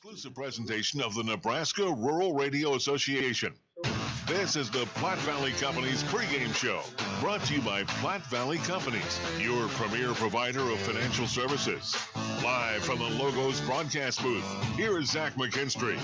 Exclusive presentation of the Nebraska Rural Radio Association. This is the Platte Valley Company's pregame show, brought to you by Platte Valley Companies, your premier provider of financial services. Live from the Logos broadcast booth, here is Zach McKinstry.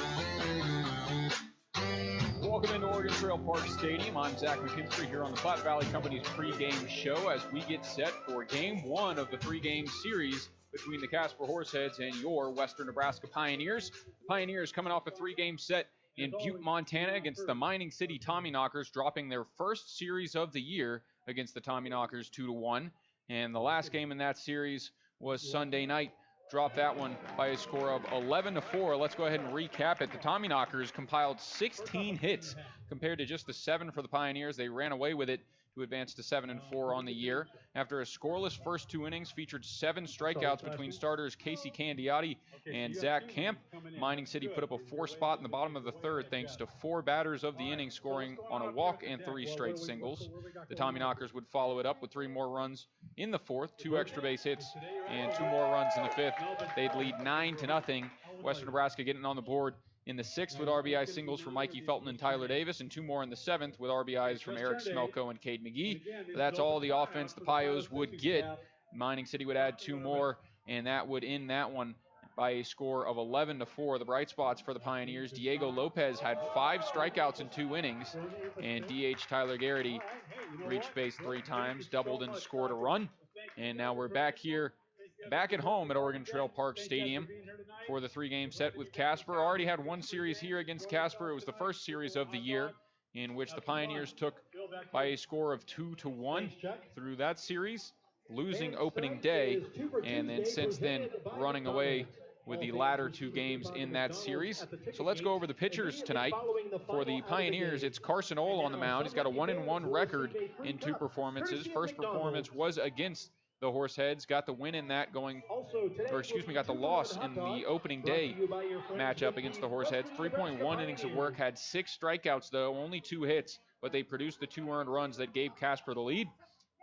Welcome into Oregon Trail Park Stadium. I'm Zach McKinstry here on the Platte Valley Company's pregame show as we get set for Game 1 of the three-game series between the Casper Horseheads and your Western Nebraska Pioneers. The Pioneers coming off a three-game set in Butte, Montana against the Mining City Tommyknockers, dropping their first series of the year against the Tommyknockers 2-1. And the last game in that series was Sunday night. Dropped that one by a score of 11-4. Let's go ahead and recap it. The Tommyknockers compiled 16 hits compared to just the 7 for the Pioneers. They ran away with it to advance to 7-4 on the year. After a scoreless first two innings, featured 7 strikeouts between starters Casey Candiotti and Zach Camp. Mining City put up a 4 spot in the bottom of the third thanks to 4 batters of the inning scoring on a walk and 3 straight singles. The Tommyknockers would follow it up with 3 more runs in the fourth, 2 extra base hits, and 2 more runs in the fifth. They'd lead 9-0. Western Nebraska getting on the board in the 6th with RBI singles from Mikey Felton and Tyler Davis, and 2 more in the 7th with RBIs from Eric Smelko and Cade McGee. But that's all the offense the Pios would get. Mining City would add 2 more, and that would end that one by a score of 11-4. The bright spots for the Pioneers: Diego Lopez had 5 strikeouts in 2 innings, and DH Tyler Garrity reached base 3 times, doubled and scored a run. And now we're back at home at Oregon Trail Park Stadium for the 3-game set with Casper. Already had 1 series here against Casper. It was the first series of the year in which the Pioneers took by a score of 2-1 through that series, losing opening day, and then since then running away with the latter 2 games in that series. So let's go over the pitchers tonight. For the Pioneers, it's Carson Ohl on the mound. He's got a 1-1 record in 2 performances. First performance was against the Horseheads, got the win in that got the loss in the opening day matchup against the Horseheads. 3.1 innings of work, had 6 strikeouts though, only 2 hits, but they produced the 2 earned runs that gave Casper the lead.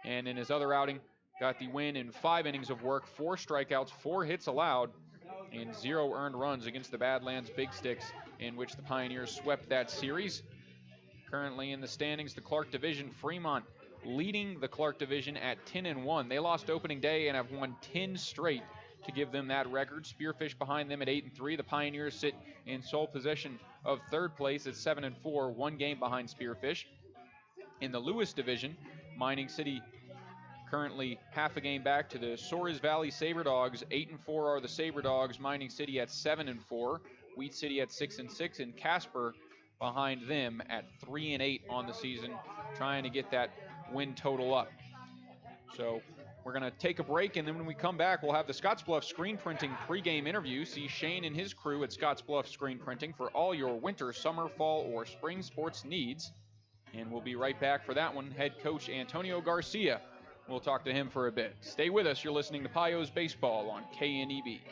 And in his other outing, got the win in 5 innings of work, 4 strikeouts, 4 hits allowed, and 0 earned runs against the Badlands Big Sticks, in which the Pioneers swept that series. Currently in the standings, the Clark Division, Fremont leading the Clark Division at 10-1. They lost opening day and have won 10 straight to give them that record. Spearfish behind them at 8-3. The Pioneers sit in sole possession of 3rd place at 7-4, 1 game behind Spearfish. In the Lewis Division, Mining City currently half a game back to the Soares Valley Sabre Dogs. 8-4 are the Sabre Dogs. Mining City at 7-4. Wheat City at 6-6, and Casper behind them at 3-8 on the season, trying to get that win total up. So we're going to take a break, and then when we come back, we'll have the Scottsbluff Screen Printing pregame interview. See Shane and his crew at Scottsbluff Screen Printing for all your winter, summer, fall, or spring sports needs. And we'll be right back for that one. Head coach Antonio Garcia. We'll talk to him for a bit. Stay with us. You're listening to Pios Baseball on KNEB.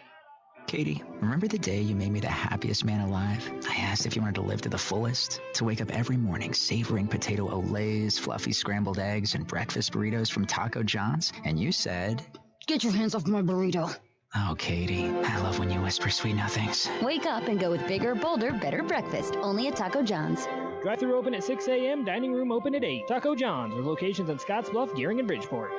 Katie, remember the day you made me the happiest man alive? I asked if you wanted to live to the fullest, to wake up every morning savoring potato olays, fluffy scrambled eggs, and breakfast burritos from Taco John's, and you said, "Get your hands off my burrito." Oh, Katie, I love when you whisper sweet nothings. Wake up and go with bigger, bolder, better breakfast, only at Taco John's. Drive-thru open at 6 a.m., dining room open at 8. Taco John's, with locations in Scottsbluff, Gearing, and Bridgeport.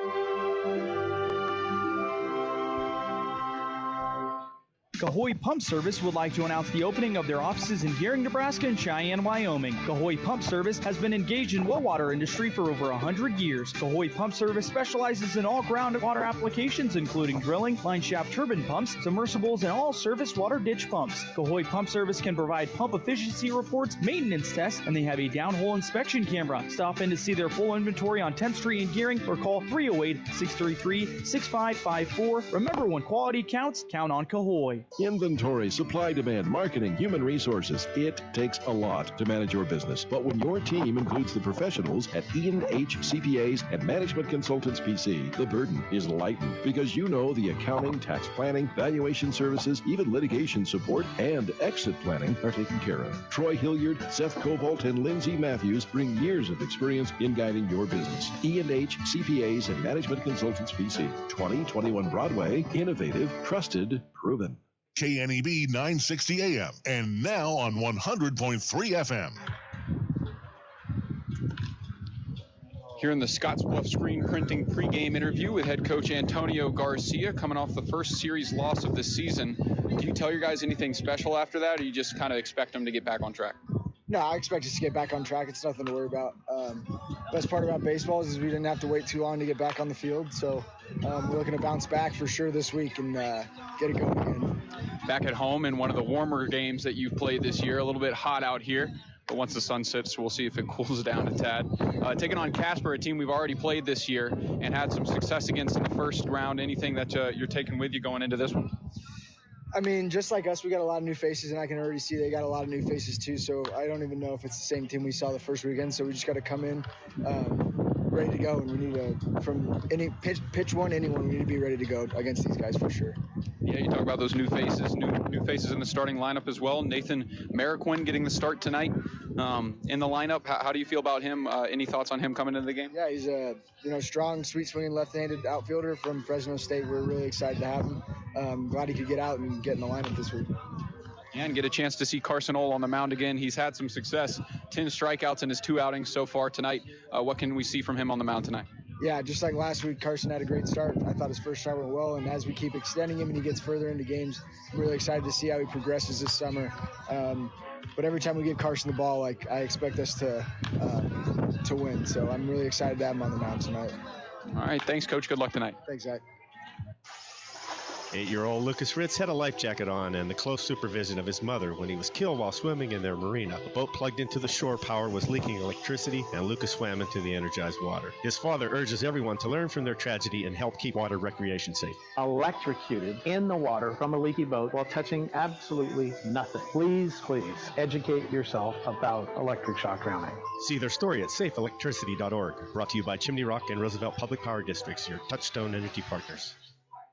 Cahoy Pump Service would like to announce the opening of their offices in Gearing, Nebraska and Cheyenne, Wyoming. Cahoy Pump Service has been engaged in well water industry for over 100 years. Cahoy Pump Service specializes in all groundwater applications, including drilling, line shaft turbine pumps, submersibles, and all surface water ditch pumps. Cahoy Pump Service can provide pump efficiency reports, maintenance tests, and they have a downhole inspection camera. Stop in to see their full inventory on 10th Street in Gearing or call 308-633-6554. Remember, when quality counts, count on Cahoy. Inventory, supply, demand, marketing, human resources. It takes a lot to manage your business. But when your team includes the professionals at E&H CPAs and Management Consultants PC, the burden is lightened because you know the accounting, tax planning, valuation services, even litigation support, and exit planning are taken care of. Troy Hilliard, Seth Cobalt, and Lindsay Matthews bring years of experience in guiding your business. E&H CPAs and Management Consultants PC, 2021 Broadway, innovative, trusted, proven. KNEB 960 AM, and now on 100.3 FM. Here in the Scottsbluff Screen Printing pregame interview with head coach Antonio Garcia, coming off the first series loss of the season. Do you tell your guys anything special after that, or you just kind of expect them to get back on track? No, I expect us to get back on track. It's nothing to worry about. Best part about baseball is we didn't have to wait too long to get back on the field. So we're looking to bounce back for sure this week and get it going again. Back at home in one of the warmer games that you've played this year, a little bit hot out here. But once the sun sets, we'll see if it cools down a tad. Taking on Casper, a team we've already played this year and had some success against in the first round. Anything that you're taking with you going into this one? I mean, just like us, we got a lot of new faces, and I can already see they got a lot of new faces too. So I don't even know if it's the same team we saw the first weekend. So we just got to come in ready to go, and we need to, from any pitch one, anyone, we need to be ready to go against these guys for sure. Yeah, you talk about those new faces in the starting lineup as well. Nathan Marquin getting the start tonight in the lineup. How do you feel about him? Any thoughts on him coming into the game? Yeah, he's a strong, sweet swinging left-handed outfielder from Fresno State. We're really excited to have him. Glad he could get out and get in the lineup this week. And get a chance to see Carson Ohl on the mound again. He's had some success, 10 strikeouts in his 2 outings so far tonight. What can we see from him on the mound tonight? Yeah, just like last week, Carson had a great start. I thought his first start went well, and as we keep extending him and he gets further into games, I'm really excited to see how he progresses this summer. But every time we give Carson the ball, I expect us to win. So I'm really excited to have him on the mound tonight. All right, thanks, Coach. Good luck tonight. Thanks, Zach. 8-year-old Lucas Ritz had a life jacket on and the close supervision of his mother when he was killed while swimming in their marina. A boat plugged into the shore power was leaking electricity, and Lucas swam into the energized water. His father urges everyone to learn from their tragedy and help keep water recreation safe. Electrocuted in the water from a leaky boat while touching absolutely nothing. Please, please educate yourself about electric shock drowning. See their story at safeelectricity.org. Brought to you by Chimney Rock and Roosevelt Public Power Districts, your Touchstone Energy partners.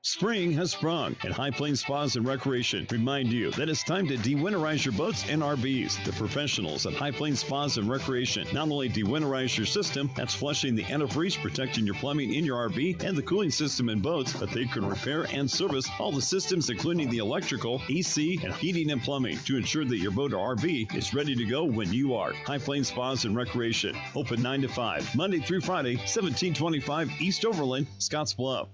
Spring has sprung, and High Plains Spas and Recreation remind you that it's time to de-winterize your boats and RVs. The professionals at High Plains Spas and Recreation not only de-winterize your system, that's flushing the antifreeze, protecting your plumbing in your RV and the cooling system in boats, but they can repair and service all the systems, including the electrical, AC, and heating and plumbing, to ensure that your boat or RV is ready to go when you are. High Plains Spas and Recreation, open 9 to 5, Monday through Friday, 1725 East Overland, Scottsbluff.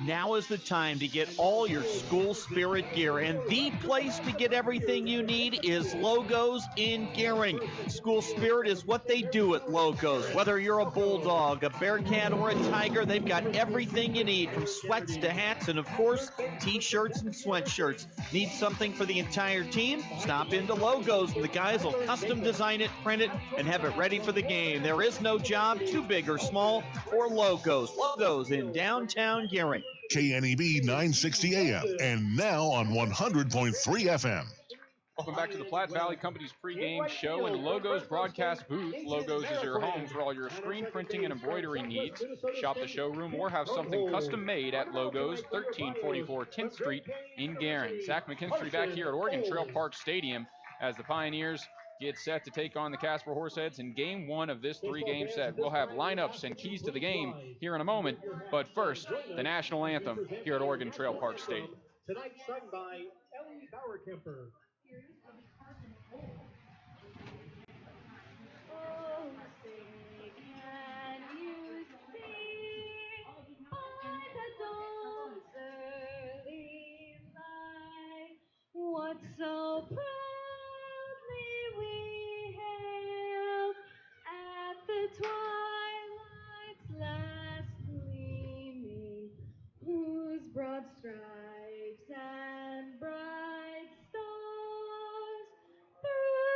Now is the time to get all your school spirit gear, and the place to get everything you need is Logos in Gehring. School spirit is what they do at Logos. Whether you're a bulldog, a bearcat, or a tiger, they've got everything you need, from sweats to hats and, of course, t-shirts and sweatshirts. Need something for the entire team? Stop into Logos, and the guys will custom design it, print it, and have it ready for the game. There is no job too big or small for Logos. Logos in downtown Gehring. KNEB 960 AM, and now on 100.3 FM. Welcome back to the Platte Valley Company's pregame show and Logos broadcast booth. Logos is your home for all your screen printing and embroidery needs. Shop the showroom or have something custom made at Logos, 1344 10th Street in Gehring. Zach McKinstry back here at Oregon Trail Park Stadium as the Pioneers get set to take on the Casper Horseheads in Game 1 of this 3-game set. We'll have lineups and keys to the game here in a moment, but first, the national anthem here at Oregon Trail Park Stadium. Tonight sung by Ellie Bauerkemper. Oh, say, can you see by the dawn's early light what so proudly we hailed at the twilight's last gleaming, whose broad stripes and bright stars through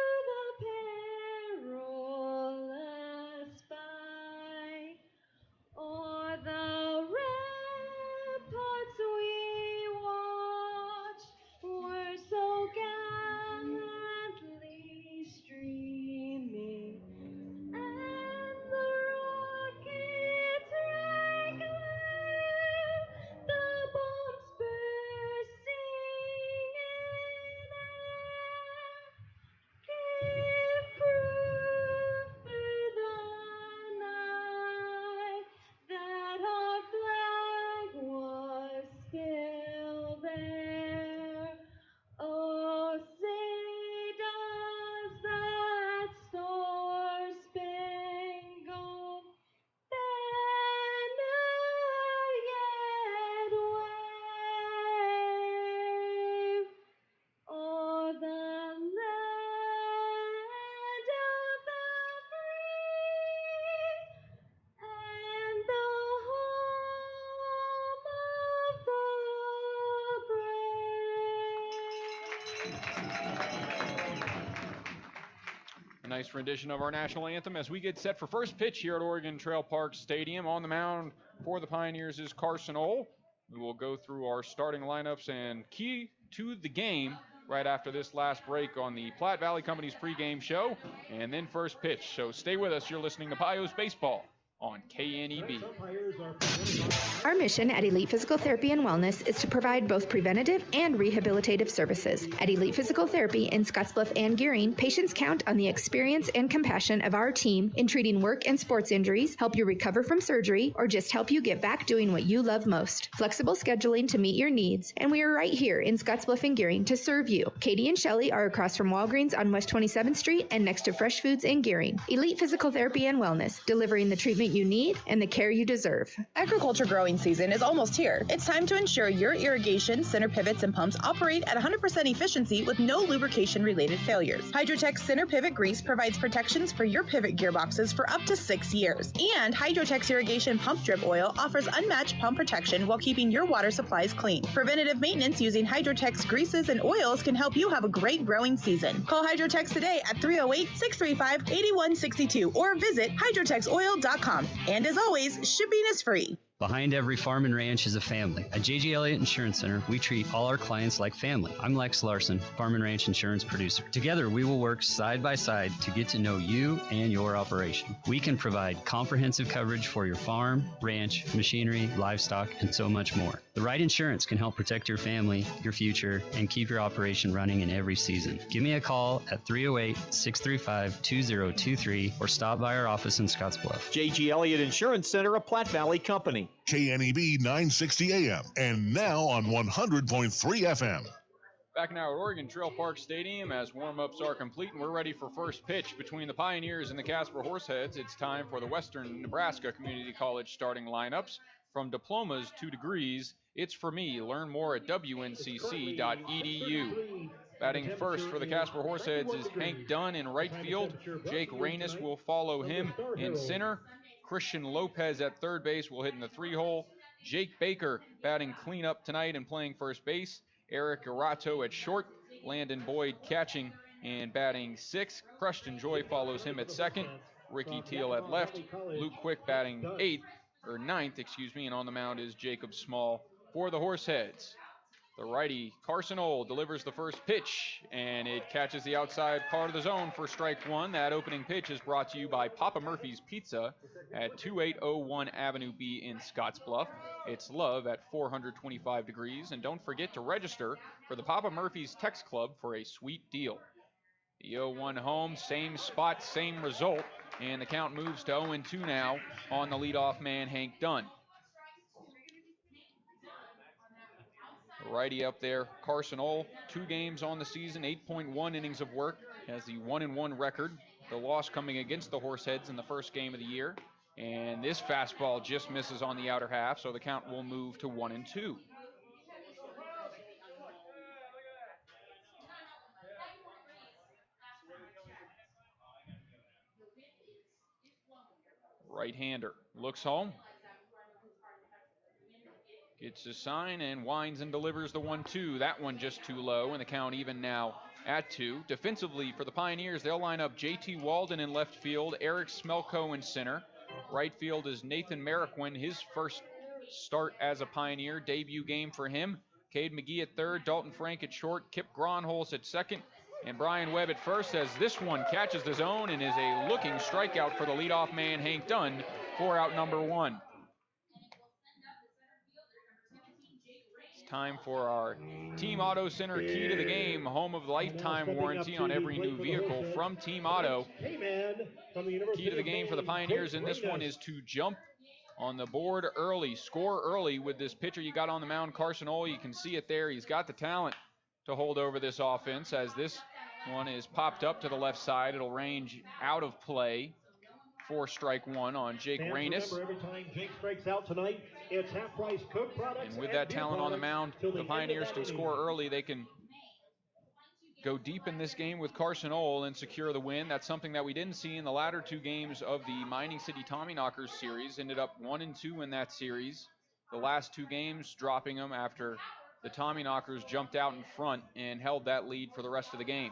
A nice rendition of our national anthem as we get set for first pitch here at Oregon Trail Park Stadium. On the mound for the Pioneers is Carson Ohl. We will go through our starting lineups and key to the game right after this last break on the Platte Valley Company's pregame show, and then first pitch. So stay with us. You're listening to Pios Baseball on KNEB. Our mission at Elite Physical Therapy and Wellness is to provide both preventative and rehabilitative services. At Elite Physical Therapy in Scottsbluff and Gearing, patients count on the experience and compassion of our team in treating work and sports injuries, help you recover from surgery, or just help you get back doing what you love most. Flexible scheduling to meet your needs, and we are right here in Scottsbluff and Gearing to serve you. Katie and Shelley are across from Walgreens on West 27th Street and next to Fresh Foods in Gearing. Elite Physical Therapy and Wellness, delivering the treatment you need and the care you deserve. Agriculture growing season is almost here. It's time to ensure your irrigation, center pivots, and pumps operate at 100% efficiency with no lubrication-related failures. Hydrotech Center Pivot Grease provides protections for your pivot gearboxes for up to 6 years. And Hydrotech's Irrigation Pump Drip Oil offers unmatched pump protection while keeping your water supplies clean. Preventative maintenance using Hydrotech's greases and oils can help you have a great growing season. Call Hydrotech today at 308-635-8162 or visit hydrotexoil.com. And as always, shipping is free. Behind every farm and ranch is a family. At J.G. Elliott Insurance Center, we treat all our clients like family. I'm Lex Larson, Farm and Ranch Insurance Producer. Together, we will work side by side to get to know you and your operation. We can provide comprehensive coverage for your farm, ranch, machinery, livestock, and so much more. The right insurance can help protect your family, your future, and keep your operation running in every season. Give me a call at 308-635-2023 or stop by our office in Scottsbluff. J.G. Elliott Insurance Center, a Platte Valley company. KNEB 960 AM and now on 100.3 FM. Back now at Oregon Trail Park Stadium as warm-ups are complete and we're ready for first pitch between the Pioneers and the Casper Horseheads. It's time for the Western Nebraska Community College starting lineups. From diplomas to degrees, it's for me. Learn more at wncc.edu. Batting first for the Casper Horseheads is Hank Dunn in right field. Jake Reynes will follow him in center. Christian Lopez at third base will hit in the 3-hole. Jake Baker batting cleanup tonight and playing first base. Eric Arato at short. Landon Boyd catching and batting 6th. Preston Joy follows him at 2nd. Ricky Teal at left. Luke Quick batting 9th, and on the mound is Jacob Small for the Horseheads. The righty Carson Ohl delivers the first pitch, and it catches the outside part of the zone for strike one. That opening pitch is brought to you by Papa Murphy's Pizza at 2801 Avenue B in Scottsbluff. It's love at 425 degrees, and don't forget to register for the Papa Murphy's Text Club for a sweet deal. The 0-1 home, same spot, same result, and the count moves to 0-2 now on the leadoff man, Hank Dunn. Righty up there, Carson Ohl, 2 games on the season, 8.1 innings of work, has the 1-1 record. The loss coming against the Horseheads in the first game of the year. And this fastball just misses on the outer half, so the count will move to 1-2. Right-hander looks home. Gets his sign and winds and delivers the 1-2. That one just too low, and the count even now at 2. Defensively for the Pioneers, they'll line up J.T. Walden in left field, Eric Smelko in center. Right field is Nathan Marroquin, his first start as a Pioneer, debut game for him. Cade McGee at third, Dalton Frank at short, Kip Gronholz at second, and Brian Webb at first as this one catches the zone and is a looking strikeout for the leadoff man, Hank Dunn, for out number 1. Time for our Team Auto Center Key to the Game, home of lifetime warranty on every new vehicle from Team Auto. Key to the game for the Pioneers in this one is to jump on the board early, score early with this pitcher you got on the mound, Carson Ohl. You can see it there. He's got the talent to hold over this offense as this one is popped up to the left side. It'll range out of play for strike 1 on Jake Reynes. Every time Jake strikes out tonight, it's half-price Cook products. And with that talent on the mound, the Pioneers can score early. They can go deep in this game with Carson Ohl and secure the win. That's something that we didn't see in the latter 2 games of the Mining City Tommyknockers series. Ended up 1-2 in that series. The last 2 games dropping them after the Tommyknockers jumped out in front and held that lead for the rest of the game.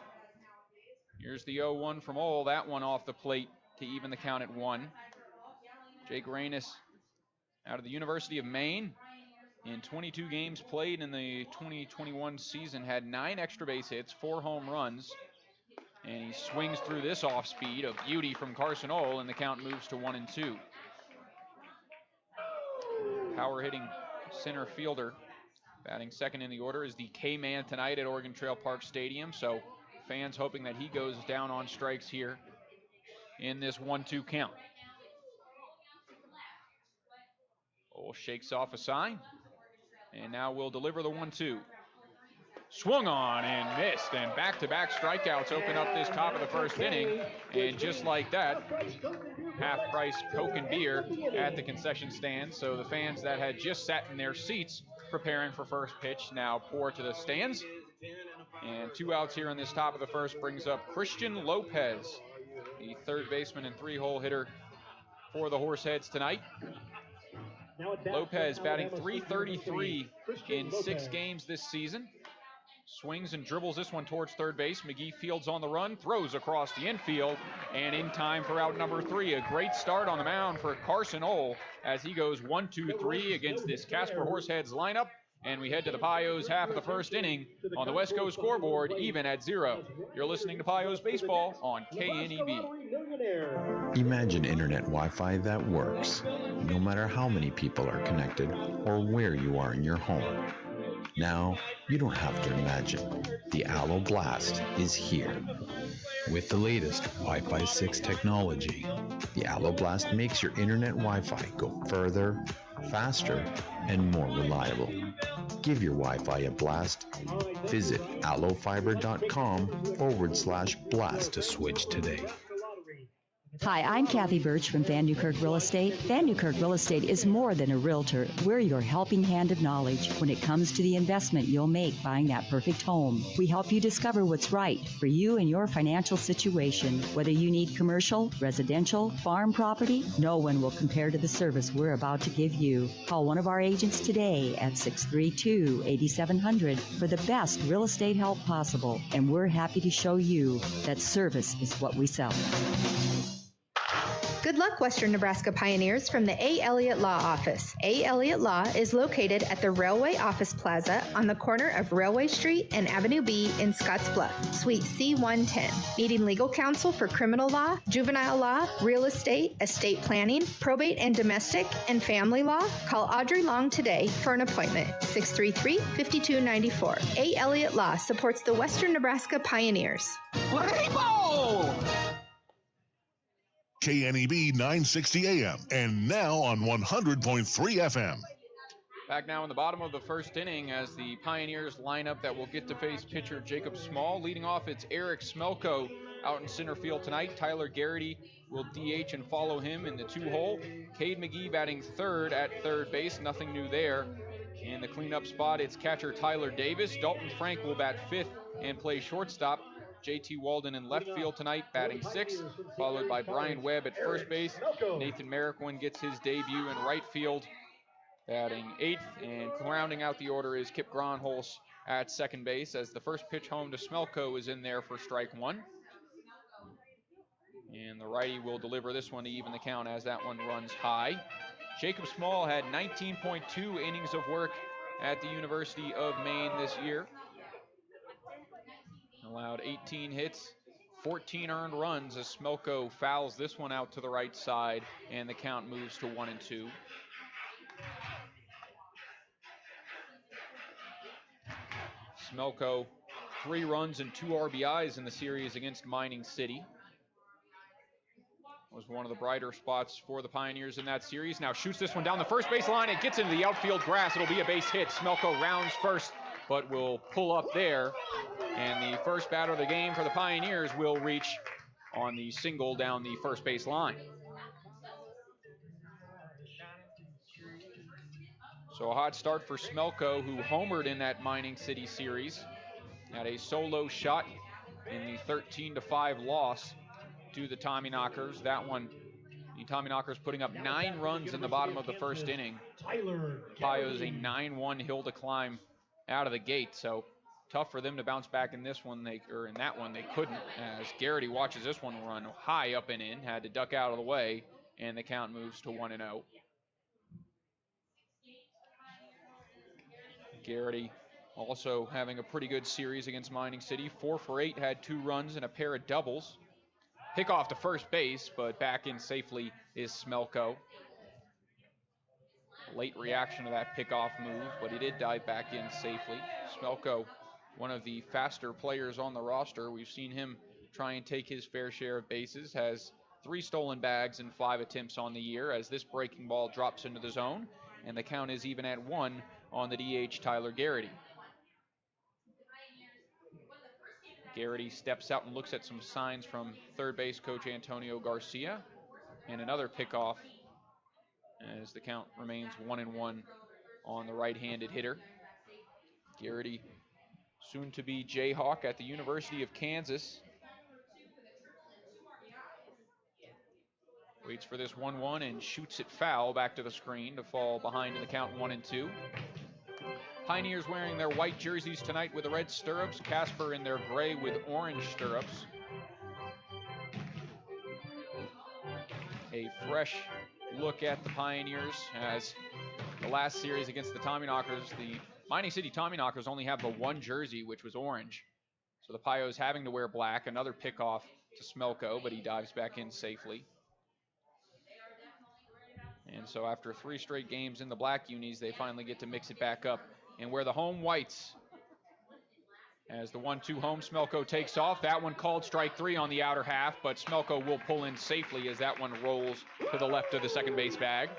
Here's the 0-1 from Ole. That one off the plate to even the count at 1. Jake Reynes out of the University of Maine. In 22 games played in the 2021 season, had 9 extra base hits, 4 home runs. And he swings through this off speed, a beauty from Carson Ole, and the count moves to 1-2. Power hitting center fielder. Batting second in the order is the K-Man tonight at Oregon Trail Park Stadium. So fans hoping that he goes down on strikes here in this 1-2 count. Ole shakes off a sign. And now we'll deliver the 1-2. Swung on and missed, and back-to-back strikeouts open up this top of the first inning. And just like that, half-price Coke and beer at the concession stand. So the fans that had just sat in their seats preparing for first pitch now pour to the stands. And 2 outs here in this top of the first brings up Christian Lopez, the third baseman and 3-hole hitter for the Horseheads tonight. Lopez batting .333 in 6 games this season. Swings and dribbles this one towards third base. McGee fields on the run, throws across the infield, and in time for out number 3. A great start on the mound for Carson Ole as he goes 1-2-3 against this Casper Horseheads lineup. And we head to the Pios half of the first inning on the West Coast scoreboard, even at 0. You're listening to Pios Baseball on KNEB. Imagine internet Wi-Fi that works, no matter how many people are connected or where you are in your home. Now, you don't have to imagine. The Allo Blast is here. With the latest Wi-Fi 6 technology, the Allo Blast makes your internet Wi-Fi go further, faster, and more reliable. Give your Wi-Fi a blast. Visit allofiber.com/blast to switch today. Hi, I'm Kathy Birch from Van Newkirk Real Estate. Van Newkirk Real Estate is more than a realtor. We're your helping hand of knowledge when it comes to the investment you'll make buying that perfect home. We help you discover what's right for you and your financial situation. Whether you need commercial, residential, farm property, no one will compare to the service we're about to give you. Call one of our agents today at 632-8700 for the best real estate help possible, and we're happy to show you that service is what we sell. Good luck, Western Nebraska Pioneers, from the A. Elliott Law Office. A. Elliott Law is located at the Railway Office Plaza on the corner of Railway Street and Avenue B in Scottsbluff, Suite C110. Needing legal counsel for criminal law, juvenile law, real estate, estate planning, probate and domestic, and family law? Call Audrey Long today for an appointment. 633-5294. A. Elliott Law supports the Western Nebraska Pioneers. Rainbow! KNEB 960 AM and now on 100.3 FM. Back now in the bottom of the first inning as the Pioneers lineup that will get to face pitcher Jacob Small. Leading off, it's Eric Smelko out in center field tonight. Tyler Garrity will DH and follow him in the 2-hole. Cade McGee batting third at third base. Nothing new there. In the cleanup spot, it's catcher Tyler Davis. Dalton Frank will bat fifth and play shortstop. J.T. Walden in left field tonight, batting sixth, followed by Brian Webb at first base. Nathan Merriquin gets his debut in right field, batting eighth, and rounding out the order is Kip Gronholz at second base, as the first pitch home to Smelko is in there for strike one. And the righty will deliver this one to even the count as that one runs high. Jacob Small had 19.2 innings of work at the University of Maine this year. Allowed 18 hits, 14 earned runs as Smelko fouls this one out to the right side, and the count moves to 1-2. Smelko, 3 runs and 2 RBIs in the series against Mining City. Was one of the brighter spots for the Pioneers in that series. Now shoots this one down the first base line. It gets into the outfield grass. It'll be a base hit. Smelko rounds first, but will pull up there. And the first batter of the game for the Pioneers will reach on the single down the first base line. So a hot start for Smelko, who homered in that Mining City series. Had a solo shot in the 13-5 loss to the Tommyknockers. That one, the Tommyknockers putting up 9 runs in the bottom of the first inning. Pios a 9-1 hill to climb out of the gate. So tough for them to bounce back in this one. In that one, they couldn't. As Garrity watches this one run high up and in, had to duck out of the way, and the count moves to 1-0. Garrity also having a pretty good series against Mining City. 4 for 8, had 2 runs and a pair of doubles. Pick off to first base, but back in safely is Smelko. Late reaction to that pickoff move, but he did dive back in safely. Smelko, one of the faster players on the roster. We've seen him try and take his fair share of bases, has 3 stolen bags and 5 attempts on the year as this breaking ball drops into the zone, and the count is even at 1 on the DH Tyler Garrity. Garrity steps out and looks at some signs from third base coach Antonio Garcia, and another pickoff as the count remains 1-1 on the right-handed hitter. Garrity, soon to be Jayhawk at the University of Kansas. Waits for this 1-1 and shoots it foul back to the screen to fall behind in the count 1-2. Pioneers wearing their white jerseys tonight with the red stirrups. Casper in their gray with orange stirrups. A fresh look at the Pioneers as the last series against the Tommyknockers, the Mining City Tommyknockers only have the 1 jersey, which was orange. So the Pios having to wear black. Another pickoff to Smelko, but he dives back in safely. And so after 3 straight games in the black unis, they finally get to mix it back up and wear the home whites. As the 1-2 home, Smelko takes off. That one called strike 3 on the outer half, but Smelko will pull in safely as that one rolls to the left of the second base bag.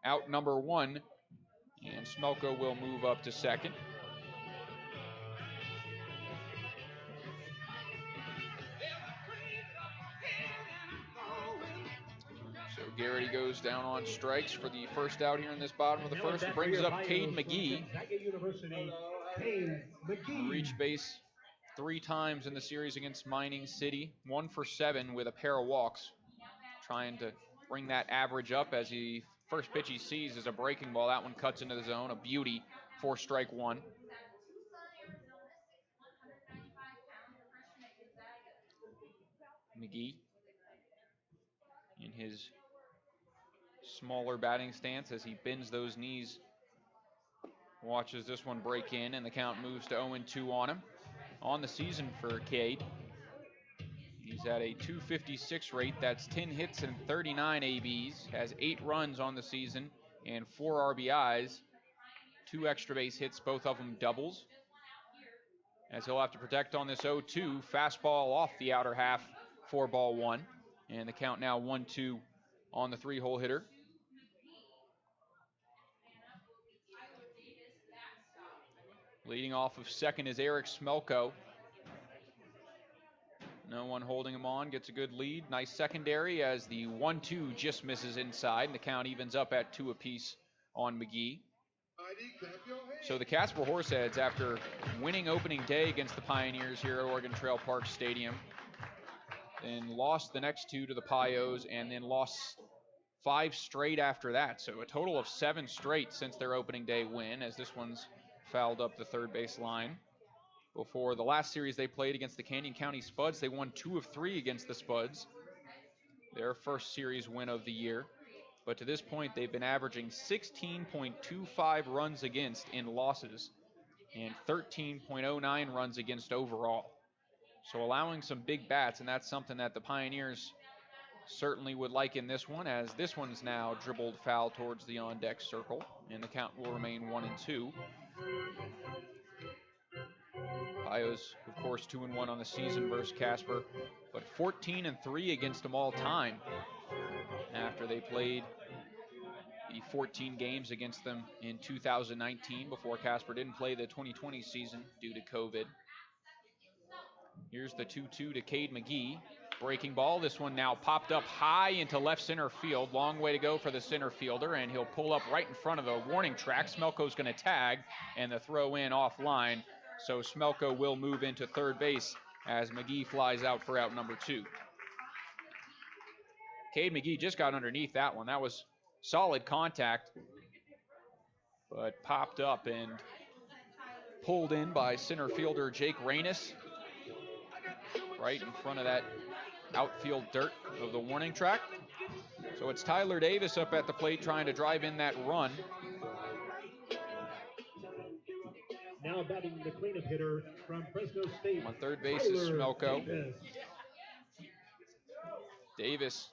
Out number 1, and Smelko will move up to second. So Garrity goes down on strikes for the first out here in this bottom of the first. Brings up Cade McGee. Reached base 3 times in the series against Mining City. 1 for 7 with a pair of walks. Trying to bring that average up as he first pitch he sees is a breaking ball. That one cuts into the zone. A beauty for strike 1. McGee in his smaller batting stance as he bends those knees. Watches this one break in, and the count moves to 0-2 on him. On the season for Cade, he's at a .256 rate. That's 10 hits and 39 ABs. Has 8 runs on the season and 4 RBIs. 2 extra base hits, both of them doubles. As he'll have to protect on this 0-2. Fastball off the outer half for ball 1. And the count now 1-2 on the 3-hole hitter. Leading off of second is Eric Smelko. No one holding him on. Gets a good lead. Nice secondary as the 1-2 just misses inside, and the count evens up at 2 apiece on McGee. So the Casper Horseheads, after winning opening day against the Pioneers here at Oregon Trail Park Stadium, then lost the next 2 to the Pios, and then lost 5 straight after that. So a total of 7 straight since their opening day win, as this one's fouled up the third base line. Before the last series they played against the Canyon County Spuds, they won 2 of 3 against the Spuds. Their first series win of the year. But to this point, they've been averaging 16.25 runs against in losses and 13.09 runs against overall. So allowing some big bats, and that's something that the Pioneers certainly would like in this one, as this one's now dribbled foul towards the on-deck circle, and the count will remain 1-2. Pios, of course, 2-1 on the season versus Casper, but 14-3 against them all time after they played the 14 games against them in 2019 before Casper didn't play the 2020 season due to COVID. Here's the 2-2 to Cade McGee. Breaking ball. This one now popped up high into left center field. Long way to go for the center fielder, and he'll pull up right in front of the warning track. Smelko's going to tag, and the throw in offline. So Smelko will move into third base as McGee flies out for out number 2. Cade McGee just got underneath that one. That was solid contact, but popped up and pulled in by center fielder Jake Reynes, right in front of that outfield dirt of the warning track. So it's Tyler Davis up at the plate trying to drive in that run. Now batting the cleanup hitter from Fresno State. On third base is Smelko. Davis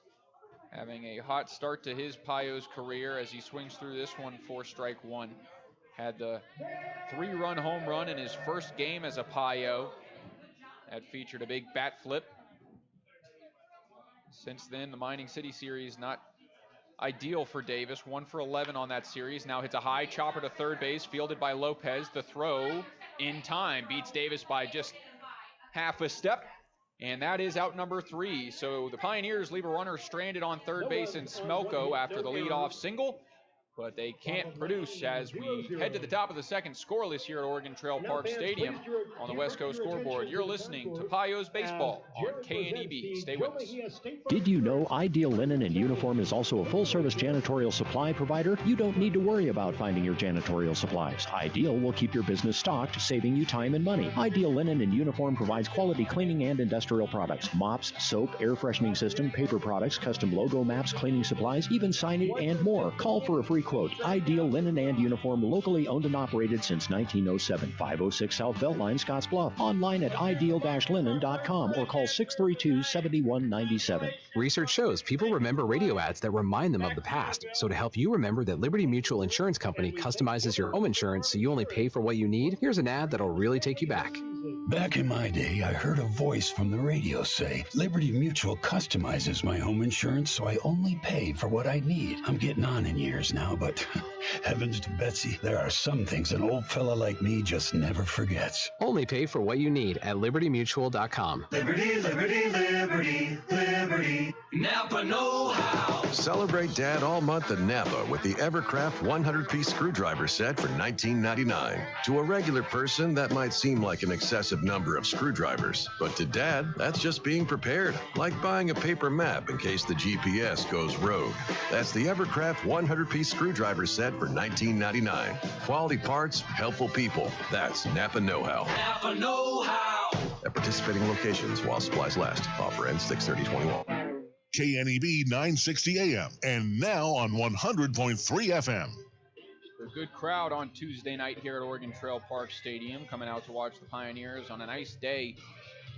having a hot start to his Pios career as he swings through this one for strike one. Had the 3-run home run in his first game as a Pio. That featured a big bat flip. Since then, the Mining City series not ideal for Davis. 1 for 11 on that series. Now hits a high chopper to third base, fielded by Lopez. The throw in time beats Davis by just half a step. And that is out number 3. So the Pioneers leave a runner stranded on third base in Smelko after the leadoff single. But they can't produce as we head to the top of the second, scoreless here at Oregon Trail Park Stadium on the West Coast scoreboard. You're listening to Pios Baseball on KNEB. Stay with us. Did you know Ideal Linen and Uniform is also a full-service janitorial supply provider? You don't need to worry about finding your janitorial supplies. Ideal will keep your business stocked, saving you time and money. Ideal Linen and Uniform provides quality cleaning and industrial products, mops, soap, air freshening system, paper products, custom logo maps, cleaning supplies, even signage, and more. Call for a free quote. Ideal Linen and Uniform, locally owned and operated since 1907. 506 South Beltline, Scottsbluff. Online at ideal-linen.com or call 632-7197. Research shows people remember radio ads that remind them of the past. So to help you remember that Liberty Mutual Insurance Company customizes your home insurance so you only pay for what you need, here's an ad that'll really take you back. Back in my day, I heard a voice from the radio say, Liberty Mutual customizes my home insurance so I only pay for what I need. I'm getting on in years now, but heavens to Betsy, there are some things an old fella like me just never forgets. Only pay for what you need at libertymutual.com. Liberty, liberty, liberty, liberty. Napa know-how. Celebrate Dad all month at Napa with the Evercraft 100-piece screwdriver set for $19.99. To a regular person, that might seem like an excessive number of screwdrivers, but to Dad, that's just being prepared, like buying a paper map in case the GPS goes rogue. That's the Evercraft 100-piece screwdriver set for $19.99. Quality parts, helpful people. That's Napa know-how. Napa know-how. At participating locations while supplies last. Offer ends 6/30/21. KNEB 960 AM and now on 100.3 FM. A good crowd on Tuesday night here at Oregon Trail Park Stadium, coming out to watch the Pioneers on a nice day.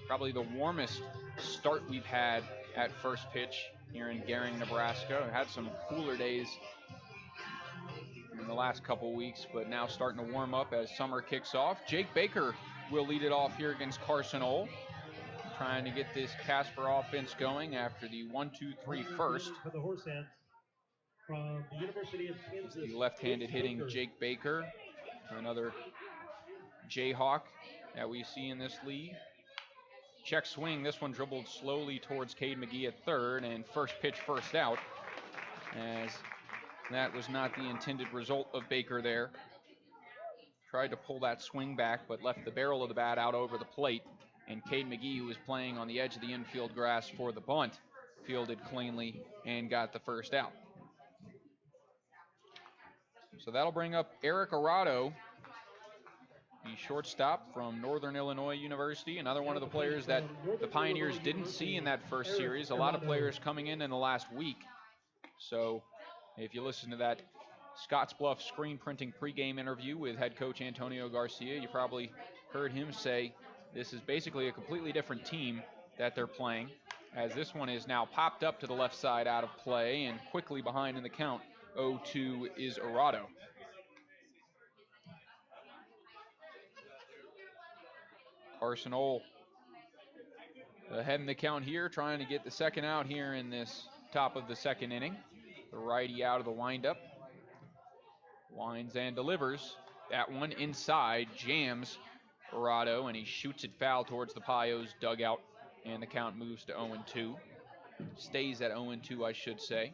Probably the warmest start we've had at first pitch here in Gering, Nebraska. We've had some cooler days in the last couple weeks, but now starting to warm up as summer kicks off. Jake Baker will lead it off here against Carson Ohl, trying to get this Casper offense going after the 1-2-3 first. For the Horseheads from the University of Kansas. The left-handed hitting Jake Baker, another Jayhawk that we see in this league. Check swing, this one dribbled slowly towards Cade McGee at third, and first pitch, first out, as that was not the intended result of Baker there. Tried to pull that swing back, but left the barrel of the bat out over the plate. And Cade McGee, who was playing on the edge of the infield grass for the bunt, fielded cleanly and got the first out. So that'll bring up Eric Arado, the shortstop from Northern Illinois University, another one of the players that the Pioneers didn't see in that first series. A lot of players coming in the last week. So if you listen to that Scottsbluff screen printing pregame interview with head coach Antonio Garcia, you probably heard him say this is basically a completely different team that they're playing, as this one is now popped up to the left side out of play and quickly behind in the count. 0-2 is Arado. Carson Ohl ahead in the count here, trying to get the second out here in this top of the second inning. The righty out of the windup. Winds and delivers. That one inside, jams Arado, and he shoots it foul towards the Pios dugout, and the count moves to 0-2. Stays at 0-2, I should say.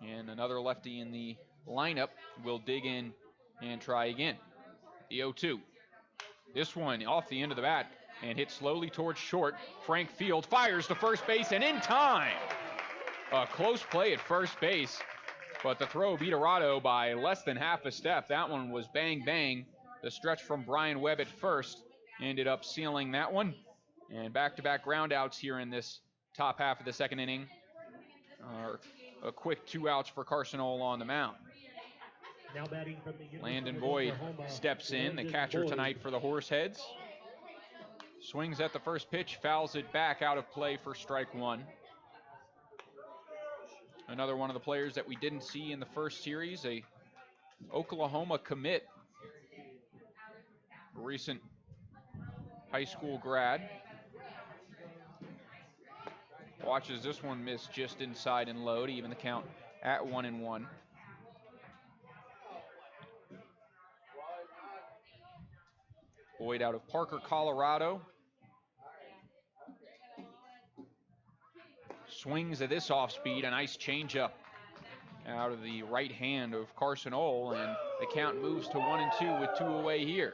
And another lefty in the lineup will dig in and try again. The 0-2. This one off the end of the bat and hit slowly towards short. Frank Field fires to first base, and in time. A close play at first base But the throw beat Arado by less than half a step. That one was bang, bang. The stretch from Brian Webb at first ended up sealing that one. And back-to-back groundouts here in this top half of the second inning. A quick 2 outs for Carson Ohl on the mound. Now batting from the Landon Boyd steps in, the catcher tonight for the Horseheads. Swings at the first pitch, fouls it back out of play for strike one. Another one of the players that we didn't see in the first series, a Oklahoma commit, a recent high school grad. Watches this one miss just inside and low to even the count at 1-1. Boyd out of Parker, Colorado. Swings at this off speed, a nice changeup out of the right hand of Carson Ohl, and the count moves to 1-2 with 2 away here.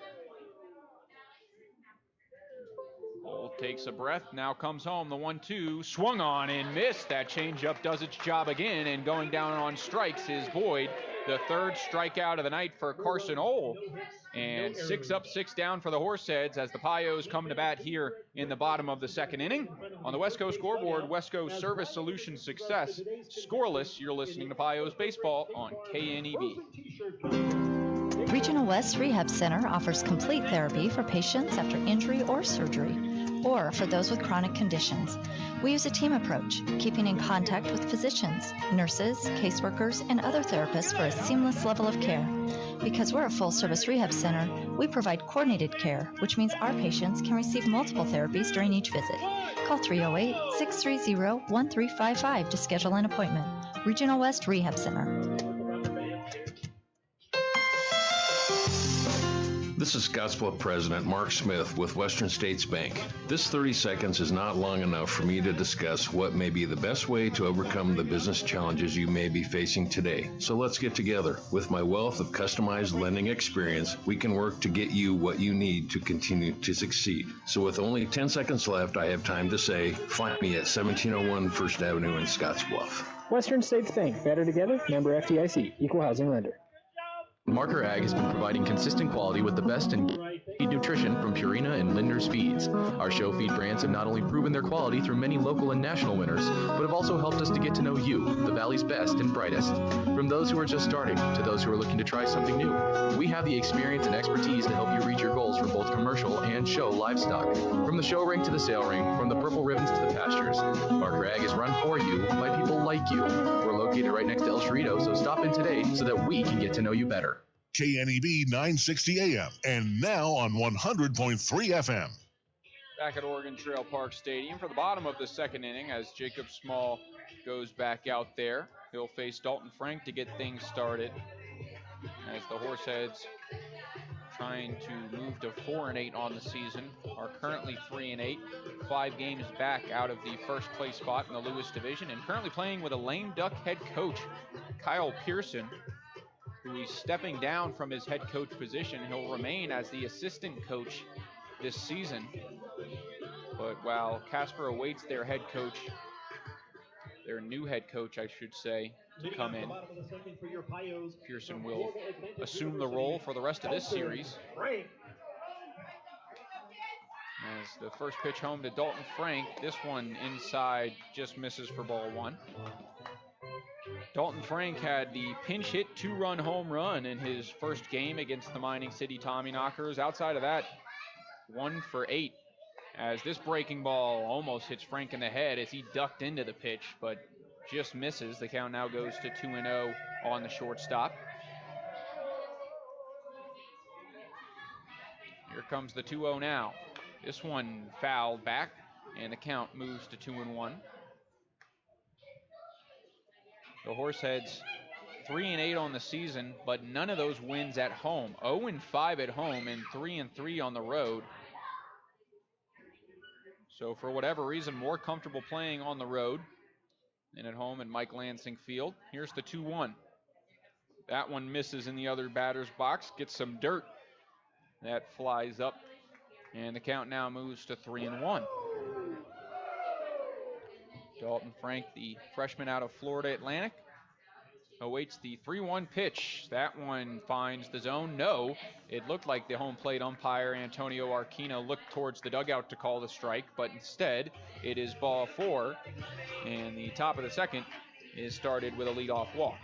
Ohl takes a breath, now comes home, the 1-2, swung on and missed. That changeup does its job again, and going down on strikes is Boyd, the third strikeout of the night for Carson Ohl. And 6 up, 6 down for the Horseheads as the Pios come to bat here in the bottom of the second inning. On the Wesco scoreboard, Wesco Service Solutions success. Scoreless, you're listening to Pios Baseball on KNEB. Regional West Rehab Center offers complete therapy for patients after injury or surgery, or for those with chronic conditions. We use a team approach, keeping in contact with physicians, nurses, caseworkers, and other therapists for a seamless level of care. Because we're a full-service rehab center, we provide coordinated care, which means our patients can receive multiple therapies during each visit. Call 308-630-1355 to schedule an appointment. Regional West Rehab Center. This is Scottsbluff President Mark Smith with Western States Bank. This 30 seconds is not long enough for me to discuss what may be the best way to overcome the business challenges you may be facing today. So let's get together. With my wealth of customized lending experience, we can work to get you what you need to continue to succeed. So with only 10 seconds left, I have time to say, find me at 1701 First Avenue in Scottsbluff. Western States Bank, better together, member FDIC, equal housing lender. Marker Ag has been providing consistent quality with the best in feed nutrition from Purina and Linder's Feeds. Our show feed brands have not only proven their quality through many local and national winners, but have also helped us to get to know you, the Valley's best and brightest. From those who are just starting to those who are looking to try something new, we have the experience and expertise to help you reach your goals for both commercial and show livestock. From the show ring to the sale ring, from the purple ribbons to the pastures, Marker Ag is run for you by people like you. We're located right next to El Cerrito, so stop in today so that we can get to know you better. KNEB 960 AM and now on 100.3 FM. Back at Oregon Trail Park Stadium for the bottom of the second inning as Jacob Small goes back out there. He'll face Dalton Frank to get things started as the Horseheads, trying to move to 4-8 on the season, are currently 3-8, 5 games back out of the first place spot in the Lewis division, and currently playing with a lame duck head coach, Kyle Pearson, who is stepping down from his head coach position. He'll remain as the assistant coach this season. But while Casper awaits their head coach, their new head coach, I should say, to come in, Pearson will assume the role for the rest of this series. As the first pitch home to Dalton Frank, this one inside just misses for ball one. Dalton Frank had the pinch hit 2-run home run in his first game against the Mining City Tommyknockers. Outside of that, 1 for 8. As this breaking ball almost hits Frank in the head as he ducked into the pitch, but just misses. The count now goes to 2-0 on the shortstop. Here comes the 2-0 now. This one fouled back, and the count moves to 2-1. The Horseheads 3-8 on the season, but none of those wins at home. 0-5 at home and 3-3 on the road. So for whatever reason, more comfortable playing on the road than at home in Mike Lansing Field. Here's the 2-1. That one misses in the other batter's box, gets some dirt. That flies up, and the count now moves to 3-1. Dalton Frank, the freshman out of Florida Atlantic, awaits the 3-1 pitch. That one finds the zone. No, it looked like the home plate umpire, Antonio Arquina, looked towards the dugout to call the strike, but instead it is ball 4, and the top of the second is started with a leadoff walk.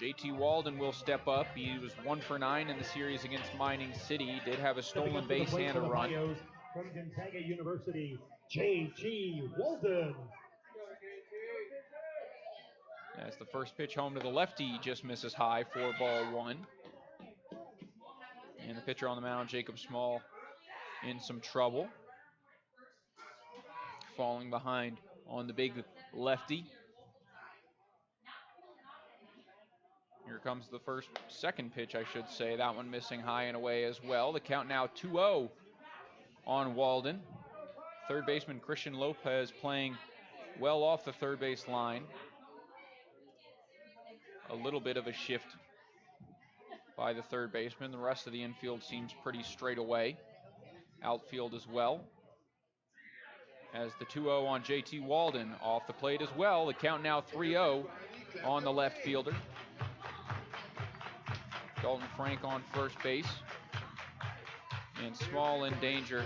JT Walden will step up. He was 1 for 9 in the series against Mining City. He did have a stolen base and a run. From Gonzaga University, JT Walden. As the first pitch home to the lefty just misses high for ball 1. And the pitcher on the mound, Jacob Small, in some trouble. Falling behind on the big lefty. Here comes the second pitch, I should say. That one missing high and away as well. The count now 2-0 on Walden. Third baseman Christian Lopez playing well off the third base line. A little bit of a shift by the third baseman. The rest of the infield seems pretty straight away. Outfield as well. As the 2-0 on JT Walden off the plate as well. The count now 3-0 on the left fielder. Dalton Frank on first base. And Small in danger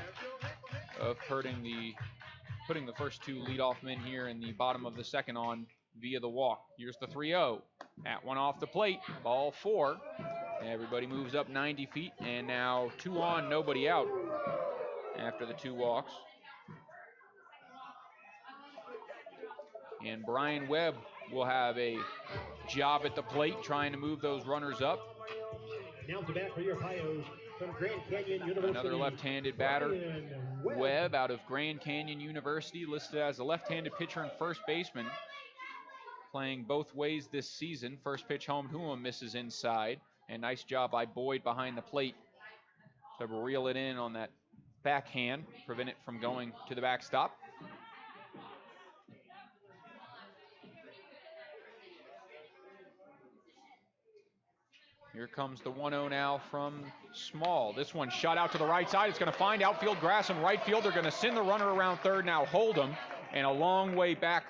of putting the first 2 leadoff men here in the bottom of the second on via the walk. Here's the 3-0. That one off the plate. Ball 4. Everybody moves up 90 feet. And now 2 on, nobody out after the 2 walks. And Brian Webb will have a job at the plate trying to move those runners up. Now to bat for your Pios from Grand Canyon University. Another left-handed batter, Webb, out of Grand Canyon University, listed as a left-handed pitcher and first baseman. Playing both ways this season. First pitch home to him, misses inside. And nice job by Boyd behind the plate to reel it in on that backhand, prevent it from going to the backstop. Here comes the 1-0 now from Small. This one shot out to the right side. It's going to find outfield grass and right field. They're going to send the runner around third now. Hold'em, and a long way back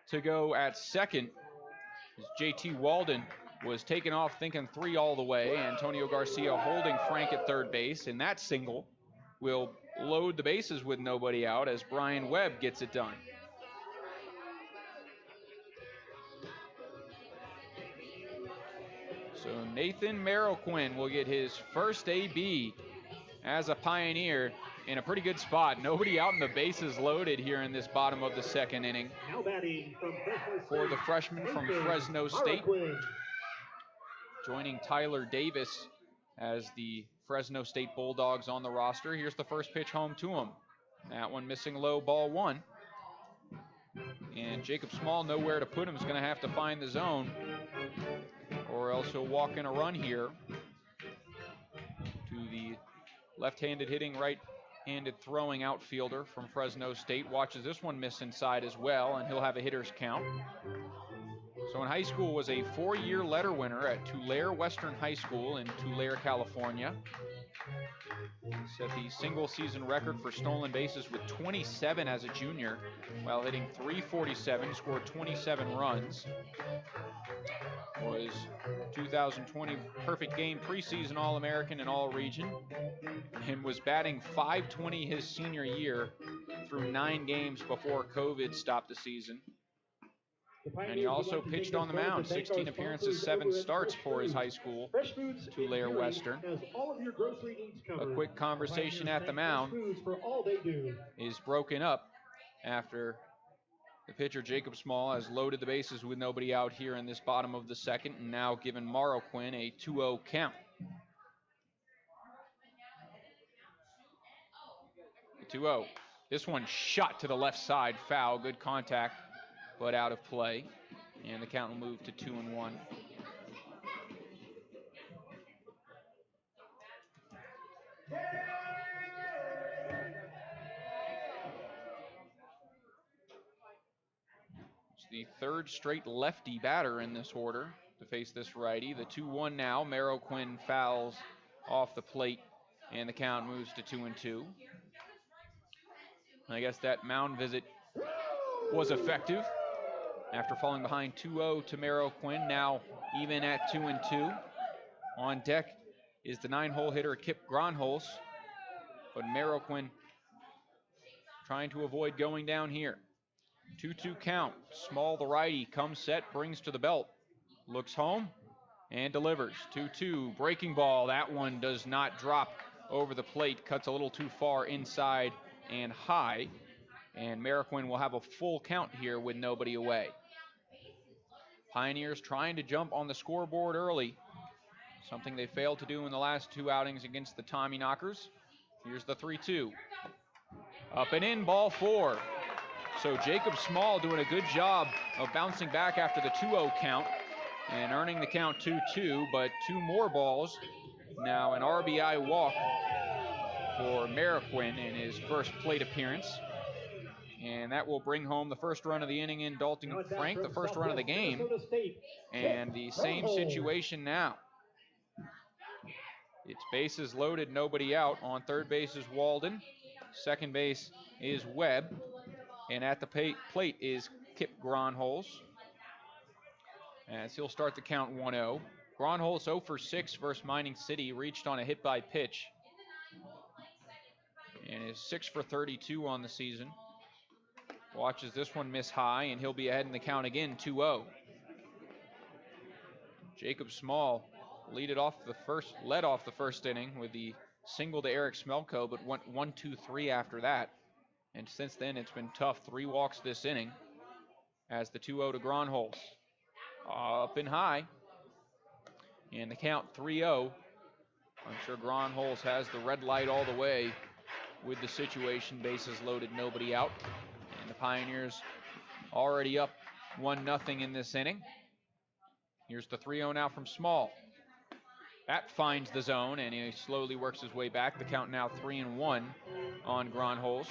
to go at second. JT Walden was taken off thinking 3 all the way. Antonio Garcia holding Frank at third base, and that single will load the bases with nobody out as Brian Webb gets it done. So Nathan Marroquin will get his first AB as a Pioneer in a pretty good spot. Nobody out and the bases loaded here in this bottom of the second inning. Now batting from for the freshman from Fresno State. Joining Tyler Davis as the Fresno State Bulldogs on the roster. Here's the first pitch home to him. That one missing low, ball 1. And Jacob Small, nowhere to put him, is going to have to find the zone, or else he'll walk in a run here to the left-handed hitting, right-handed throwing outfielder from Fresno State. Watches this one miss inside as well, and he'll have a hitter's count. So in high school was a 4-year letter winner at Tulare Western High School in Tulare, California. Set the single season record for stolen bases with 27 as a junior, while hitting .347, scored 27 runs. Was 2020 perfect game preseason All-American and All-Region, and was batting .520 his senior year through 9 games before COVID stopped the season. And he also pitched on the mound, 16 appearances, 7 starts for his high school, Tulare Western. A quick conversation at the mound is broken up after the pitcher, Jacob Small, has loaded the bases with nobody out here in this bottom of the second, and now given Marroquin a 2-0 count. The 2-0. This one shot to the left side, foul, good contact, but out of play, and the count will move to 2-1. It's the third straight lefty batter in this order to face this righty. The 2-1 now. Marroquin fouls off the plate, and the count moves to 2-2. I guess that mound visit was effective after falling behind 2-0 to Merrill Quinn, now even at 2-2. On deck is the 9-hole hitter Kip Gronholz, but Merrill Quinn trying to avoid going down here. 2-2 count. Small, the righty, comes set, brings to the belt, looks home, and delivers. 2-2, breaking ball. That one does not drop over the plate, cuts a little too far inside and high, and Merrill Quinn will have a full count here with nobody away. Pioneers trying to jump on the scoreboard early, something they failed to do in the last two outings against the Tommyknockers. Here's the 3-2. Up and in, ball 4. So Jacob Small doing a good job of bouncing back after the 2-0 count and earning the count 2-2, but two more balls. Now an RBI walk for Merriquin in his first plate appearance. And that will bring home the first run of the inning in Dalton Frank, the first run of the game. And the same situation now. It's bases loaded, nobody out. On third base is Walden. Second base is Webb. And at the plate is Kip Gronholz, as he'll start the count 1-0. Gronholz 0 for 6 versus Mining City, reached on a hit by pitch. And is 6 for 32 on the season. Watches this one miss high, and he'll be ahead in the count again, 2-0. Jacob Small led off the first inning with the single to Eric Smelko, but went 1-2-3 after that. And since then, it's been tough. 3 walks this inning as the 2-0 to Gronholz. Up and high. And the count 3-0. I'm sure Gronholz has the red light all the way with the situation. Bases loaded, nobody out. And the Pioneers already up 1-0 in this inning. Here's the 3-0 now from Small. That finds the zone, and he slowly works his way back. The count now 3-1 on Gronholz.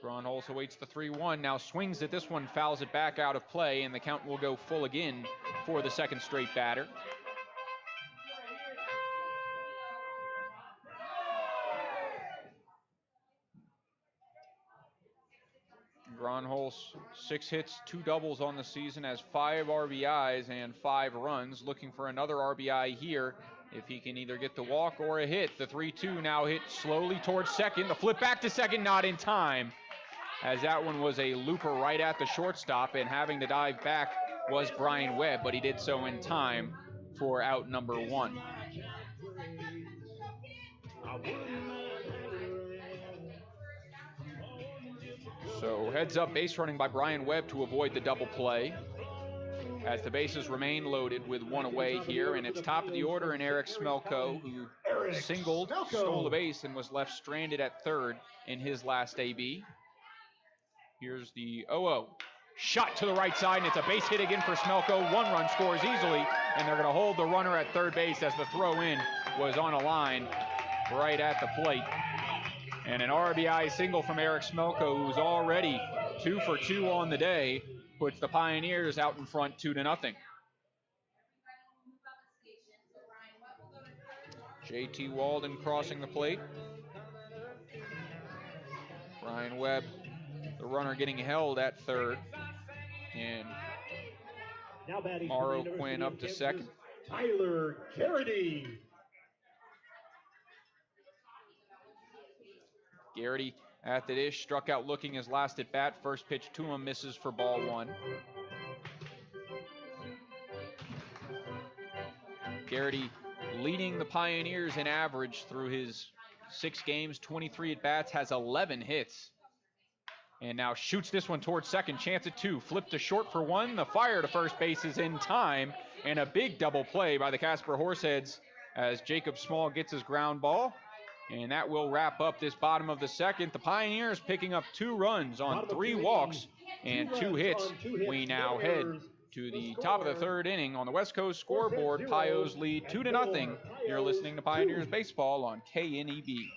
Gronholz awaits the 3-1, now swings at this one, fouls it back out of play, and the count will go full again for the second straight batter. Gronholz, 6 hits, 2 doubles on the season, has 5 RBIs and 5 runs, looking for another RBI here if he can either get the walk or a hit. The 3-2 now hit slowly towards second. The flip back to second, not in time, as that one was a looper right at the shortstop, and having to dive back was Brian Webb, but he did so in time for out number 1. So heads up base running by Brian Webb to avoid the double play, as the bases remain loaded with 1 away here, and it's top of the order in Eric Smelko, who singled, stole the base, and was left stranded at third in his last AB. Here's the 0-0. Shot to the right side, and it's a base hit again for Smelko. 1 run scores easily, and they're going to hold the runner at third base as the throw in was on a line right at the plate. And an RBI single from Eric Smelko, who's already 2 for 2 on the day, puts the Pioneers out in front 2-0. JT Walden crossing the plate. Brian Webb, the runner, getting held at third. And Morrow Quinn up to second. Tyler Garrity. Garrity at the dish, struck out looking his last at bat. First pitch to him misses for ball 1. Garrity leading the Pioneers in average through his 6 games, 23 at bats, has 11 hits. And now shoots this one towards second, chance at 2, flip to short for 1. The fire to first base is in time, and a big double play by the Casper Horseheads as Jacob Small gets his ground ball. And that will wrap up this bottom of the second. The Pioneers picking up 2 runs on 3 walks and 2 hits. We now head to the top of the third inning on the West Coast scoreboard. Pios lead 2-0. You're listening to Pioneers Baseball on KNEB.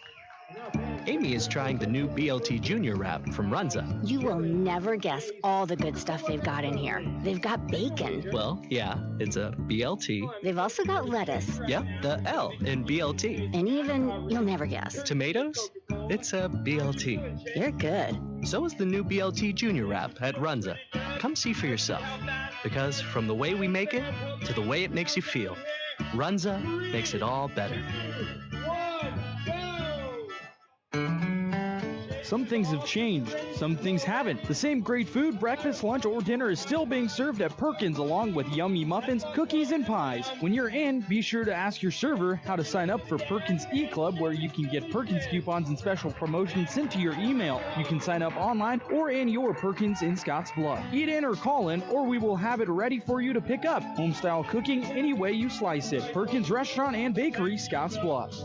Amy is trying the new BLT Junior wrap from Runza. You will never guess all the good stuff they've got in here. They've got bacon. Well, yeah, it's a BLT. They've also got lettuce. Yep, the L in BLT. And even, you'll never guess. Tomatoes? It's a BLT. You're good. So is the new BLT Junior wrap at Runza. Come see for yourself. Because from the way we make it to the way it makes you feel, Runza makes it all better. Some things have changed, some things haven't. The same great food, breakfast, lunch, or dinner is still being served at Perkins along with yummy muffins, cookies, and pies. When you're in, be sure to ask your server how to sign up for Perkins E-Club, where you can get Perkins coupons and special promotions sent to your email. You can sign up online or in your Perkins in Scottsbluff. Eat in or call in, or we will have it ready for you to pick up. Home-style cooking any way you slice it. Perkins Restaurant and Bakery, Scottsbluff.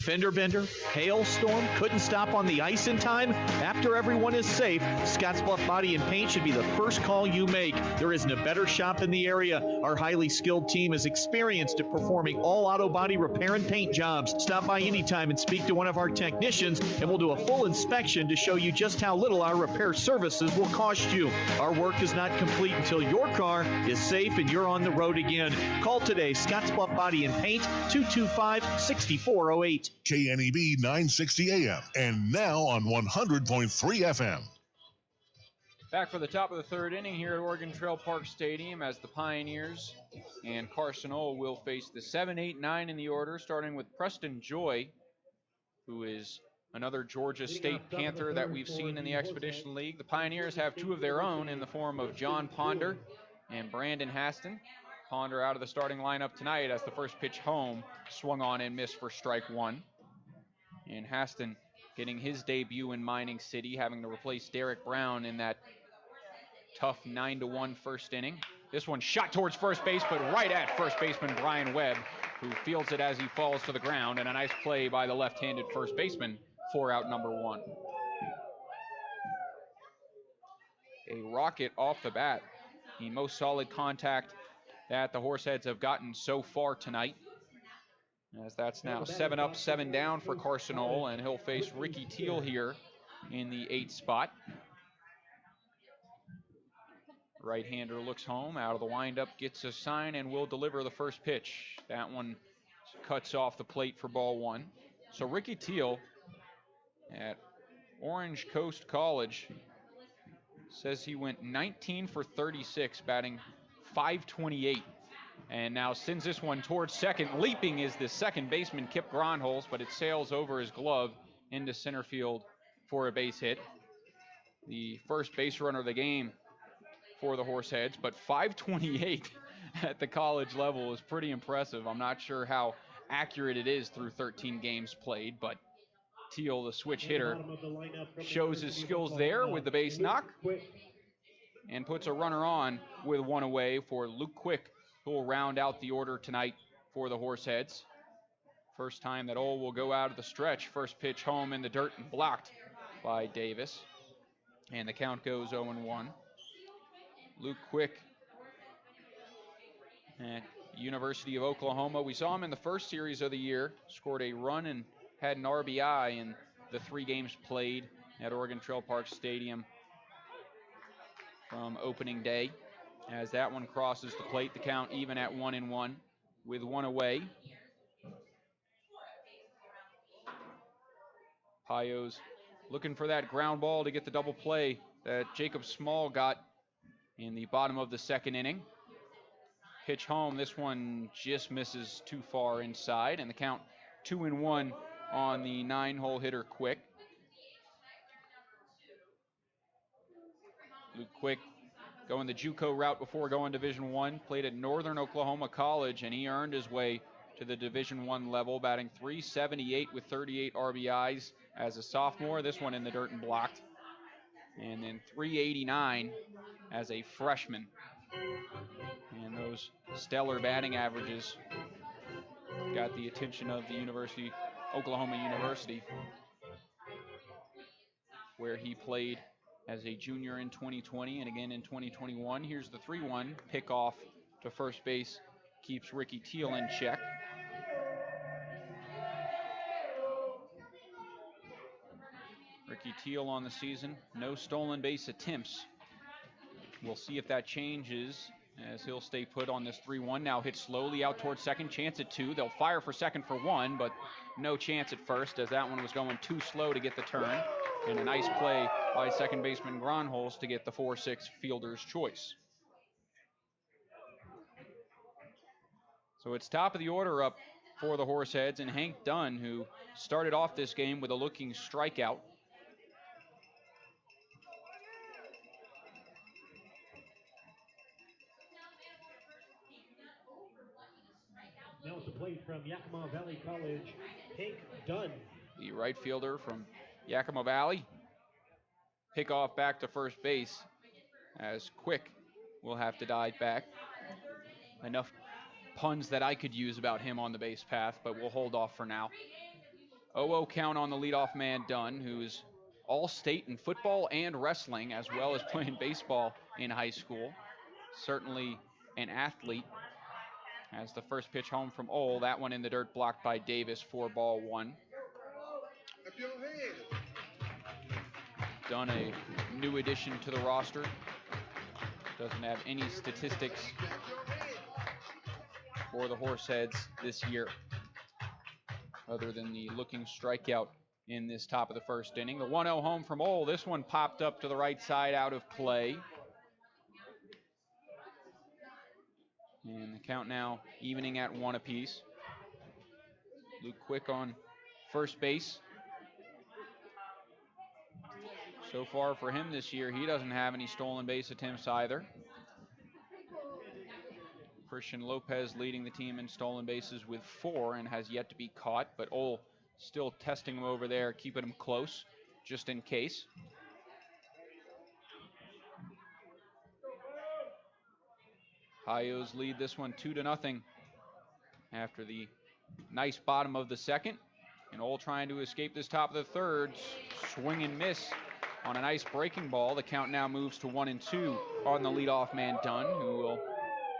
Fender bender, hailstorm, couldn't stop on the ice in time? After everyone is safe, Scottsbluff Body and Paint should be the first call you make. There isn't a better shop in the area. Our highly skilled team is experienced at performing all auto body repair and paint jobs. Stop by anytime and speak to one of our technicians, and we'll do a full inspection to show you just how little our repair services will cost you. Our work is not complete until your car is safe and you're on the road again. Call today, Scottsbluff Body and Paint, 225-6408. KNEB 960 AM and now on 100.3 FM. Back for the top of the third inning here at Oregon Trail Park Stadium as the Pioneers and Carson Ohl will face the 7, 8, 9 in the order, starting with Preston Joy, who is another Georgia State Panther that we've seen in the Expedition League. The Pioneers have two of their own in the form of John Ponder and Brandon Haston. Ponder out of the starting lineup tonight as the first pitch home swung on and missed for strike one. And Haston getting his debut in Mining City, having to replace Derek Brown in that tough 9-1 first inning. This one shot towards first base, but right at first baseman Brian Webb, who fields it as he falls to the ground, and a nice play by the left-handed first baseman for out number one. A rocket off the bat, the most solid contact that the Horseheads have gotten so far tonight, as that's now 7 up, 7 down for Carson Ohl, and he'll face Ricky Teal here in the 8th spot. Right-hander looks home, out of the windup, gets a sign, and will deliver the first pitch. That one cuts off the plate for ball one. So Ricky Teal at Orange Coast College says he went 19 for 36, batting .528, and now sends this one towards second. Leaping is the second baseman, Kip Gronholz, but it sails over his glove into center field for a base hit. The first base runner of the game for the Horseheads, but .528 at the college level is pretty impressive. I'm not sure how accurate it is through 13 games played, but Teal, the switch hitter, shows his skills there with the base knock and puts a runner on with one away for Luke Quick, who will round out the order tonight for the Horseheads. First time that Ohl will go out of the stretch. First pitch home in the dirt and blocked by Davis. And the count goes 0-1. Luke Quick at University of Oklahoma. We saw him in the first series of the year, scored a run and had an RBI in the 3 games played at Oregon Trail Park Stadium from opening day. As that one crosses the plate, the count even at 1-1 with one away. Pios looking for that ground ball to get the double play that Jacob Small got in the bottom of the second inning. Pitch home, this one just misses too far inside, and the count 2-1 on the 9-hole hitter Quick. Luke Quick going the JUCO route before going Division I, played at Northern Oklahoma College, and he earned his way to the Division I level, batting .378 with 38 RBIs as a sophomore. This one in the dirt and blocked. And then .389 as a freshman. And those stellar batting averages got the attention of the Oklahoma University, where he played as a junior in 2020 and again in 2021. Here's the 3-1 pick off to first base, keeps Ricky Teal in check. Ricky Teal on the season, no stolen base attempts. We'll see if that changes as he'll stay put on this 3-1. Now hit slowly out towards second, chance at 2. They'll fire for second for 1, but no chance at first as that one was going too slow to get the turn. And a nice play by second baseman Gronholz to get the 4-6 fielder's choice. So it's top of the order up for the Horseheads, and Hank Dunn, who started off this game with a looking strikeout. Now at the plate from Yakima Valley College, Hank Dunn. The right fielder from Yakima Valley. Pick off back to first base as Quick will have to dive back. Enough puns that I could use about him on the base path, but we'll hold off for now. 0-0 count on the leadoff man Dunn, who's all-state in football and wrestling, as well as playing baseball in high school. Certainly an athlete. As the first pitch home from Ole, that one in the dirt blocked by Davis, 4-1. Dunn, a new addition to the roster. Doesn't have any statistics for the Horseheads this year, other than the looking strikeout in this top of the first inning. The 1-0 home from Ole. This one popped up to the right side, out of play. And the count now evening at 1 apiece. Luke Quick on first base. So far for him this year, he doesn't have any stolen base attempts either. Christian Lopez leading the team in stolen bases with 4 and has yet to be caught, but Ole still testing him over there, keeping him close just in case. Pios lead this one 2-0 after the nice bottom of the second. And Ole trying to escape this top of the third. Swing and miss on a nice breaking ball. The count now moves to 1-2 on the leadoff man Dunn, who will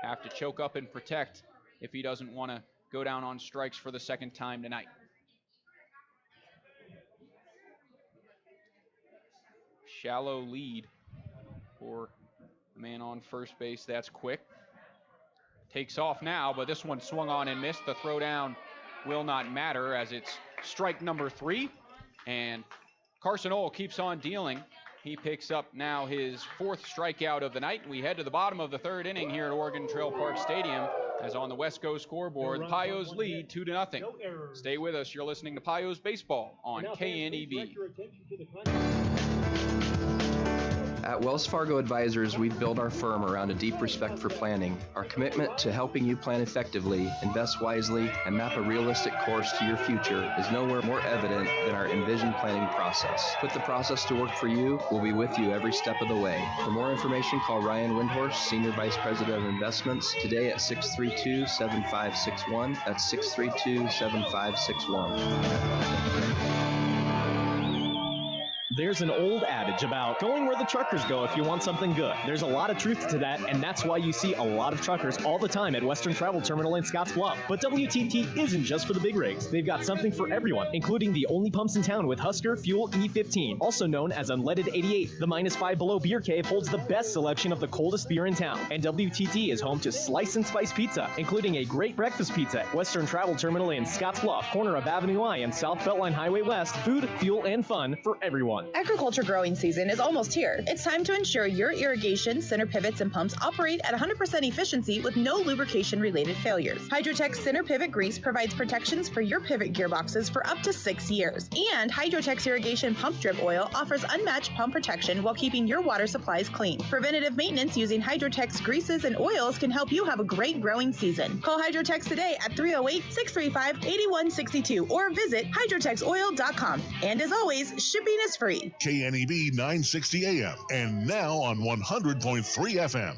have to choke up and protect if he doesn't want to go down on strikes for the second time tonight. Shallow lead for the man on first base. That's Quick. Takes off now, but this one swung on and missed. The throw down will not matter as it's strike number 3. And Carson Ole keeps on dealing. He picks up now his 4th strikeout of the night. We head to the bottom of the 3rd inning here at Oregon Trail Park Stadium as on the Wesco scoreboard, Pios lead 2-0. Stay with us. You're listening to Pios Baseball on KNEB. At Wells Fargo Advisors, we've built our firm around a deep respect for planning. Our commitment to helping you plan effectively, invest wisely, and map a realistic course to your future is nowhere more evident than our Envision planning process. Put the process to work for you. We'll be with you every step of the way. For more information, call Ryan Windhorst, Senior Vice President of Investments, today at 632-7561. That's 632-7561. There's an old adage about going where the truckers go if you want something good. There's a lot of truth to that, and that's why you see a lot of truckers all the time at Western Travel Terminal in Scottsbluff. But WTT isn't just for the big rigs. They've got something for everyone, including the only pumps in town with Husker Fuel E15, also known as Unleaded 88. The -5 below beer cave holds the best selection of the coldest beer in town, and WTT is home to Slice and Spice Pizza, including a great breakfast pizza at Western Travel Terminal in Scottsbluff, corner of Avenue I and South Beltline Highway West. Food, fuel, and fun for everyone. Agriculture growing season is almost here. It's time to ensure your irrigation, center pivots, and pumps operate at 100% efficiency with no lubrication-related failures. Hydrotech Center Pivot Grease provides protections for your pivot gearboxes for up to 6 years. And Hydrotech's irrigation pump drip oil offers unmatched pump protection while keeping your water supplies clean. Preventative maintenance using Hydrotech's greases and oils can help you have a great growing season. Call Hydrotech today at 308-635-8162 or visit hydrotexoil.com. And as always, shipping is free. KNEB 960 AM and now on 100.3 FM.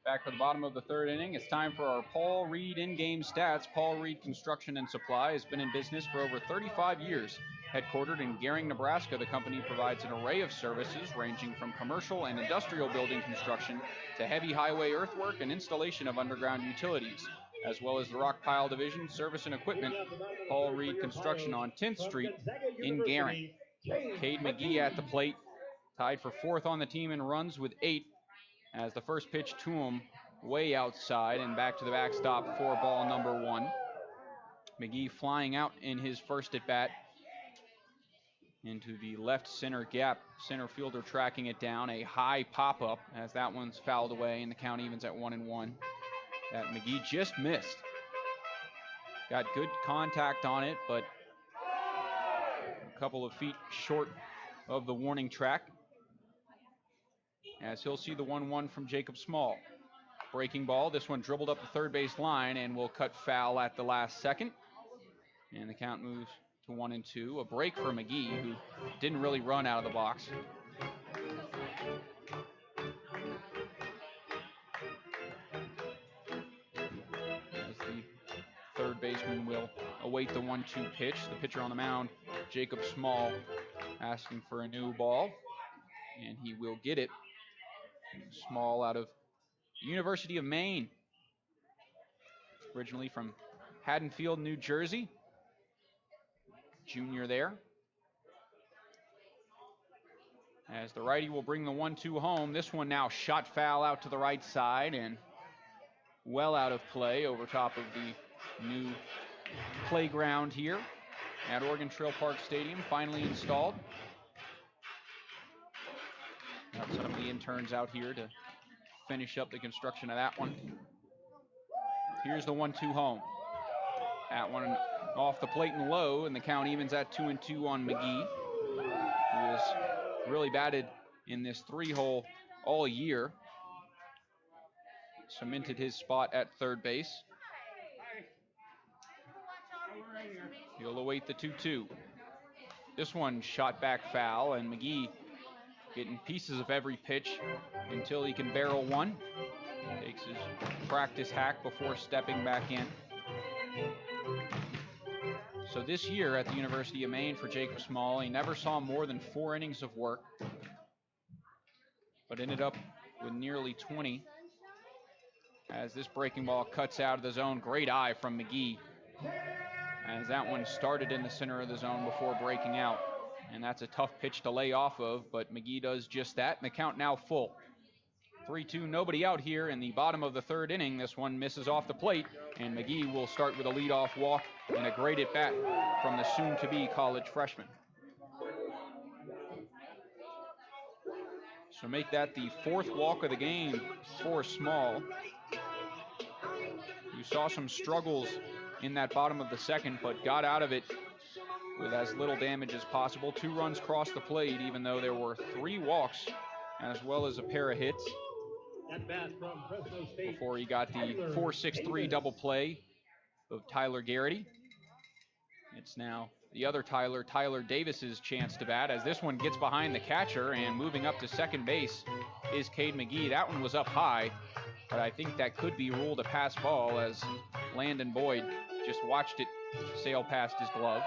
Back for the bottom of the 3rd inning. It's time for our Paul Reed in-game stats. Paul Reed Construction and Supply has been in business for over 35 years. Headquartered in Gering, Nebraska, the company provides an array of services ranging from commercial and industrial building construction to heavy highway earthwork and installation of underground utilities, as well as the rock pile division, service and equipment. Paul Reed Construction on 10th Street in Gering. Cade McGee at the plate, tied for 4th on the team in runs with 8, as the first pitch to him way outside and back to the backstop for ball number 1. McGee flying out in his first at bat into the left center gap. Center fielder tracking it down. A high pop-up as that one's fouled away, and the count evens at 1-1. That McGee just missed. Got good contact on it, but a couple of feet short of the warning track. As he'll see the 1-1 from Jacob Small. Breaking ball. This one dribbled up the third base line and will cut foul at the last second. And the count moves to 1-2. A break for McGee, who didn't really run out of the box. As the third baseman will await the 1-2 pitch. The pitcher on the mound, Jacob Small, asking for a new ball. And he will get it. Small out of University of Maine. Originally from Haddonfield, New Jersey. Junior there. As the righty will bring the 1-2 home. This one now shot foul out to the right side and well out of play over top of the new playground here at Oregon Trail Park Stadium, finally installed. Got some of the interns out here to finish up the construction of that one. Here's the 1-2 home. That one off the plate and low, and the count evens at 2-2 on McGee, who has really batted in this 3-hole all year. Cemented his spot at third base. He'll await the 2-2. This one shot back foul, and McGee getting pieces of every pitch until he can barrel one. Takes his practice hack before stepping back in. So this year at the University of Maine for Jacob Small, he never saw more than 4 innings of work, but ended up with nearly 20 as this breaking ball cuts out of the zone. Great eye from McGee as that one started in the center of the zone before breaking out. And that's a tough pitch to lay off of, but McGee does just that, and the count now full. 3-2, nobody out here in the bottom of the third inning. This one misses off the plate, and McGee will start with a leadoff walk and a great at-bat from the soon-to-be college freshman. So make that the 4th walk of the game for Small. You saw some struggles in that bottom of the second, but got out of it with as little damage as possible. 2 runs crossed the plate, even though there were 3 walks as well as a pair of hits before he got the 4-6-3 double play of Tyler Garrity. It's now the other Tyler Davis's chance to bat, as this one gets behind the catcher, and moving up to second base is Cade McGee. That one was up high, but I think that could be ruled a pass ball, as Landon Boyd just watched it sail past his glove.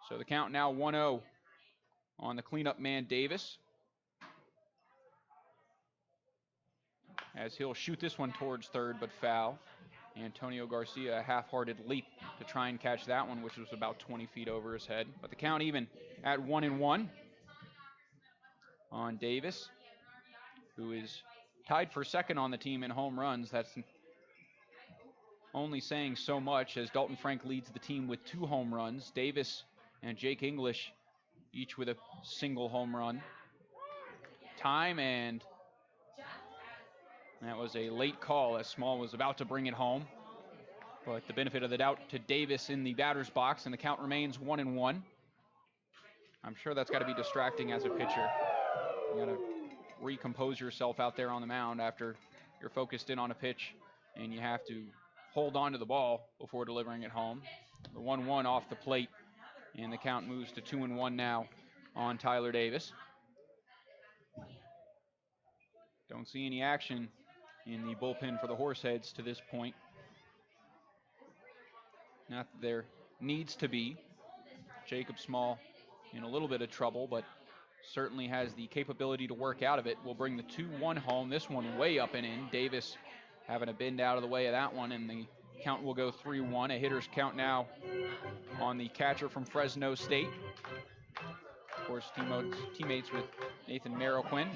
So the count now 1-0 on the cleanup man, Davis. As he'll shoot this one towards third, but foul. Antonio Garcia, a half-hearted leap to try and catch that one, which was about 20 feet over his head. But the count even at 1-1 on Davis, who is tied for second on the team in home runs. That's only saying so much, as Dalton Frank leads the team with 2 home runs. Davis and Jake English each with a single home run. Time, and that was a late call as Small was about to bring it home. But the benefit of the doubt to Davis in the batter's box, and the count remains 1-1. I'm sure that's got to be distracting as a pitcher. You got to recompose yourself out there on the mound after you're focused in on a pitch, and you have to hold on to the ball before delivering it home. The 1-1 off the plate, and the count moves to 2-1 now on Tyler Davis. Don't see any action in the bullpen for the Horseheads to this point. Not that there needs to be. Jacob Small in a little bit of trouble, but certainly has the capability to work out of it. Will bring the 2-1 home. This one way up and in. Davis having to bend out of the way of that one, and the Count will go 3-1. A hitter's count now on the catcher from Fresno State. Of course, teammates with Nathan Marroquin.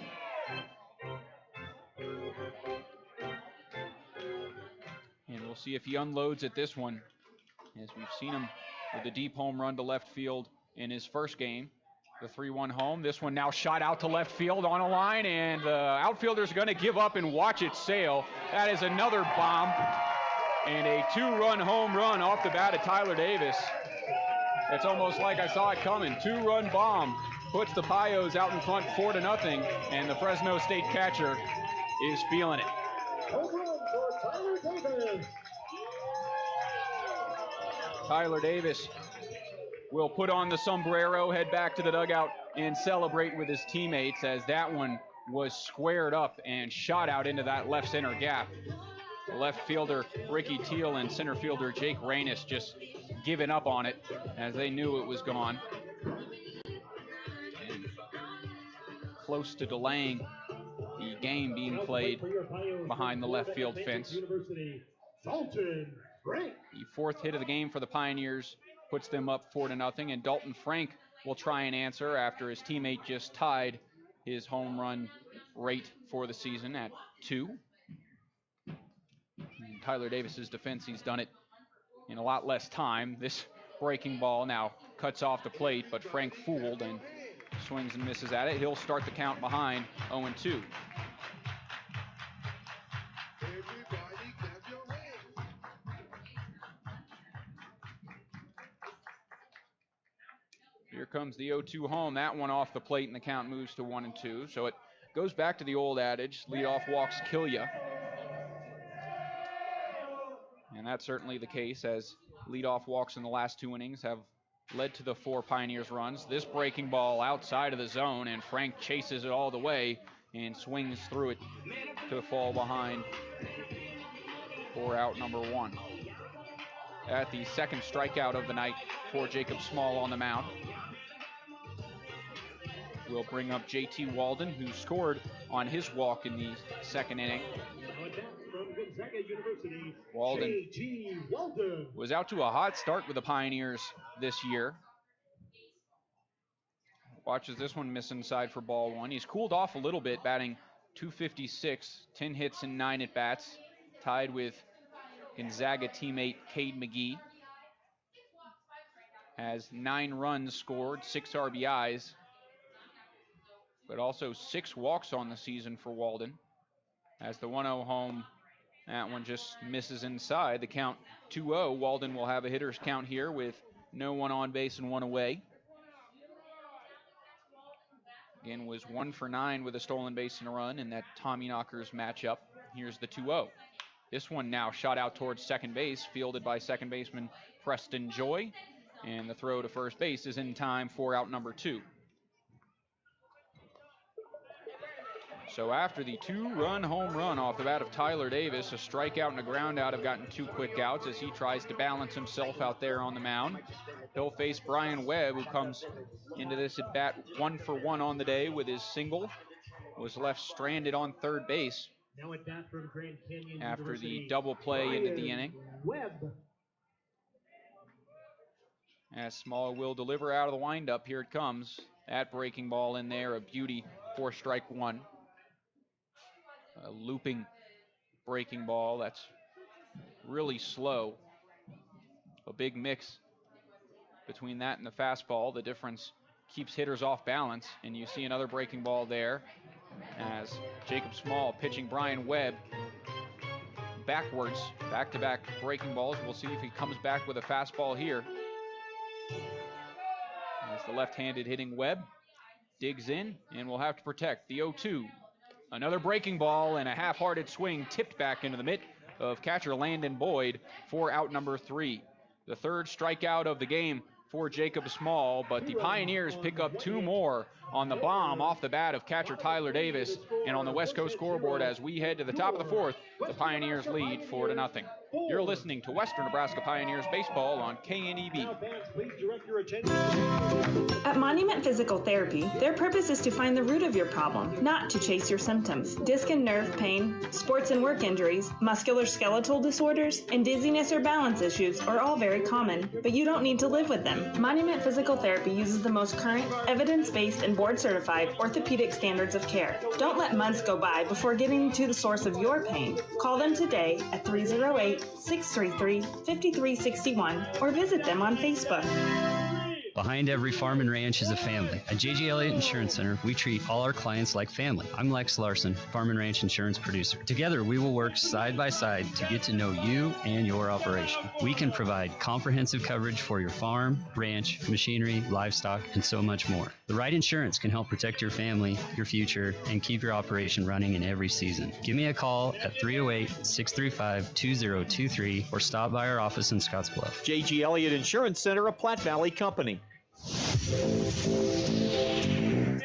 And we'll see if he unloads at this one, as we've seen him with a deep home run to left field in his first game. The 3-1 home. This one now shot out to left field on a line, and the outfielder's going to give up and watch it sail. That is another bomb, and a 2-run home run off the bat of Tyler Davis. It's almost like I saw it coming. 2-run bomb puts the Pios out in front 4-0, and the Fresno State catcher is feeling it. Tyler Davis will put on the sombrero, head back to the dugout, and celebrate with his teammates, as that one was squared up and shot out into that left center gap. The left fielder Ricky Teal and center fielder Jake Reynes just giving up on it, as they knew it was gone. And close to delaying the game being played behind the left field fence. The fourth hit of the game for the Pioneers puts them up 4-0, and Dalton Frank will try and answer after his teammate just tied his home run rate for the season at 2. In Tyler Davis's defense, he's done it in a lot less time. This breaking ball now cuts off the plate, but Frank fooled and swings and misses at it. He'll start the count behind 0-2. Here comes the 0-2 home. That one off the plate, and the count moves to 1-2. So it goes back to the old adage, leadoff walks kill ya. And that's certainly the case, as leadoff walks in the last 2 innings have led to the 4 Pioneers runs. This breaking ball outside of the zone, and Frank chases it all the way and swings through it to fall behind for out number 1. At the second strikeout of the night for Jacob Small on the mound. We'll bring up JT Walden, who scored on his walk in the second inning. Walden was out to a hot start with the Pioneers this year. Watches this one miss inside for ball 1. He's cooled off a little bit, batting .256, 10 hits and 9 at-bats, tied with Gonzaga teammate Cade McGee. Has 9 runs scored, 6 RBIs, but also 6 walks on the season for Walden. As the 1-0 home, that one just misses inside. The count 2-0. Walden will have a hitter's count here with no one on base and 1 away. Again, was 1 for 9 with a stolen base and a run in that Tommy Knockers matchup. Here's the 2-0. This one now shot out towards second base, fielded by second baseman Preston Joy. And the throw to first base is in time for out number 2. So after the 2-run home run off the bat of Tyler Davis, a strikeout and a ground out have gotten 2 quick outs as he tries to balance himself out there on the mound. He'll face Brian Webb, who comes into this at bat 1 for 1 on the day with his single. Was left stranded on third base after the double play into the inning. As Small will deliver out of the windup. Here it comes. That breaking ball in there, a beauty for strike 1. A looping breaking ball that's really slow. A big mix between that and the fastball. The difference keeps hitters off balance, and you see another breaking ball there as Jacob Small pitching Brian Webb backwards, back-to-back breaking balls. We'll see if he comes back with a fastball here. As the left-handed hitting Webb digs in, and will have to protect the 0-2. Another breaking ball and a half-hearted swing tipped back into the mitt of catcher Landon Boyd for out number 3. The third strikeout of the game for Jacob Small, but the Pioneers pick up 2 more on the bomb off the bat of catcher Tyler Davis. And on the West Coast scoreboard, as we head to the top of the 4th, the Pioneers lead 4-0. You're listening to Western Nebraska Pioneers Baseball on KNEB. At Monument Physical Therapy, their purpose is to find the root of your problem, not to chase your symptoms. Disc and nerve pain, sports and work injuries, musculoskeletal disorders, and dizziness or balance issues are all very common, but you don't need to live with them. Monument Physical Therapy uses the most current, evidence-based, and board-certified orthopedic standards of care. Don't let months go by before getting to the source of your pain. Call them today at 308-633-5361 or visit them on Facebook. Behind every farm and ranch is a family. At J.G. Elliott Insurance Center, we treat all our clients like family. I'm Lex Larson, farm and ranch insurance producer. Together, we will work side by side to get to know you and your operation. We can provide comprehensive coverage for your farm, ranch, machinery, livestock, and so much more. The right insurance can help protect your family, your future, and keep your operation running in every season. Give me a call at 308-635-2023 or stop by our office in Scottsbluff. J.G. Elliott Insurance Center, a Platte Valley company.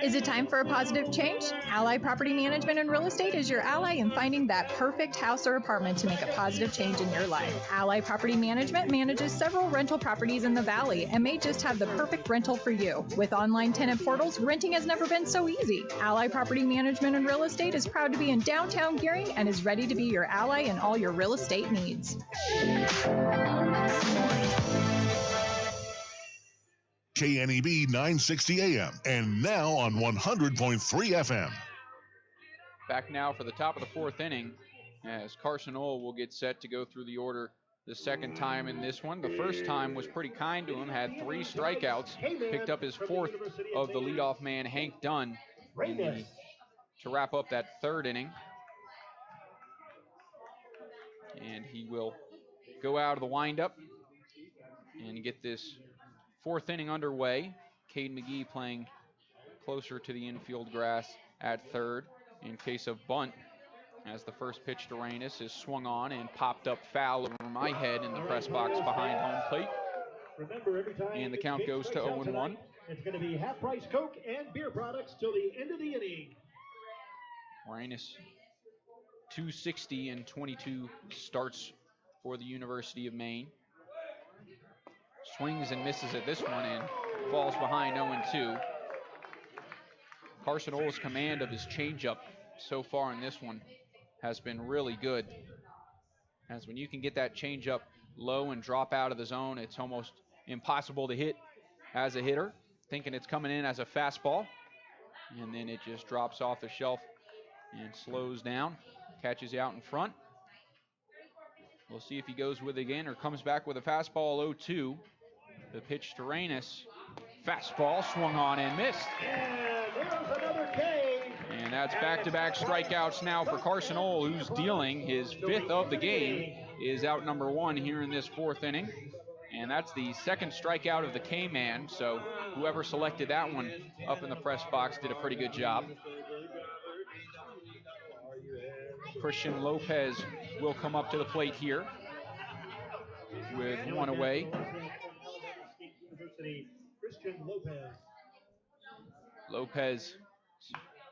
Is it time for a positive change? Ally Property Management and Real Estate is your ally in finding that perfect house or apartment to make a positive change in your life. Ally Property Management manages several rental properties in the Valley and may just have the perfect rental for you. With online tenant portals, renting has never been so easy. Ally Property Management and Real Estate is proud to be in downtown Gearing and is ready to be your ally in all your real estate needs. KNEB 960 AM and now on 100.3 FM. Back now for the top of the fourth inning as Carson Ohl will get set to go through the order the second time in this one. The first time was pretty kind to him, had 3 strikeouts, picked up his 4th of the leadoff man, Hank Dunn, to wrap up that third inning. And he will go out of the windup and get this fourth inning underway. Cade McGee playing closer to the infield grass at third in case of bunt, as the first pitch to Reynes is swung on and popped up foul over my head in the press box behind home plate. And the count goes to 0-1. It's going to be half-price Coke and beer products till the end of the inning. Reynes, 260 and 22 starts for the University of Maine. Swings and misses at this one and falls behind 0-2. Carson Ohl's command of his changeup so far in this one has been really good. As when you can get that changeup low and drop out of the zone, it's almost impossible to hit as a hitter, thinking it's coming in as a fastball. And then it just drops off the shelf and slows down, catches you out in front. We'll see if he goes with it again or comes back with a fastball 0-2. The pitch to Reynes. Fastball swung on and missed. And there's another K. And that's back-to-back strikeouts now for Carson Ohl, who's dealing his 5th of the game, is out number 1 here in this 4th inning. And that's the second strikeout of the K-Man, so whoever selected that one up in the press box did a pretty good job. Christian Lopez will come up to the plate here with one away. Lopez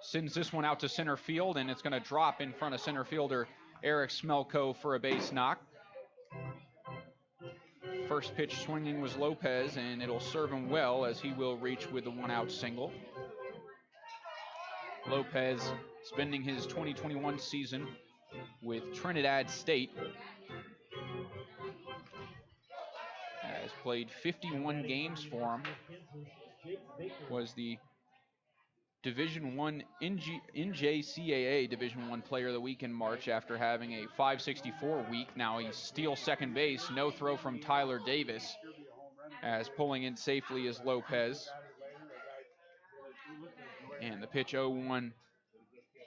sends this one out to center field, and it's going to drop in front of center fielder Eric Smelko for a base knock. First pitch swinging was Lopez, and it'll serve him well as he will reach with the 1-out single. Lopez spending his 2021 season with Trinidad State. Has played 51 games for him. Was the Division I NJCAA Division I Player of the Week in March after having a .564 week. Now he steals second base. No throw from Tyler Davis, as pulling in safely is Lopez. And the pitch 0-1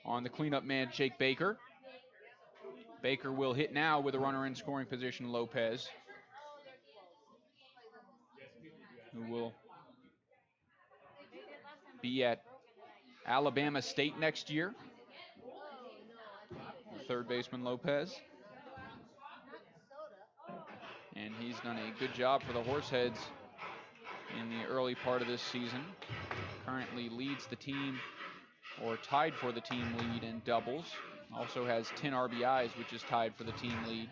on the cleanup man, Jake Baker. Baker will hit now with a runner in scoring position, Lopez, who will be at Alabama State next year. Third baseman Lopez. And he's done a good job for the Horseheads in the early part of this season. Currently leads the team, or tied for the team lead in doubles. Also has 10 RBIs, which is tied for the team lead.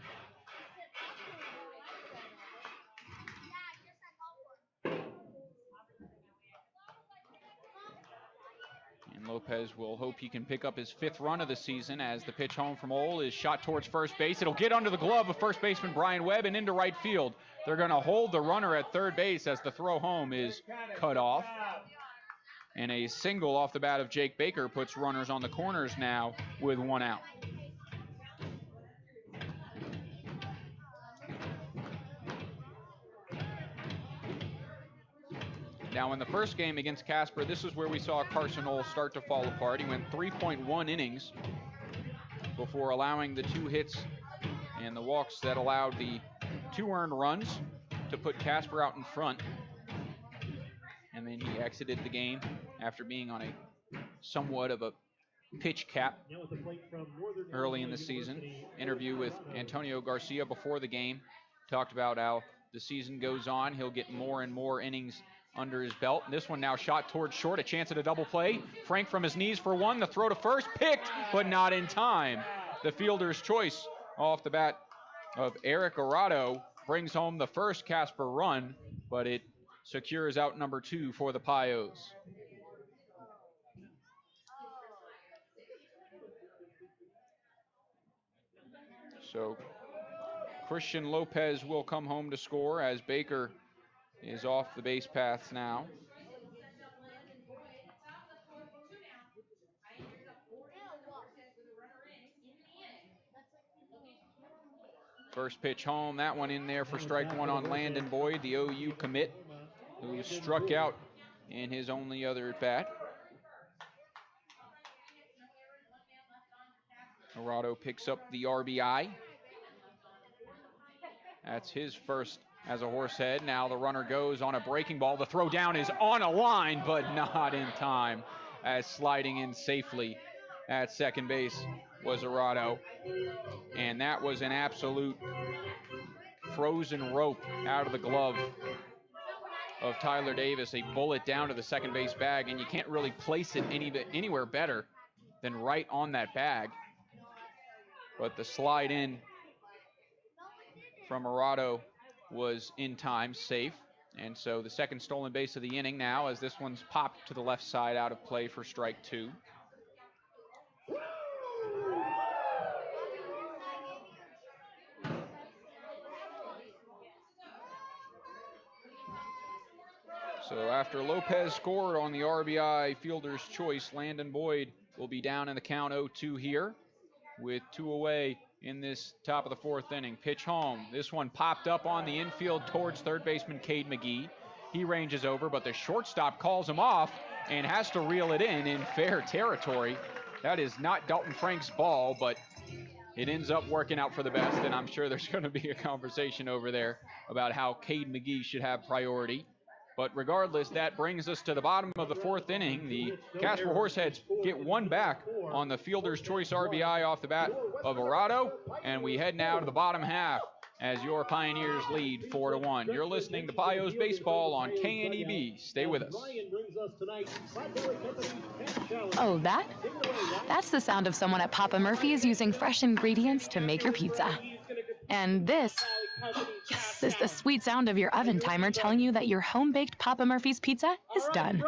Lopez will hope he can pick up his 5th run of the season as the pitch home from Ole is shot towards first base. It'll get under the glove of first baseman Brian Webb and into right field. They're going to hold the runner at third base as the throw home is cut off. And a single off the bat of Jake Baker puts runners on the corners now with 1 out. Now in the first game against Casper, this is where we saw Carson Ole start to fall apart. He went 3.1 innings before allowing the 2 hits and the walks that allowed the 2 earned runs to put Casper out in front. And then he exited the game after being on a somewhat of a pitch cap early in the season. Interview with Antonio Garcia before the game. Talked about how the season goes on, he'll get more and more innings under his belt. And this one now shot towards short, a chance at a double play. Frank from his knees for 1, the throw to first, picked, but not in time. The fielder's choice off the bat of Eric Arado brings home the first Casper run, but it secures out number 2 for the Pios. So Christian Lopez will come home to score as Baker is off the base paths now. First pitch home, that one in there for strike 1 on Landon Boyd, the OU commit, who struck out in his only other at bat. Arado picks up the RBI. That's his first as a Horsehead. Now the runner goes on a breaking ball. The throw down is on a line, but not in time, as sliding in safely at second base was Arado. And that was an absolute frozen rope out of the glove of Tyler Davis, a bullet down to the second base bag, and you can't really place it anywhere better than right on that bag. But the slide in from Arado was in time, safe. And so the second stolen base of the inning now, as this one's popped to the left side out of play for strike 2. So after Lopez scored on the RBI fielder's choice, Landon Boyd will be down in the count 0-2 here with 2 away in this top of the 4th inning. Pitch home. This one popped up on the infield towards third baseman Cade McGee. He ranges over, but the shortstop calls him off and has to reel it in fair territory. That is not Dalton Frank's ball, but it ends up working out for the best, and I'm sure there's going to be a conversation over there about how Cade McGee should have priority. But regardless, that brings us to the bottom of the 4th inning. The Casper Horseheads get 1 back on the fielder's choice RBI off the bat of Arado, and we head now to the bottom half as your Pioneers lead 4-1. You're listening to Pios Baseball on KNEB. Stay with us. Oh, that's the sound of someone at Papa Murphy's using fresh ingredients to make your pizza. And this is the sweet sound of your oven timer telling you that your home-baked Papa Murphy's pizza is done.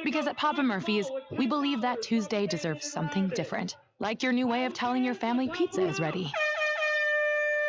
Because at Papa Murphy's, we believe that Tuesday deserves something different. Like your new way of telling your family pizza is ready.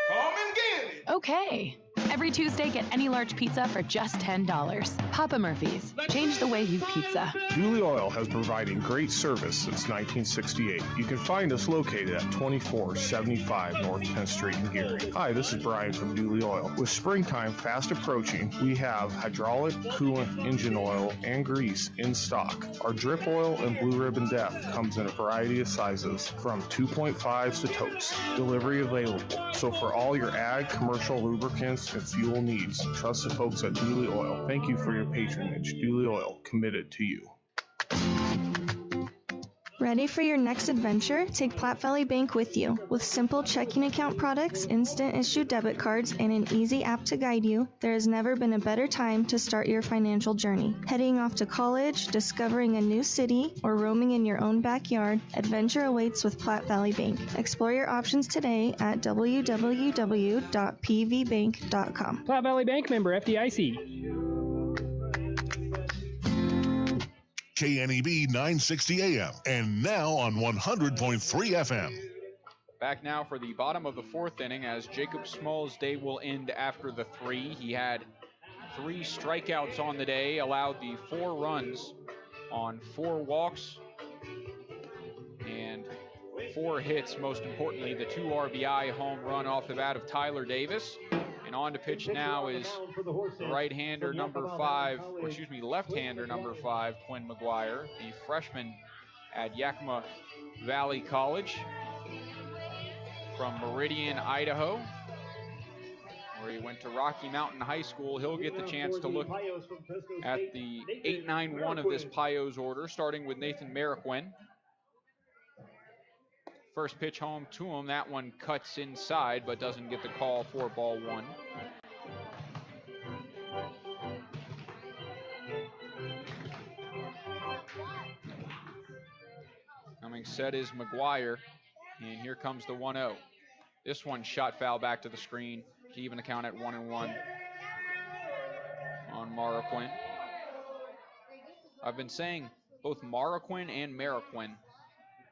Come and get it! Okay. Every Tuesday, get any large pizza for just $10. Papa Murphy's. Change the way you pizza. Dooley Oil has providing great service since 1968. You can find us located at 2475 North 10th Street in Gary. Hi, this is Brian from Dooley Oil. With springtime fast approaching, we have hydraulic, coolant, engine oil, and grease in stock. Our drip oil and Blue Ribbon Def comes in a variety of sizes from 2.5s to totes. Delivery available. So for all your ag, commercial lubricants, and fuel needs, trust the folks at Dooley Oil. Thank you for your patronage. Dooley Oil, committed to you. Ready for your next adventure? Take Platte Valley Bank with you. With simple checking account products, instant issue debit cards, and an easy app to guide you, there has never been a better time to start your financial journey. Heading off to college, discovering a new city, or roaming in your own backyard, adventure awaits with Platte Valley Bank. Explore your options today at www.pvbank.com. Platte Valley Bank, member FDIC. KNEB 960 AM and now on 100.3 FM. Back now for the bottom of the fourth inning as Jacob Small's day will end after the 3. He had 3 strikeouts on the day, allowed the 4 runs on 4 walks and 4 hits. Most importantly, the 2 RBI home run off the bat of Tyler Davis. And on to pitch now is left-hander number 5, Quinn McGuire, the freshman at Yakima Valley College from Meridian, Idaho, where he went to Rocky Mountain High School. He'll get the chance to look at the 8-9-1 of this Pios order, starting with Nathan Marroquin. First pitch home to him. That one cuts inside, but doesn't get the call for ball 1. Coming set is McGuire, and here comes the 1-0. This one shot foul back to the screen to even the count at 1-1 on Marroquin. I've been saying both Marroquin and Marroquin.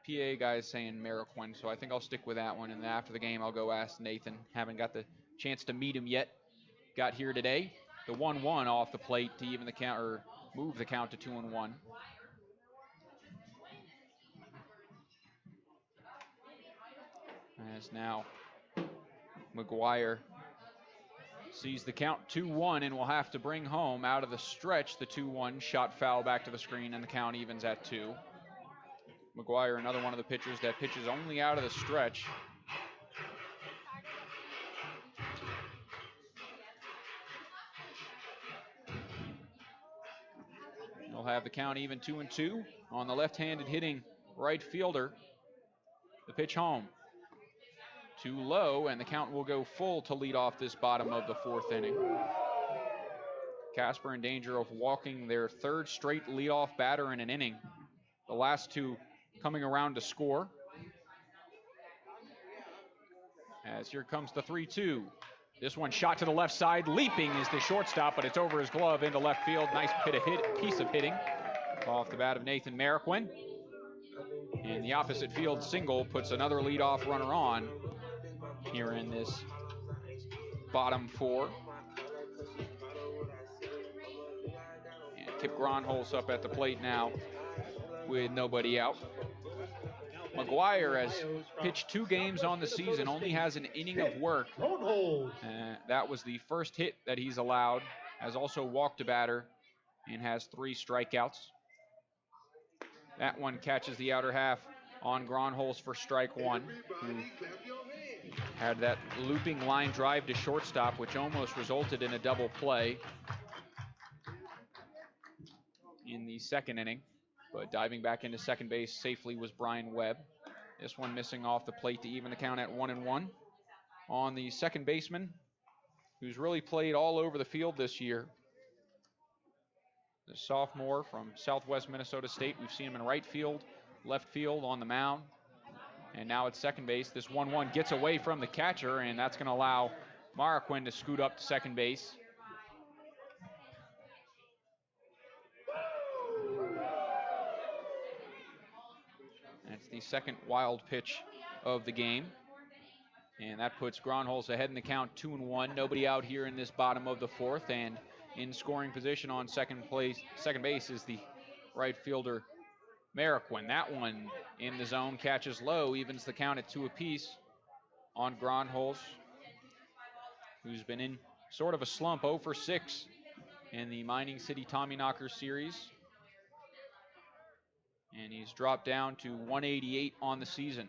PA guys saying Marroquin, so I think I'll stick with that one. And after the game, I'll go ask Nathan. Haven't got the chance to meet him yet. Got here today. The 1-1 off the plate to even the count, or move the count to 2-1. As now McGuire sees the count 2-1 and will have to bring home out of the stretch the 2-1 shot foul back to the screen, and the count evens at 2. McGuire, another one of the pitchers that pitches only out of the stretch. He'll have the count even 2-2 on the left-handed hitting right fielder. The pitch home. Too low, and the count will go full to lead off this bottom of the 4th inning. Casper in danger of walking their 3rd straight leadoff batter in an inning. The last 2 coming around to score. As here comes the 3-2. This one shot to the left side. Leaping is the shortstop, but it's over his glove into left field. Nice piece of hitting off the bat of Nathan Marroquin. And the opposite field single puts another leadoff runner on here in this bottom 4. And Kip Gronholz up at the plate now with nobody out. McGuire has pitched 2 games on the season, only has an inning of work. That was the first hit that he's allowed, has also walked a batter, and has 3 strikeouts. That one catches the outer half on Gronholz for strike 1, who had that looping line drive to shortstop, which almost resulted in a double play in the 2nd inning. But diving back into second base safely was Brian Webb. This one missing off the plate to even the count at 1-1 on the second baseman, who's really played all over the field this year. The sophomore from Southwest Minnesota State. We've seen him in right field, left field, on the mound, and now at second base. This 1-1 gets away from the catcher, and that's going to allow Marroquin to scoot up to second base. That's the second wild pitch of the game. And that puts Gronholz ahead in the count 2-1. Nobody out here in this bottom of the 4th. And in scoring position on second base is the right fielder Marroquin. That one in the zone, catches low, evens the count at 2 apiece on Gronholz, who's been in sort of a slump, 0 for 6 in the Mining City Tommyknocker series. And he's dropped down to 188 on the season.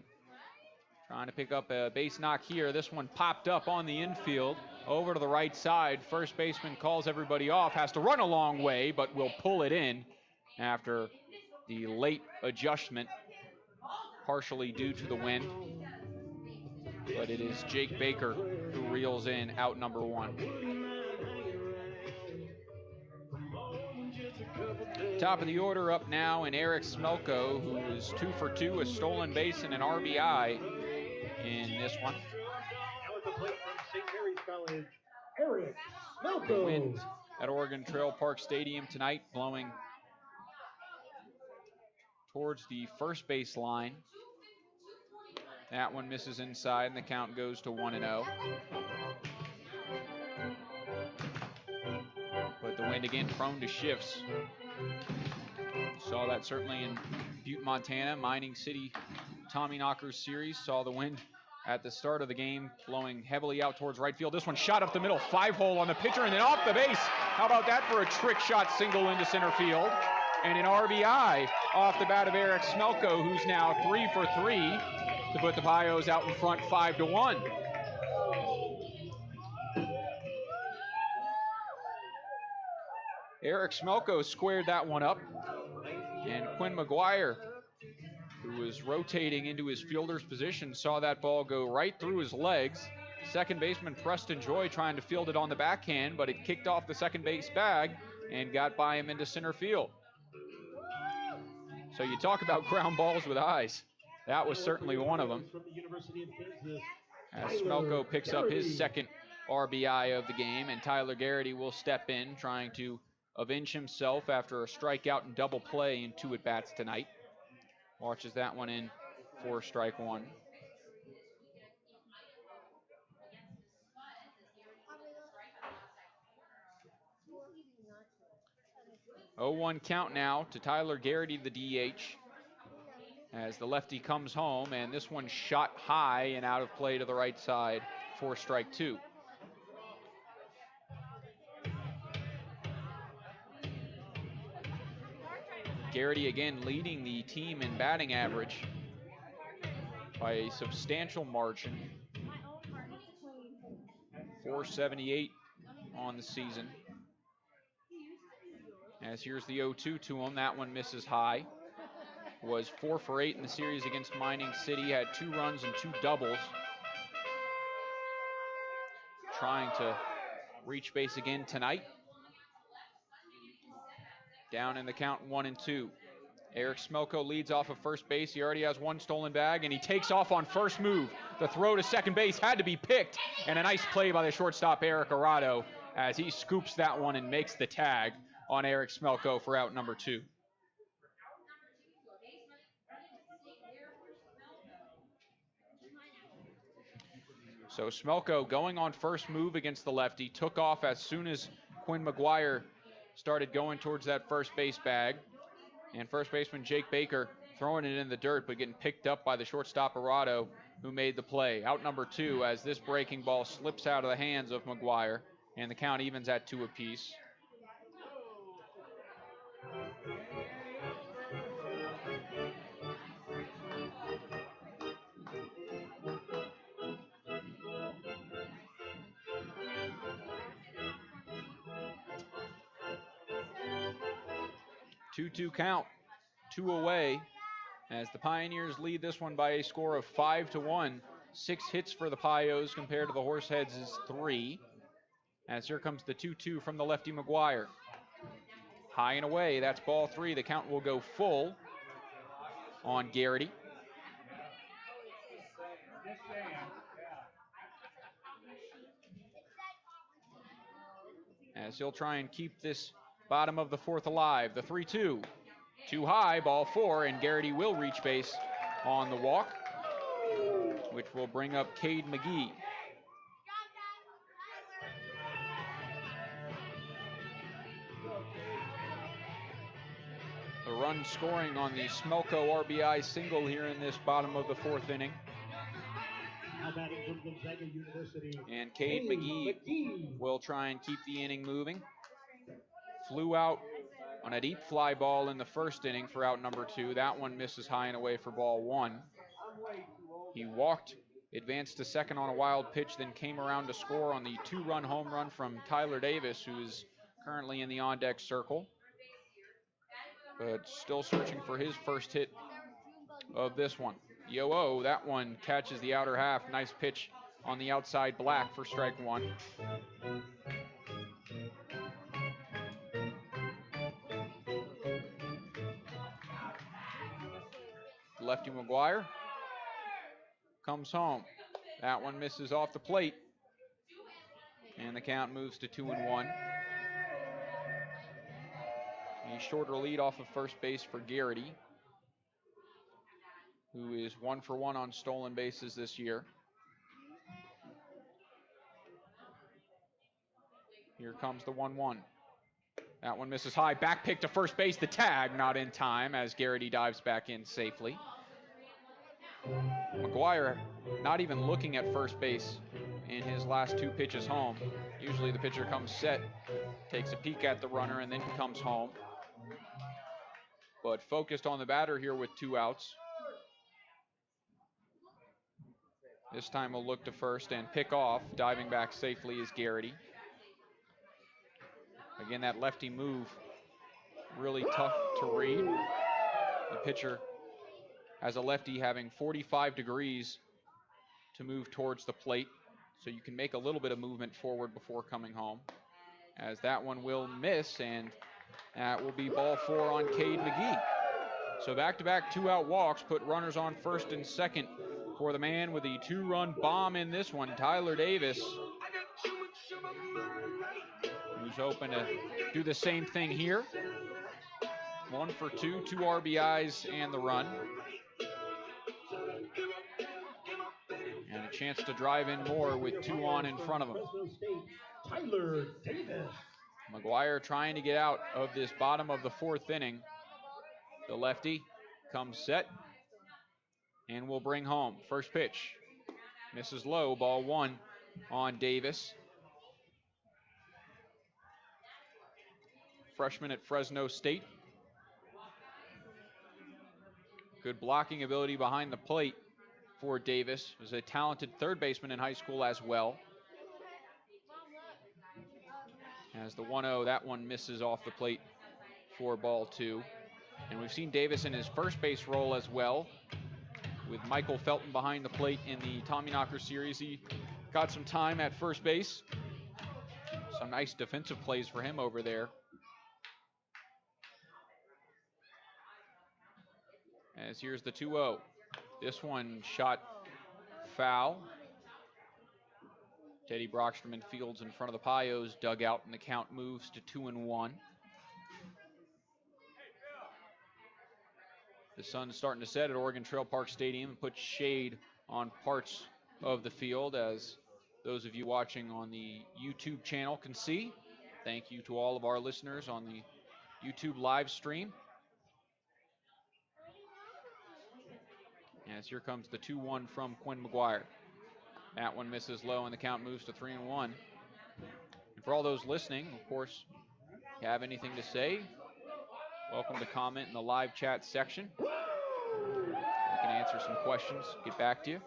Trying to pick up a base knock here. This one popped up on the infield, over to the right side. First baseman calls everybody off, has to run a long way, but will pull it in after the late adjustment, partially due to the wind. But it is Jake Baker who reels in out number 1. Top of the order up now, and Eric Smelko, who is 2 for 2, a stolen base and an RBI in this one. Now at the plate from St. Mary's College, Eric Smelko. The wind at Oregon Trail Park Stadium tonight, blowing towards the first base line. That one misses inside, and the count goes to 1-0. But the wind again prone to shifts. Saw that certainly in Butte, Montana. Mining City Tommyknockers series. Saw the wind at the start of the game blowing heavily out towards right field. This one shot up the middle, 5-hole on the pitcher, and then off the base. How about that for a trick shot single into center field? And an RBI off the bat of Eric Smelko, who's now 3 for 3 to put the Pios out in front 5-1. Eric Smelko squared that one up, and Quinn McGuire, who was rotating into his fielder's position, saw that ball go right through his legs. Second baseman Preston Joy trying to field it on the backhand, but it kicked off the second base bag and got by him into center field. So you talk about ground balls with eyes. That was certainly one of them. As Smelko picks up his second RBI of the game, and Tyler Garrity will step in, trying to avenge himself after a strikeout and double play in 2 at-bats tonight. Watches that one in for strike 1. Oh, 1 count now to Tyler Garrity, the DH, as the lefty comes home, and this one shot high and out of play to the right side for strike 2. Garrity again leading the team in batting average by a substantial margin. 478 on the season. As here's the 0-2 to him. That one misses high. Was 4 for 8 in the series against Mining City. Had 2 runs and 2 doubles. Trying to reach base again tonight. Down in the count 1-2. Eric Smelko leads off of first base. He already has 1 stolen bag, and he takes off on first move. The throw to second base had to be picked, and a nice play by the shortstop, Eric Arado, as he scoops that one and makes the tag on Eric Smelko for out number 2. So Smelko going on first move against the lefty, took off as soon as Quinn McGuire started going towards that first base bag. And first baseman Jake Baker throwing it in the dirt, but getting picked up by the shortstop Arado, who made the play. Out number 2 as this breaking ball slips out of the hands of McGuire, and the count evens at 2 apiece. Two count, 2 away, as the Pioneers lead this one by a score of 5-1. 6 hits for the Pios compared to the Horseheads is 3. As here comes the 2-2 from the lefty McGuire. High and away, that's ball 3. The count will go full on Garrity. As he'll try and keep this bottom of the 4th alive. The 3-2. Too high, ball 4, and Garrity will reach base on the walk, which will bring up Cade McGee. The run scoring on the Smelko RBI single here in this bottom of the 4th inning. And Cade McGee will try and keep the inning moving. Flew out on a deep fly ball in the first inning for out number 2. That one misses high and away for ball 1. He walked, advanced to second on a wild pitch, then came around to score on the 2-run home run from Tyler Davis, who is currently in the on-deck circle, but still searching for his first hit of this one. Yo-oh, that one catches the outer half. Nice pitch on the outside black for strike 1. Lefty McGuire comes home. That one misses off the plate, and the count moves to 2-1. A shorter lead off of first base for Garrity. who is 1 for 1 on stolen bases this year. Here comes the 1-1. That one misses high. Back pick to first base. The tag not in time as Garrity dives back in safely. McGuire not even looking at first base in his last 2 pitches home. Usually the pitcher comes set, takes a peek at the runner, and then comes home. But focused on the batter here with 2 outs. This time we'll look to first and pick off. Diving back safely is Garrity. Again, that lefty move, really tough to read. The pitcher, as a lefty, having 45 degrees to move towards the plate, so you can make a little bit of movement forward before coming home. As that one will miss, and that will be ball 4 on Cade McGee. So back-to-back 2-out walks put runners on first and second for the man with the 2-run bomb in this one, Tyler Davis, who's hoping to do the same thing here. 1 for 2, 2 RBIs and the run. And a chance to drive in more with 2 on in front of him. Tyler Davis. McGuire trying to get out of this bottom of the 4th inning. The lefty comes set and will bring home. First pitch misses low, ball 1 on Davis. Freshman at Fresno State. Good blocking ability behind the plate for Davis. Was a talented third baseman in high school as well. As the 1-0, that one misses off the plate for ball 2. And we've seen Davis in his first base role as well, with Michael Felton behind the plate in the Tommyknocker series. He got some time at first base. Some nice defensive plays for him over there. As here's the 2-0. This one shot foul. Teddy Brockstrom fields in front of the Pios dugout, and the count moves to 2-1. The sun's starting to set at Oregon Trail Park Stadium and puts shade on parts of the field, as those of you watching on the YouTube channel can see. Thank you to all of our listeners on the YouTube live stream. As here comes the 2-1 from Quinn McGuire. That one misses low, and the count moves to 3-1. And for all those listening, of course, if you have anything to say, welcome to comment in the live chat section. We can answer some questions, get back to you.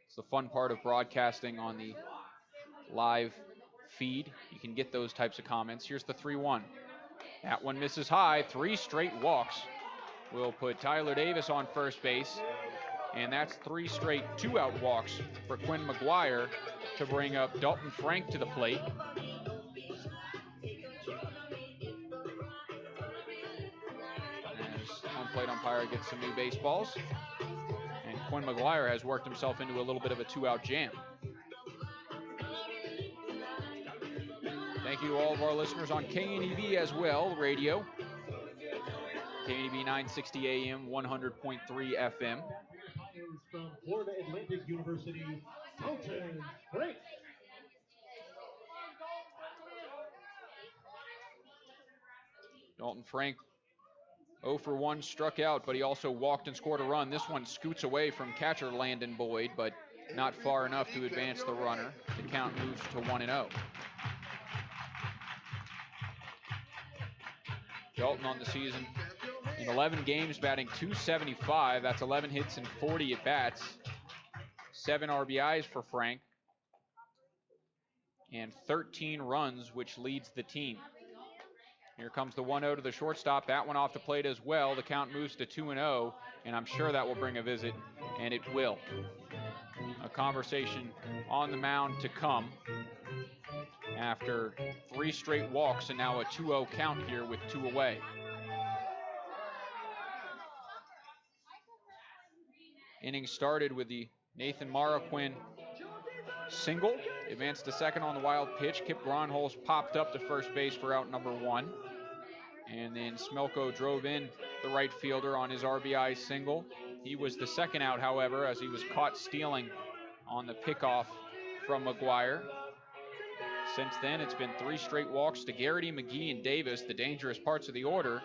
It's the fun part of broadcasting on the live feed. You can get those types of comments. Here's the 3-1. That one misses high. 3 straight walks will put Tyler Davis on first base. And that's 3 straight 2-out walks for Quinn McGuire to bring up Dalton Frank to the plate. As home plate umpire gets some new baseballs. And Quinn McGuire has worked himself into a little bit of a 2-out jam. Thank you to all of our listeners on KNEB as well, radio. KNEB 960 AM, 100.3 FM. From Florida Atlantic University, Dalton Frank. Dalton Frank 0 for 1, struck out, but he also walked and scored a run. This one scoots away from catcher Landon Boyd, but not far enough to advance the runner. The count moves to 1-0. Dalton on the season in 11 games, batting .275. That's 11 hits and 40 at-bats. 7 RBIs for Frank. And 13 runs, which leads the team. Here comes the 1-0 to the shortstop. That one off the plate as well. The count moves to 2-0, and I'm sure that will bring a visit, and it will. A conversation on the mound to come after 3 straight walks and now a 2-0 count here with 2 away. Inning started with the Nathan Marroquin single. Advanced to second on the wild pitch. Kip Gronholz popped up to first base for out number 1. And then Smelko drove in the right fielder on his RBI single. He was the second out, however, as he was caught stealing on the pickoff from McGuire. Since then, it's been 3 straight walks to Garrity, McGee, and Davis, the dangerous parts of the order.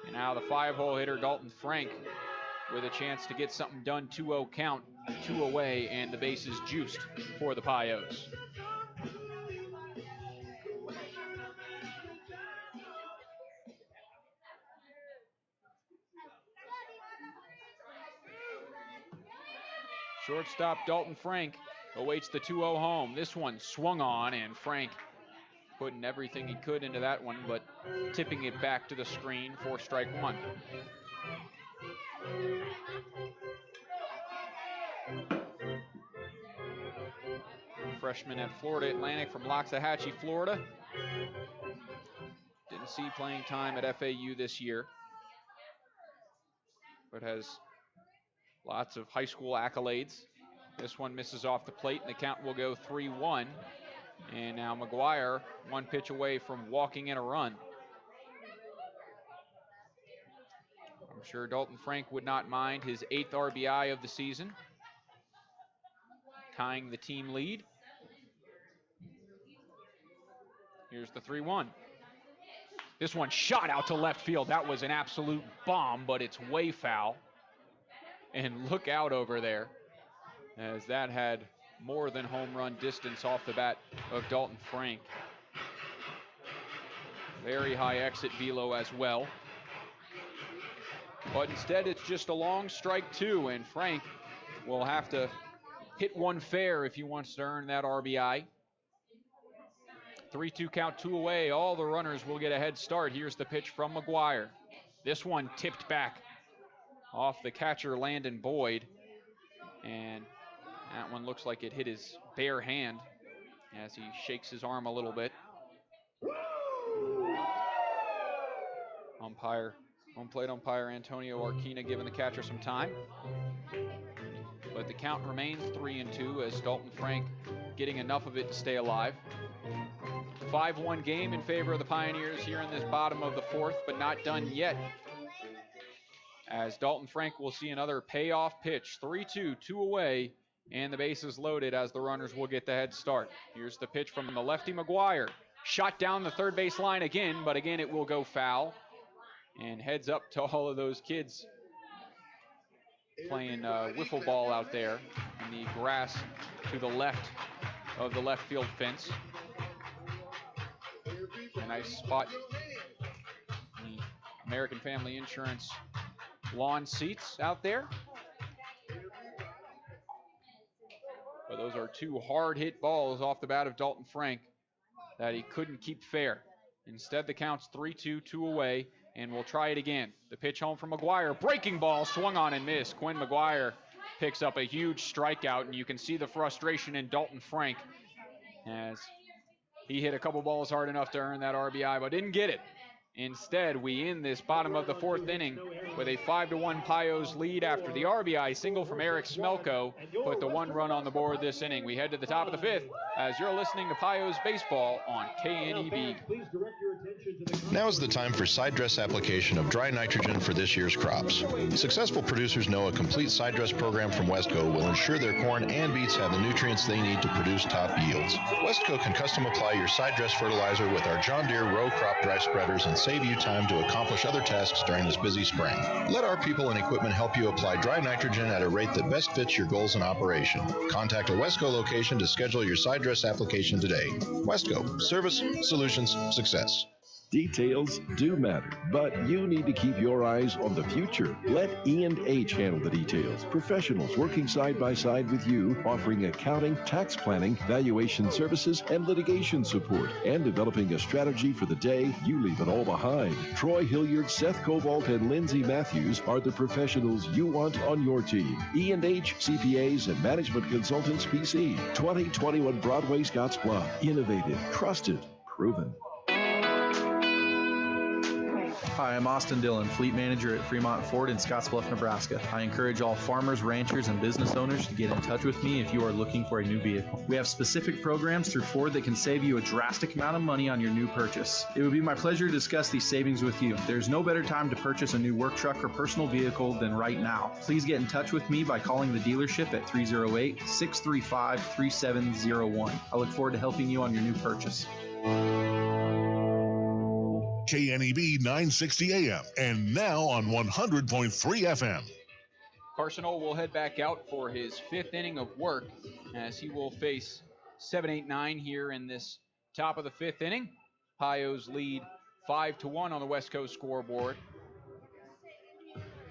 And now the 5-hole hitter, Dalton Frank, with a chance to get something done. 2-0 count, 2 away, and the bases juiced for the Pios. Shortstop Dalton Frank awaits the 2-0 home. This one swung on, and Frank putting everything he could into that one, but tipping it back to the screen for strike 1. Freshman at Florida Atlantic from Loxahatchee, Florida. Didn't see playing time at FAU this year, but has lots of high school accolades. This one misses off the plate, and the count will go 3-1. And now McGuire, 1 pitch away from walking in a run. I'm sure Dalton Frank would not mind his 8th RBI of the season, tying the team lead. Here's the 3-1. This one shot out to left field. That was an absolute bomb, but it's way foul. And look out over there, as that had more than home run distance off the bat of Dalton Frank. Very high exit velo as well. But instead, it's just a long strike 2, and Frank will have to hit one fair if he wants to earn that RBI. 3-2 count, 2 away. All the runners will get a head start. Here's the pitch from McGuire. This one tipped back off the catcher, Landon Boyd. And that one looks like it hit his bare hand as he shakes his arm a little bit. Home plate umpire Antonio Arquina giving the catcher some time. But the count remains 3-2 as Dalton Frank getting enough of it to stay alive. 5-1 game in favor of the Pioneers here in this bottom of the 4th, but not done yet, as Dalton Frank will see another payoff pitch. 3-2, 2 away, and the bases loaded as the runners will get the head start. Here's the pitch from the lefty McGuire. Shot down the third base line again, but again it will go foul. And heads up to all of those kids playing wiffle ball out there in the grass to the left of the left field fence. A nice spot. The American Family Insurance lawn seats out there. But those are 2 hard hit balls off the bat of Dalton Frank that he couldn't keep fair. Instead, the count's 3-2, 2 away, and we'll try it again. The pitch home from McGuire. Breaking ball swung on and missed. Quinn McGuire picks up a huge strikeout, and you can see the frustration in Dalton Frank as he hit a couple balls hard enough to earn that RBI, but didn't get it. Instead, we end this bottom of the 4th inning with a 5-1 Pios lead after the RBI single from Eric Smelko put the 1 run on the board this inning. We head to the top of the 5th as you're listening to Pios Baseball on KNEB. Now is the time for side dress application of dry nitrogen for this year's crops. Successful producers know a complete side dress program from Westco will ensure their corn and beets have the nutrients they need to produce top yields. Westco can custom apply your side dress fertilizer with our John Deere row crop dry spreaders and save you time to accomplish other tasks during this busy spring. Let our people and equipment help you apply dry nitrogen at a rate that best fits your goals in operation. Contact a Westco location to schedule your side dress application today. Westco, service, solutions, success. Details do matter, but you need to keep your eyes on the future. Let E&H handle the details. Professionals working side by side with you, offering accounting, tax planning, valuation services, and litigation support, and developing a strategy for the day you leave it all behind. Troy Hilliard, Seth Cobalt, and Lindsay Matthews are the professionals you want on your team. E&H CPAs and Management Consultants PC, 2021 Broadway, Scottsbluff. Innovative, trusted, proven. Hi, I'm Austin Dillon, Fleet Manager at Fremont Ford in Scottsbluff, Nebraska. I encourage all farmers, ranchers, and business owners to get in touch with me if you are looking for a new vehicle. We have specific programs through Ford that can save you a drastic amount of money on your new purchase. It would be my pleasure to discuss these savings with you. There's no better time to purchase a new work truck or personal vehicle than right now. Please get in touch with me by calling the dealership at 308-635-3701. I look forward to helping you on your new purchase. KNEB 960 AM and now on 100.3 FM. Carson Ohl will head back out for his 5th inning of work as he will face 7-8-9 here in this top of the 5th inning. Pios lead 5-1 on the West Coast scoreboard.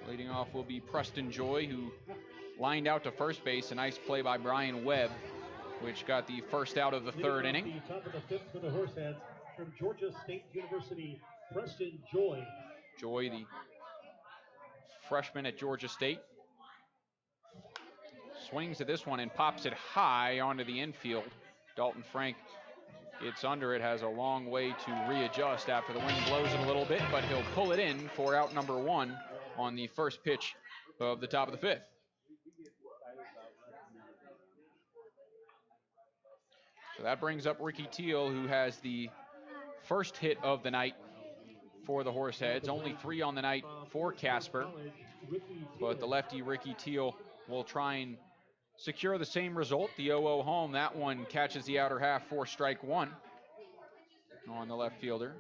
Leading off will be Preston Joy, who lined out to first base. A nice play by Brian Webb, which got the first out of the 3rd inning. Top of the 5th for the Horseheads from Georgia State University, Preston Joy. Joy, the freshman at Georgia State, swings at this one and pops it high onto the infield. Dalton Frank gets under it, has a long way to readjust after the wind blows it a little bit, but he'll pull it in for out number 1 on the first pitch of the top of the 5th. So that brings up Ricky Teal, who has the first hit of the night for the Horseheads. Only 3 on the night for Casper, but the lefty Ricky Teal will try and secure the same result, the 0-0 home. That one catches the outer half for strike 1 on the left fielder.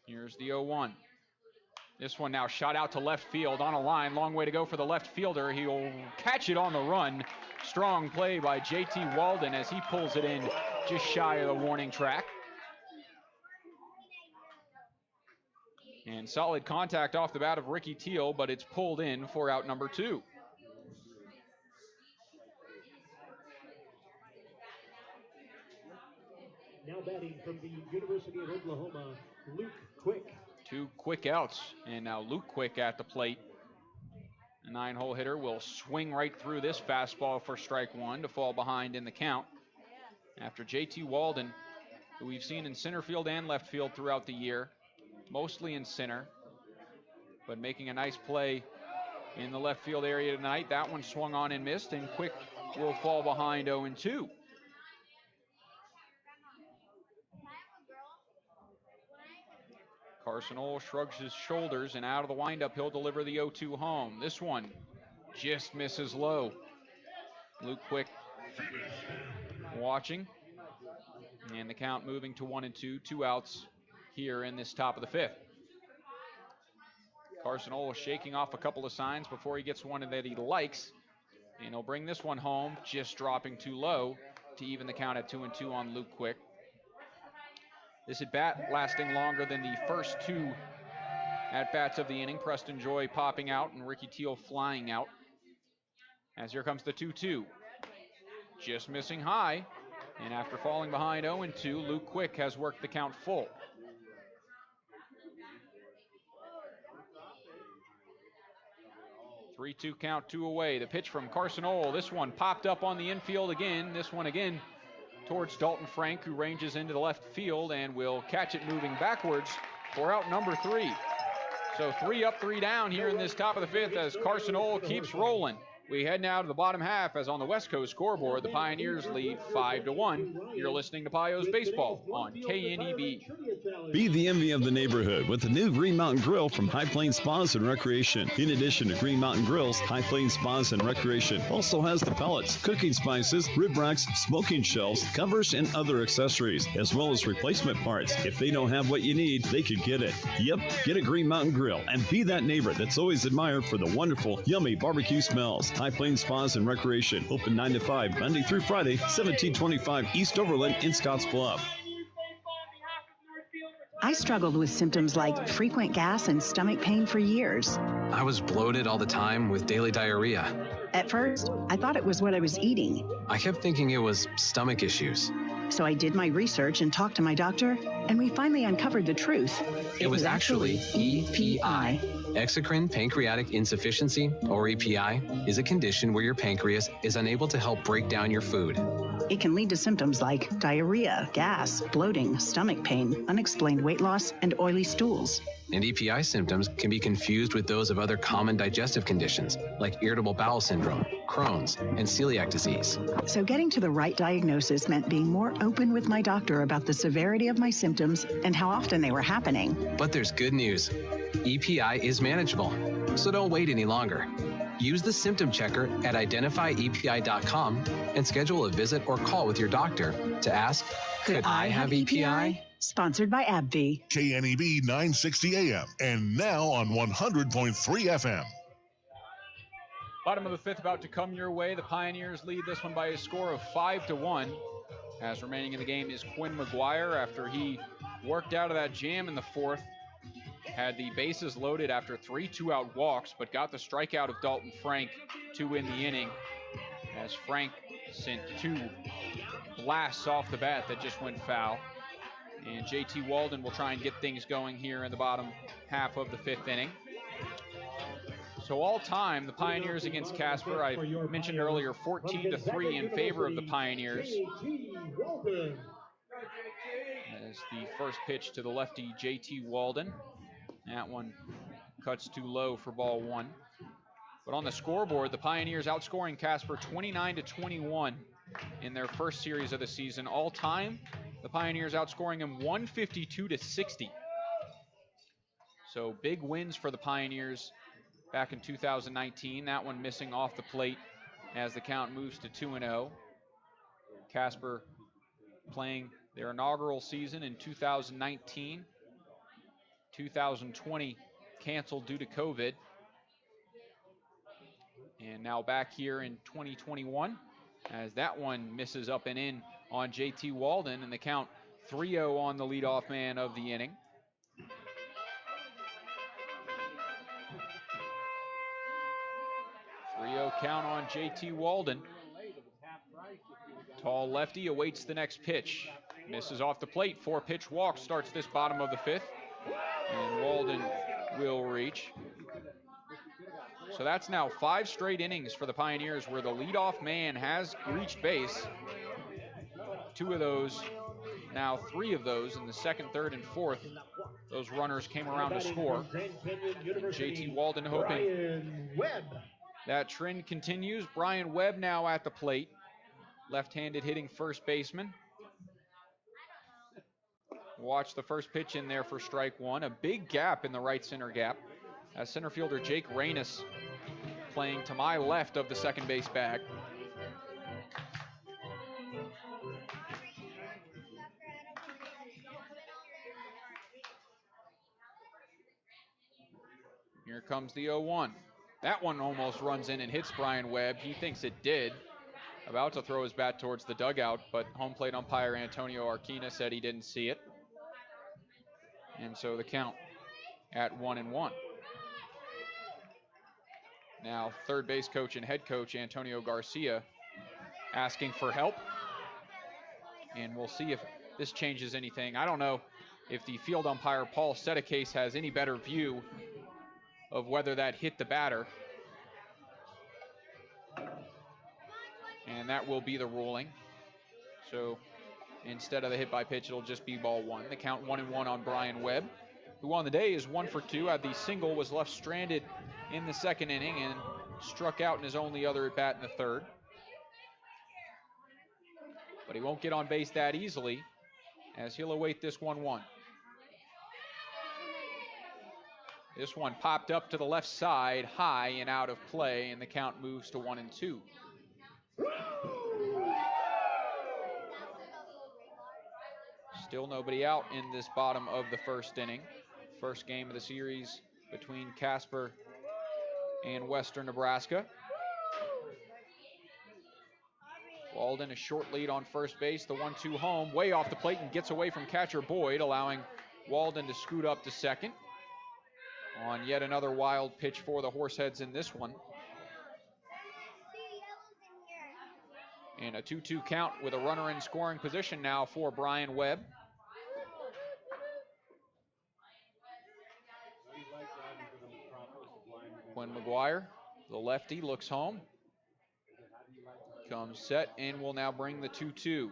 Here's the 0-1. This one now shot out to left field on a line. Long way to go for the left fielder. He'll catch it on the run. Strong play by J.T. Walden as he pulls it in just shy of the warning track. And solid contact off the bat of Ricky Teal, but it's pulled in for out number 2. Now batting from the University of Oklahoma, Luke Quick. 2 quick outs, and now Luke Quick at the plate. The 9-hole hitter will swing right through this fastball for strike 1 to fall behind in the count. After J.T. Walden, who we've seen in center field and left field throughout the year, mostly in center, but making a nice play in the left field area tonight. That one swung on and missed, and Quick will fall behind 0-2. Carson Ohl shrugs his shoulders, and out of the windup, he'll deliver the 0-2 home. This one just misses low. Luke Quick watching, and the count moving to 1-2, 2 outs here in this top of the 5th. Carson Ohl shaking off a couple of signs before he gets one that he likes, and he'll bring this one home, just dropping too low to even the count at 2-2 on Luke Quick. This at-bat lasting longer than the first 2 at-bats of the inning. Preston Joy popping out and Ricky Teal flying out. As here comes the 2-2. Just missing high. And after falling behind 0-2, Luke Quick has worked the count full. – 3-2 count, 2 away. The pitch from Carson Ohl. This one popped up on the infield again. This one again towards Dalton Frank, who ranges into the left field and will catch it moving backwards for out number 3. So 3 up, 3 down here in this top of the 5th as Carson Ohl keeps rolling. We head now to the bottom half as on the West Coast scoreboard, the Pioneers lead 5-1. You're listening to Pios Baseball on KNEB. Be the envy of the neighborhood with the new Green Mountain Grill from High Plains Spas and Recreation. In addition to Green Mountain Grills, High Plains Spas and Recreation also has the pellets, cooking spices, rib racks, smoking shelves, covers, and other accessories, as well as replacement parts. If they don't have what you need, they could get it. Yep, get a Green Mountain Grill and be that neighbor that's always admired for the wonderful, yummy barbecue smells. High Plains Spas and Recreation, open 9 to 5, Monday through Friday, 1725 East Overland in Scottsbluff. I struggled with symptoms like frequent gas and stomach pain for years. I was bloated all the time with daily diarrhea. At first, I thought it was what I was eating. I kept thinking it was stomach issues. So I did my research and talked to my doctor, and we finally uncovered the truth. It was actually EPI. Exocrine pancreatic insufficiency, or EPI, is a condition where your pancreas is unable to help break down your food. It can lead to symptoms like diarrhea, gas, bloating, stomach pain, unexplained weight loss, and oily stools. And EPI symptoms can be confused with those of other common digestive conditions like irritable bowel syndrome, Crohn's, and celiac disease. So getting to the right diagnosis meant being more open with my doctor about the severity of my symptoms and how often they were happening. But there's good news. EPI is manageable, so don't wait any longer. Use the symptom checker at identifyepi.com and schedule a visit or call with your doctor to ask, could I have EPI? Sponsored by AbbVie. KNEB 960 AM and now on 100.3 FM. Bottom of the fifth about to come your way. The Pioneers lead this one by a score of 5-1. As remaining in the game is Quinn McGuire after he worked out of that jam in the fourth. Had the bases loaded after 3 2-out walks, but got the strikeout of Dalton Frank to win the inning. As Frank sent 2 blasts off the bat that just went foul. And JT Walden will try and get things going here in the bottom half of the fifth inning. So all time, the Pioneers against Casper, I mentioned earlier, 14-3 in favor of the Pioneers. As the first pitch to the lefty, JT Walden. That one cuts too low for ball 1. But on the scoreboard, the Pioneers outscoring Casper 29-21 in their first series of the season. All time, the Pioneers outscoring them 152-60. So big wins for the Pioneers back in 2019. That one missing off the plate as the count moves to 2-0. Casper playing their inaugural season in 2019. 2020 canceled due to COVID. And now back here in 2021 as that one misses up and in on JT Walden, and the count 3-0 on the leadoff man of the inning. Count on JT Walden. Tall lefty awaits the next pitch. Misses off the plate. 4-pitch walk starts this bottom of the fifth. And Walden will reach. So that's now 5 straight innings for the Pioneers where the leadoff man has reached base. 2 of those, now 3 of those in the second, third, and fourth. Those runners came around to score. And JT Walden hoping that trend continues. Brian Webb now at the plate. Left-handed hitting first baseman. Watch the first pitch in there for strike 1. A big gap in the right center gap. As center fielder Jake Reynes playing to my left of the second base bag. Here comes the 0-1. That one almost runs in and hits Brian Webb. He thinks it did. About to throw his bat towards the dugout, but home plate umpire Antonio Arquina said he didn't see it. And so the count at 1-1. Now third base coach and head coach Antonio Garcia asking for help. And we'll see if this changes anything. I don't know if the field umpire Paul Sedicase has any better view of whether that hit the batter. And that will be the ruling. So instead of the hit by pitch, it'll just be ball 1. The count 1-1 on Brian Webb, who on the day is 1 for 2. Had the single, was left stranded in the second inning and struck out in his only other at bat in the third. But he won't get on base that easily as he'll await this 1-1. This one popped up to the left side, high and out of play, and the count moves to 1-2. Still nobody out in this bottom of the first inning. First game of the series between Casper and Western Nebraska. Walden a short lead on first base. The 1-2 home, way off the plate and gets away from catcher Boyd, allowing Walden to scoot up to second. On yet another wild pitch for the Horseheads in this one. And a 2-2 count with a runner in scoring position now for Brian Webb. Quinn McGuire, the lefty, looks home. Comes set and will now bring the 2-2.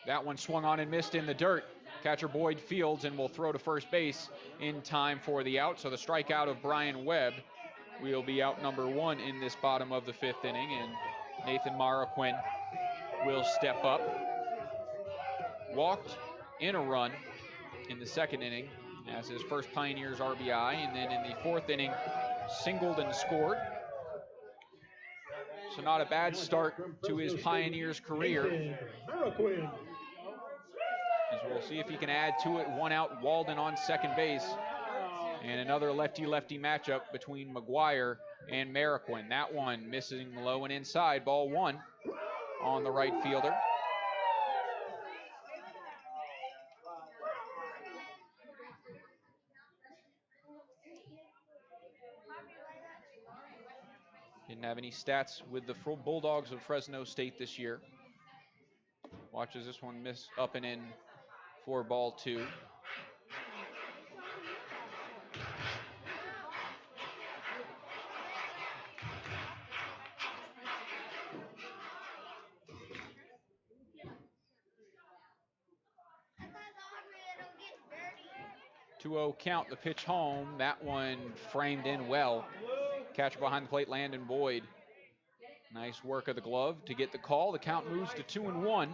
That one swung on and missed in the dirt. Catcher Boyd fields and will throw to first base in time for the out. So the strikeout of Brian Webb will be out number 1 in this bottom of the 5th inning. And Nathan Marroquin will step up. Walked in a run in the 2nd inning as his first Pioneers RBI. And then in the 4th inning, singled and scored. So not a bad start to his Pioneers career. As we'll see if he can add to it. 1 out, Walden on second base. And another lefty-lefty matchup between McGuire and Marroquin. That one missing low and inside. Ball 1 on the right fielder. Didn't have any stats with the Bulldogs of Fresno State this year. Watches this one miss up and in for ball 2. (2-0) count, the pitch home. That one framed in well. Catcher behind the plate, Landon Boyd. Nice work of the glove to get the call. The count moves to 2-1.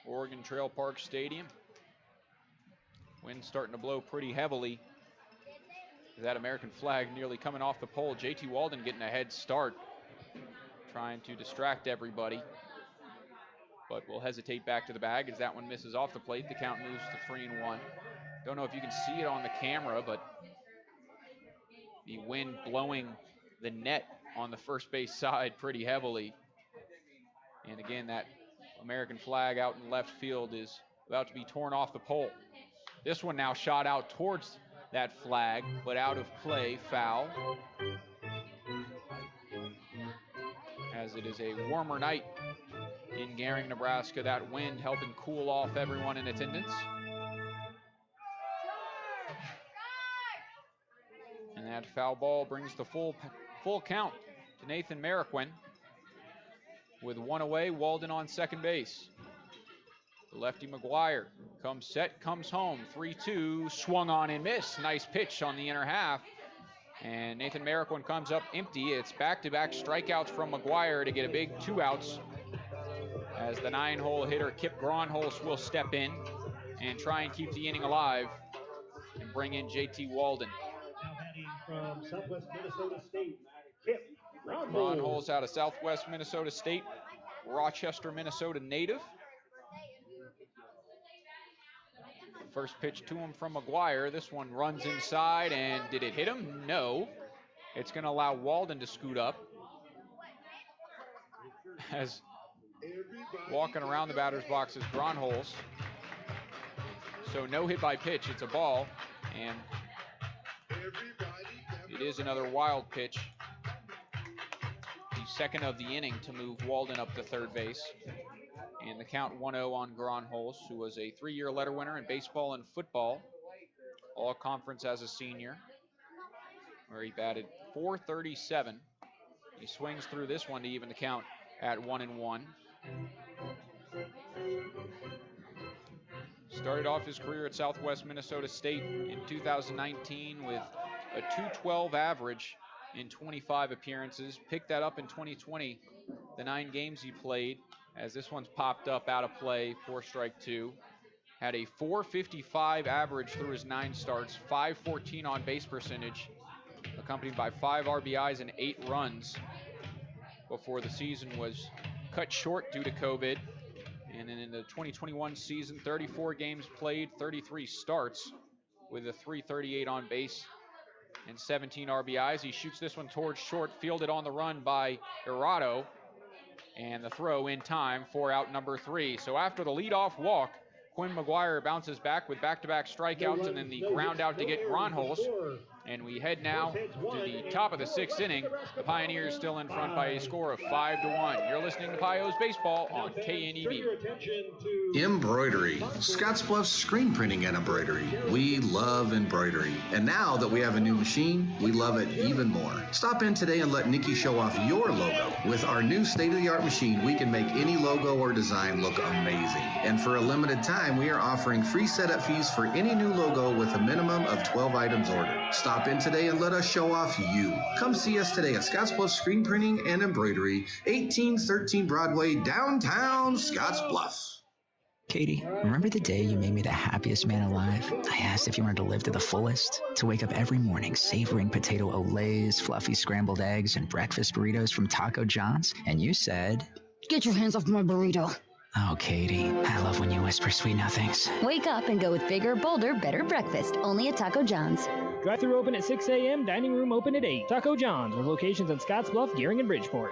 Oregon Trail Park Stadium. Wind starting to blow pretty heavily. That American flag nearly coming off the pole. JT Walden getting a head start, trying to distract everybody. But will hesitate back to the bag as that one misses off the plate. The count moves to 3-1. Don't know if you can see it on the camera, but the wind blowing the net on the first base side pretty heavily. And again, that American flag out in left field is about to be torn off the pole. This one now shot out towards that flag, but out of play, foul. As it is a warmer night in Gehring, Nebraska. That wind helping cool off everyone in attendance. And that foul ball brings the full count to Nathan Marroquin. With 1 away, Walden on second base. The lefty McGuire comes set, comes home. 3-2, swung on and missed. Nice pitch on the inner half. And Nathan Marroquin comes up empty. It's back-to-back strikeouts from McGuire to get a big 2 outs. As the 9-hole hitter Kip Gronholz will step in and try and keep the inning alive and bring in JT Walden. Now batting from Southwest Minnesota State, Kip Gronholz out of Southwest Minnesota State, Rochester, Minnesota native. First pitch to him from McGuire. This one runs inside, and did it hit him? No. It's going to allow Walden to scoot up. As walking around the batter's box is Gronholz. So no hit by pitch, it's a ball, and it is another wild pitch. The second of the inning to move Walden up to third base. And the count 1-0 on Gronholz, who was a 3-year letter winner in baseball and football, all conference as a senior, where he batted .437. He swings through this one to even the count at 1-1. Started off his career at Southwest Minnesota State in 2019 with a .212 average in 25 appearances. Picked that up in 2020, the 9 games he played, as this one's popped up out of play, 4 strike 2. Had a .455 average through his 9 starts, .514 on base percentage, accompanied by 5 RBIs and 8 runs before the season was cut short due to COVID. And then in the 2021 season, 34 games played, 33 starts with a .338 on base and 17 RBIs. He shoots this one towards short, fielded on the run by Hirado, and the throw in time for out number 3. So after the leadoff walk, Quinn McGuire bounces back with back-to-back strikeouts and then the ground out to get Gronholz. And we head now to the top of the 6th inning. The Pioneers still in front by a score of 5-1. You're listening to Pios Baseball on KNEB. Embroidery. Scottsbluff's screen printing and embroidery. We love embroidery. And now that we have a new machine, we love it even more. Stop in today and let Nikki show off your logo. With our new state-of-the-art machine, we can make any logo or design look amazing. And for a limited time, we are offering free setup fees for any new logo with a minimum of 12 items ordered. Stop in today and let us show off you. Come see us today at Scottsbluff Screen Printing and Embroidery, 1813 Broadway, downtown Scottsbluff. Katie, remember the day you made me the happiest man alive? I asked if you wanted to live to the fullest, to wake up every morning savoring potato olays, fluffy scrambled eggs, and breakfast burritos from Taco John's, and you said, "Get your hands off my burrito." Oh, Katie, I love when you whisper sweet nothings. Wake up and go with bigger, bolder, better breakfast, only at Taco John's. Drive-thru open at 6 a.m., dining room open at 8. Taco John's, with locations in Scottsbluff, Gearing, and Bridgeport.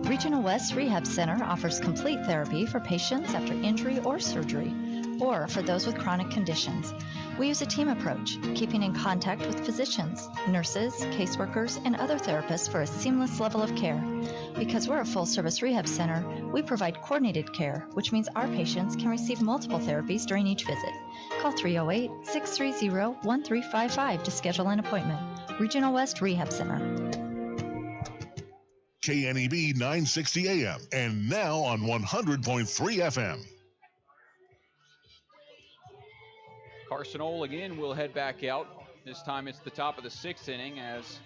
Regional West Rehab Center offers complete therapy for patients after injury or surgery, or for those with chronic conditions. We use a team approach, keeping in contact with physicians, nurses, caseworkers, and other therapists for a seamless level of care. Because we're a full-service rehab center, we provide coordinated care, which means our patients can receive multiple therapies during each visit. Call 308-630-1355 to schedule an appointment. Regional West Rehab Center. KNEB 960 AM and now on 100.3 FM. Carson Ohl again will head back out. This time it's the top of the 6th inning as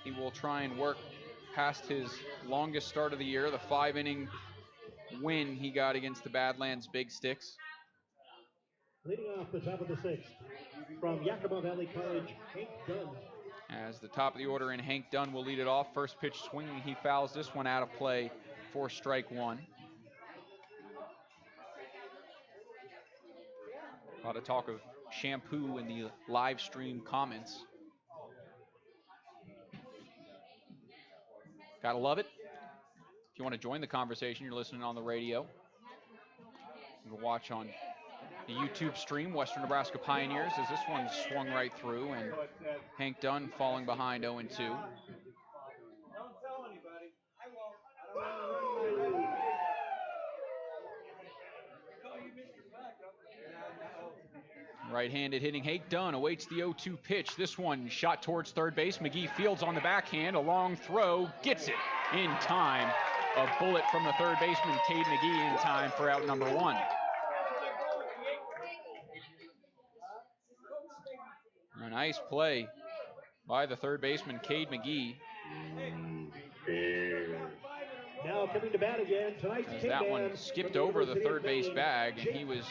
he will try and work past his longest start of the year, the 5-inning win he got against the Badlands Big Sticks. Leading off the top of the 6th from Yakima Valley College, Hank Dunn. As the top of the order in Hank Dunn will lead it off. First pitch swinging, he fouls this one out of play for strike one. A lot of talk of shampoo in the live stream comments. Gotta love it. If you want to join the conversation, you're listening on the radio. You can watch on the YouTube stream, Western Nebraska Pioneers, as this one swung right through, and Hank Dunn falling behind 0-2. Right-handed hitting Hank Dunn awaits the 0-2 pitch. This one shot towards third base. McGee fields on the backhand. A long throw. Gets it in time. A bullet from the third baseman, Cade McGee, in time for out number one. A nice play by the third baseman, Cade McGee. Now coming to bat again tonight. As that one skipped over the third base bag, and he was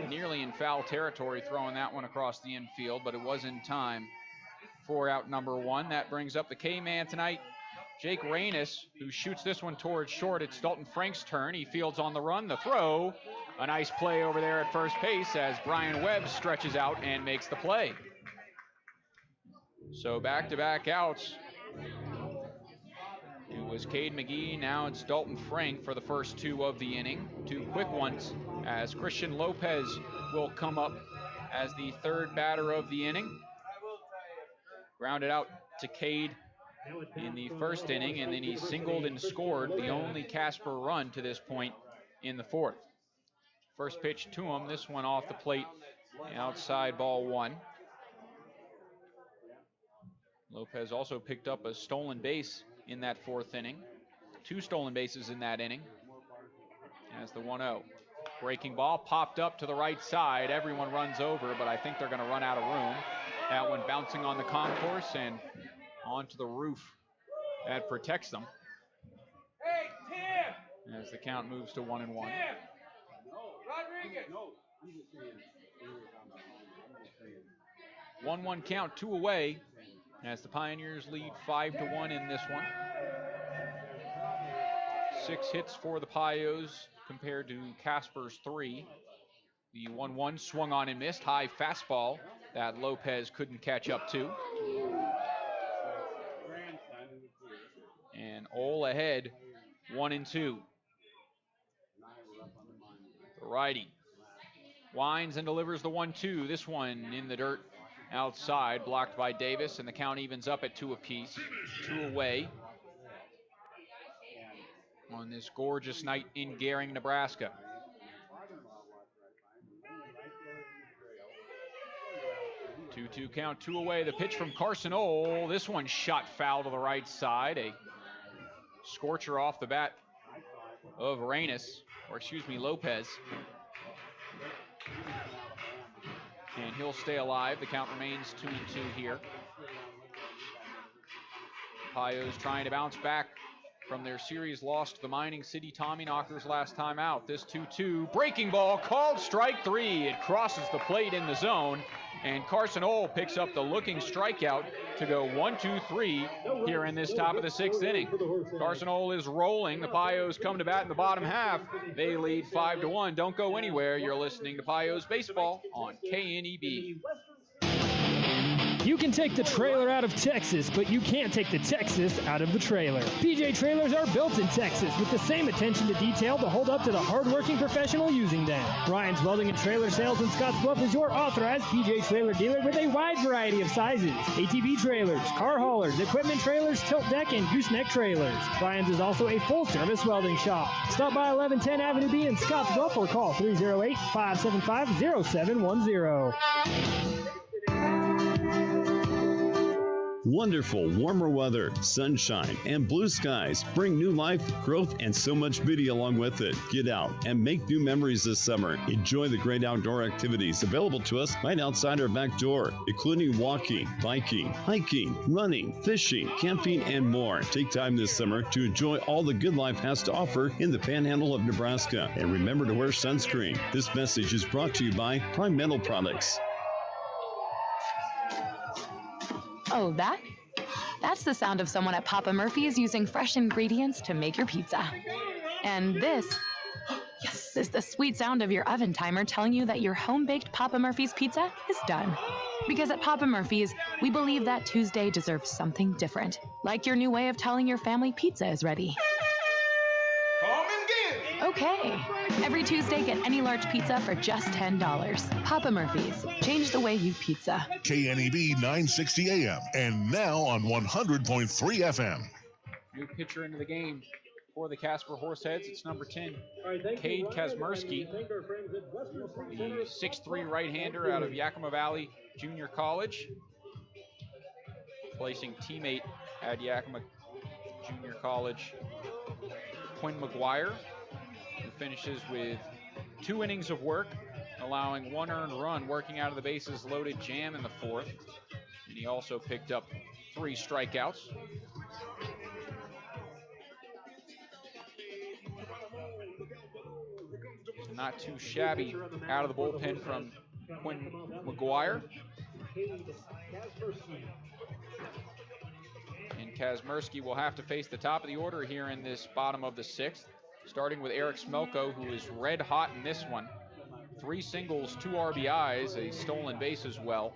nearly in foul territory throwing that one across the infield, but it was in time for out number one. That brings up the K-man tonight, Jake Reynes, who shoots this one towards short. It's Dalton Frank's turn. He fields on the run, the throw. A nice play over there at first base as Brian Webb stretches out and makes the play. So back-to-back outs. It was Cade McGee, now it's Dalton Frank for the first two of the inning. Two quick ones as Christian Lopez will come up as the third batter of the inning. Grounded out to Cade in the first inning, and then he singled and scored the only Casper run to this point in the fourth. First pitch to him, this one off the plate, outside ball one. Lopez also picked up a stolen base in that fourth inning. Two stolen bases in that inning. As the 1-0. Breaking ball popped up to the right side. Everyone runs over, but I think they're going to run out of room. That one bouncing on the concourse and onto the roof. That protects them. As the count moves to 1-1. 1-1 count, two away. As the Pioneers lead 5-1 in this one. 6 hits for the Pios compared to Casper's 3. The 1-1 swung on and missed. High fastball that Lopez couldn't catch up to. And Ohl ahead, 1-2. The righty Winds and delivers the 1-2. This one in the dirt outside, blocked by Davis, and the count evens up at 2 apiece. 2 away on this gorgeous night in Gehring, Nebraska. 2-2 count, 2 away. The pitch from Carson Ohl. This one shot foul to the right side. A scorcher off the bat of Lopez. And he'll stay alive. The count remains 2-2 here. Pios trying to bounce back from their series loss to the Mining City Tommyknockers last time out. This 2-2 breaking ball called strike 3. It crosses the plate in the zone, and Carson Ohl picks up the looking strikeout to go 1-2-3 here in this top of the 6th inning. Carson Ohl is rolling. The Pios come to bat in the bottom half. They lead 5-1. Don't go anywhere. You're listening to Pios Baseball on KNEB. You can take the trailer out of Texas, but you can't take the Texas out of the trailer. PJ Trailers are built in Texas with the same attention to detail to hold up to the hardworking professional using them. Ryan's Welding and Trailer Sales in Scottsbluff is your authorized PJ Trailer dealer with a wide variety of sizes. ATV trailers, car haulers, equipment trailers, tilt deck, and gooseneck trailers. Ryan's is also a full-service welding shop. Stop by 1110 Avenue B in Scottsbluff or call 308-575-0710. Wonderful, warmer weather, sunshine, and blue skies bring new life, growth, and so much beauty along with it. Get out and make new memories this summer. Enjoy the great outdoor activities available to us right outside our back door, including walking, biking, hiking, running, fishing, camping, and more. Take time this summer to enjoy all the good life has to offer in the Panhandle of Nebraska. And remember to wear sunscreen. This message is brought to you by Prime Metal Products. Oh, that's the sound of someone at Papa Murphy's using fresh ingredients to make your pizza. And this is the sweet sound of your oven timer telling you that your home-baked Papa Murphy's pizza is done. Because at Papa Murphy's, we believe that Tuesday deserves something different, like your new way of telling your family pizza is ready. Come and get it! Okay. Every Tuesday, get any large pizza for just $10. Papa Murphy's. Change the way you pizza. KNEB 960 AM and now on 100.3 FM. New pitcher into the game for the Casper Horseheads. It's number 10, Cade Kazmersky, the 6'3" right-hander out of Yakima Valley Junior College, placing teammate at Yakima Junior College, Quinn McGuire, who finishes with 2 innings of work, allowing 1 earned run, working out of the bases loaded jam in the 4th. And he also picked up 3 strikeouts. So not too shabby out of the bullpen from Quinn McGuire. And Kazmersky will have to face the top of the order here in this bottom of the 6th. Starting with Eric Smelko, who is red hot in this one. 3 singles, 2 RBIs, a stolen base as well.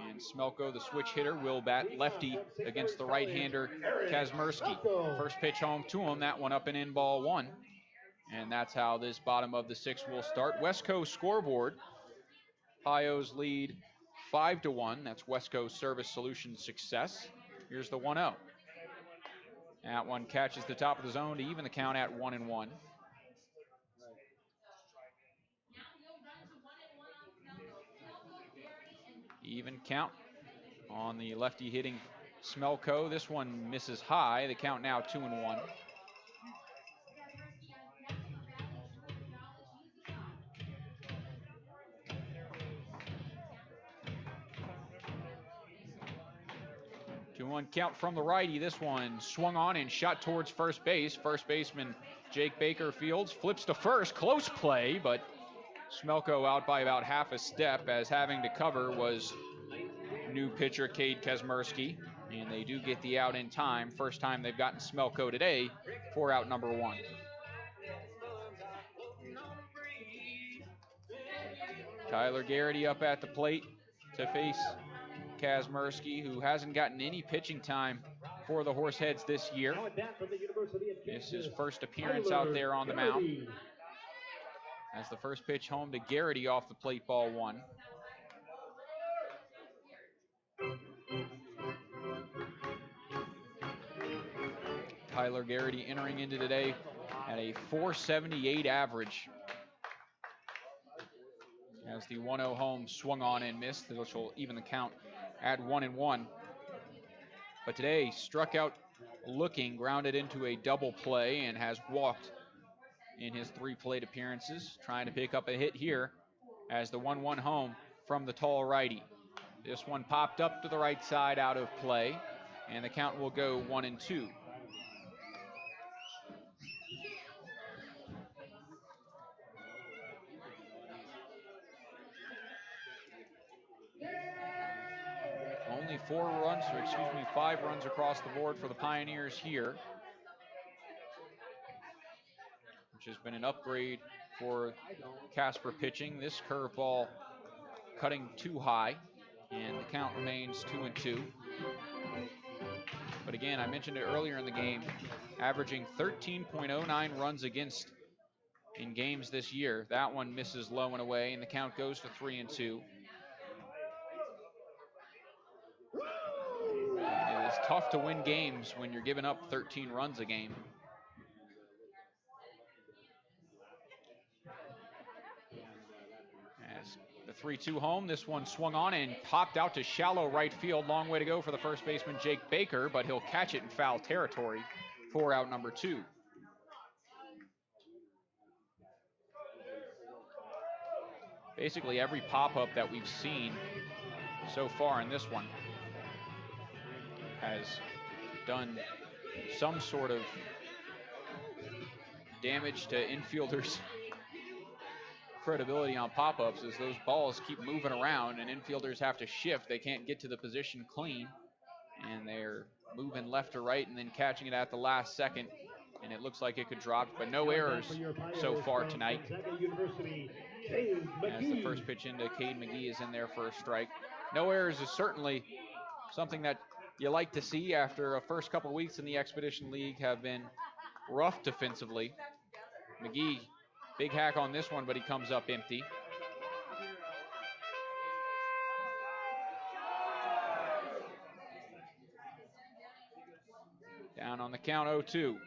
And Smelko, the switch hitter, will bat lefty against the right-hander Kazmersky. First pitch home to him, that one up and in, ball 1. And that's how this bottom of the 6th will start. West Coast scoreboard. Pios lead 5-1. That's West Coast Service Solutions success. Here's the 1-0. That one catches the top of the zone to even the count at 1-1. Even count on the lefty hitting Smelko. This one misses high. The count now 2-1. 2-1 count from the righty. This one swung on and shot towards first base. First baseman Jake Baker Fields flips to first. Close play, but Smelko out by about half a step, as having to cover was new pitcher Cade Kazmersky. And they do get the out in time. First time they've gotten Smelko today for out number 1. Tyler Garrity up at the plate to face Kazmersky, who hasn't gotten any pitching time for the Horseheads this year. This is his first appearance out there on the mound. As the first pitch home to Garrity off the plate, ball 1. Tyler Garrity entering into today at a .478 average. As the 1-0 home swung on and missed, which will even the count at 1-1. But today struck out looking, grounded into a double play, and has walked in his 3 plate appearances, trying to pick up a hit here as the 1-1 home from the tall righty. This one popped up to the right side out of play, and the count will go 1-2. Only 5 runs across the board for the Pioneers here, which has been an upgrade for Casper pitching. This curveball cutting too high, and the count remains 2-2. But again, I mentioned it earlier in the game, averaging 13.09 runs against in games this year. That one misses low and away, and the count goes to 3-2. It is tough to win games when you're giving up 13 runs a game. As the 3-2 home, this one swung on and popped out to shallow right field. Long way to go for the first baseman, Jake Baker, but he'll catch it in foul territory for out number 2. Basically every pop-up that we've seen so far in this one has done some sort of damage to infielders' credibility on pop-ups, as those balls keep moving around and infielders have to shift. They can't get to the position clean, and they're moving left to right and then catching it at the last second, and it looks like it could drop, but no errors so far tonight. As the first pitch into Cade McGee is in there for a strike. No errors is certainly something that you like to see after a first couple weeks in the Expedition League have been rough defensively. McGee, big hack on this one, but he comes up empty. Down on the count, 0-2.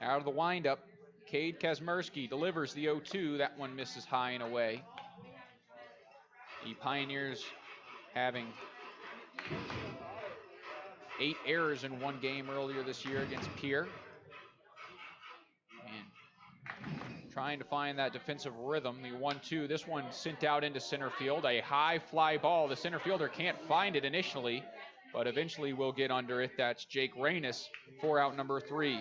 Out of the windup, Cade Kazmersky delivers the 0-2. That one misses high and away. The Pioneers having 8 errors in one game earlier this year against Pierre. And trying to find that defensive rhythm. The 1-2, this one sent out into center field. A high fly ball. The center fielder can't find it initially, but eventually will get under it. That's Jake Reynes for out number 3.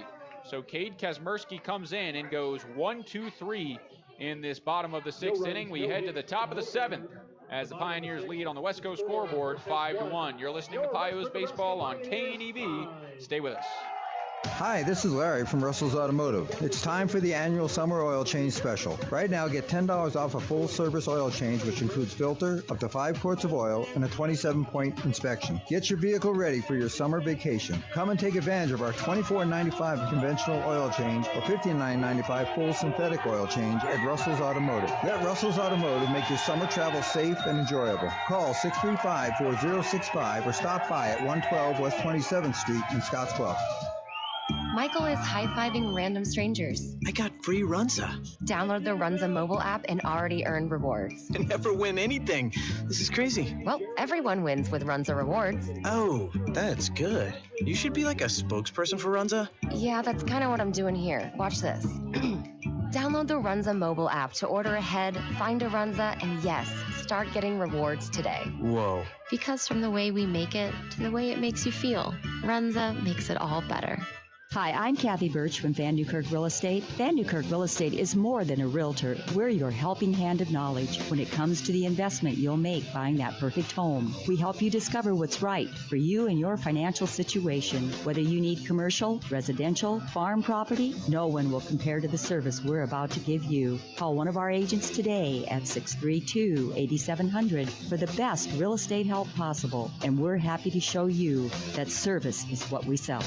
So Cade Kazmersky comes in and goes 1-2-3 in this bottom of the 6th inning. We head to the top of the 7th as the Pioneers lead on the West Coast scoreboard 5-1. You're listening to Pios Baseball on KNEV. Stay with us. Hi, this is Larry from Russell's Automotive. It's time for the annual summer oil change special. Right now, get $10 off a full-service oil change, which includes filter, up to 5 quarts of oil, and a 27-point inspection. Get your vehicle ready for your summer vacation. Come and take advantage of our $24.95 conventional oil change or $59.95 full synthetic oil change at Russell's Automotive. Let Russell's Automotive make your summer travel safe and enjoyable. Call 635-4065 or stop by at 112 West 27th Street in Scottsbluff. Michael is high-fiving random strangers. I got free Runza. Download the Runza mobile app and already earn rewards. I never win anything. This is crazy. Well, everyone wins with Runza rewards. Oh, that's good. You should be like a spokesperson for Runza. Yeah, that's kind of what I'm doing here. Watch this. Download the Runza mobile app to order ahead, find a Runza, and yes, start getting rewards today. Whoa. Because from the way we make it to the way it makes you feel, Runza makes it all better. Hi, I'm Kathy Birch from Van Newkirk Real Estate. Van Newkirk Real Estate is more than a realtor. We're your helping hand of knowledge when it comes to the investment you'll make buying that perfect home. We help you discover what's right for you and your financial situation. Whether you need commercial, residential, farm property, no one will compare to the service we're about to give you. Call one of our agents today at 632-8700 for the best real estate help possible. And we're happy to show you that service is what we sell.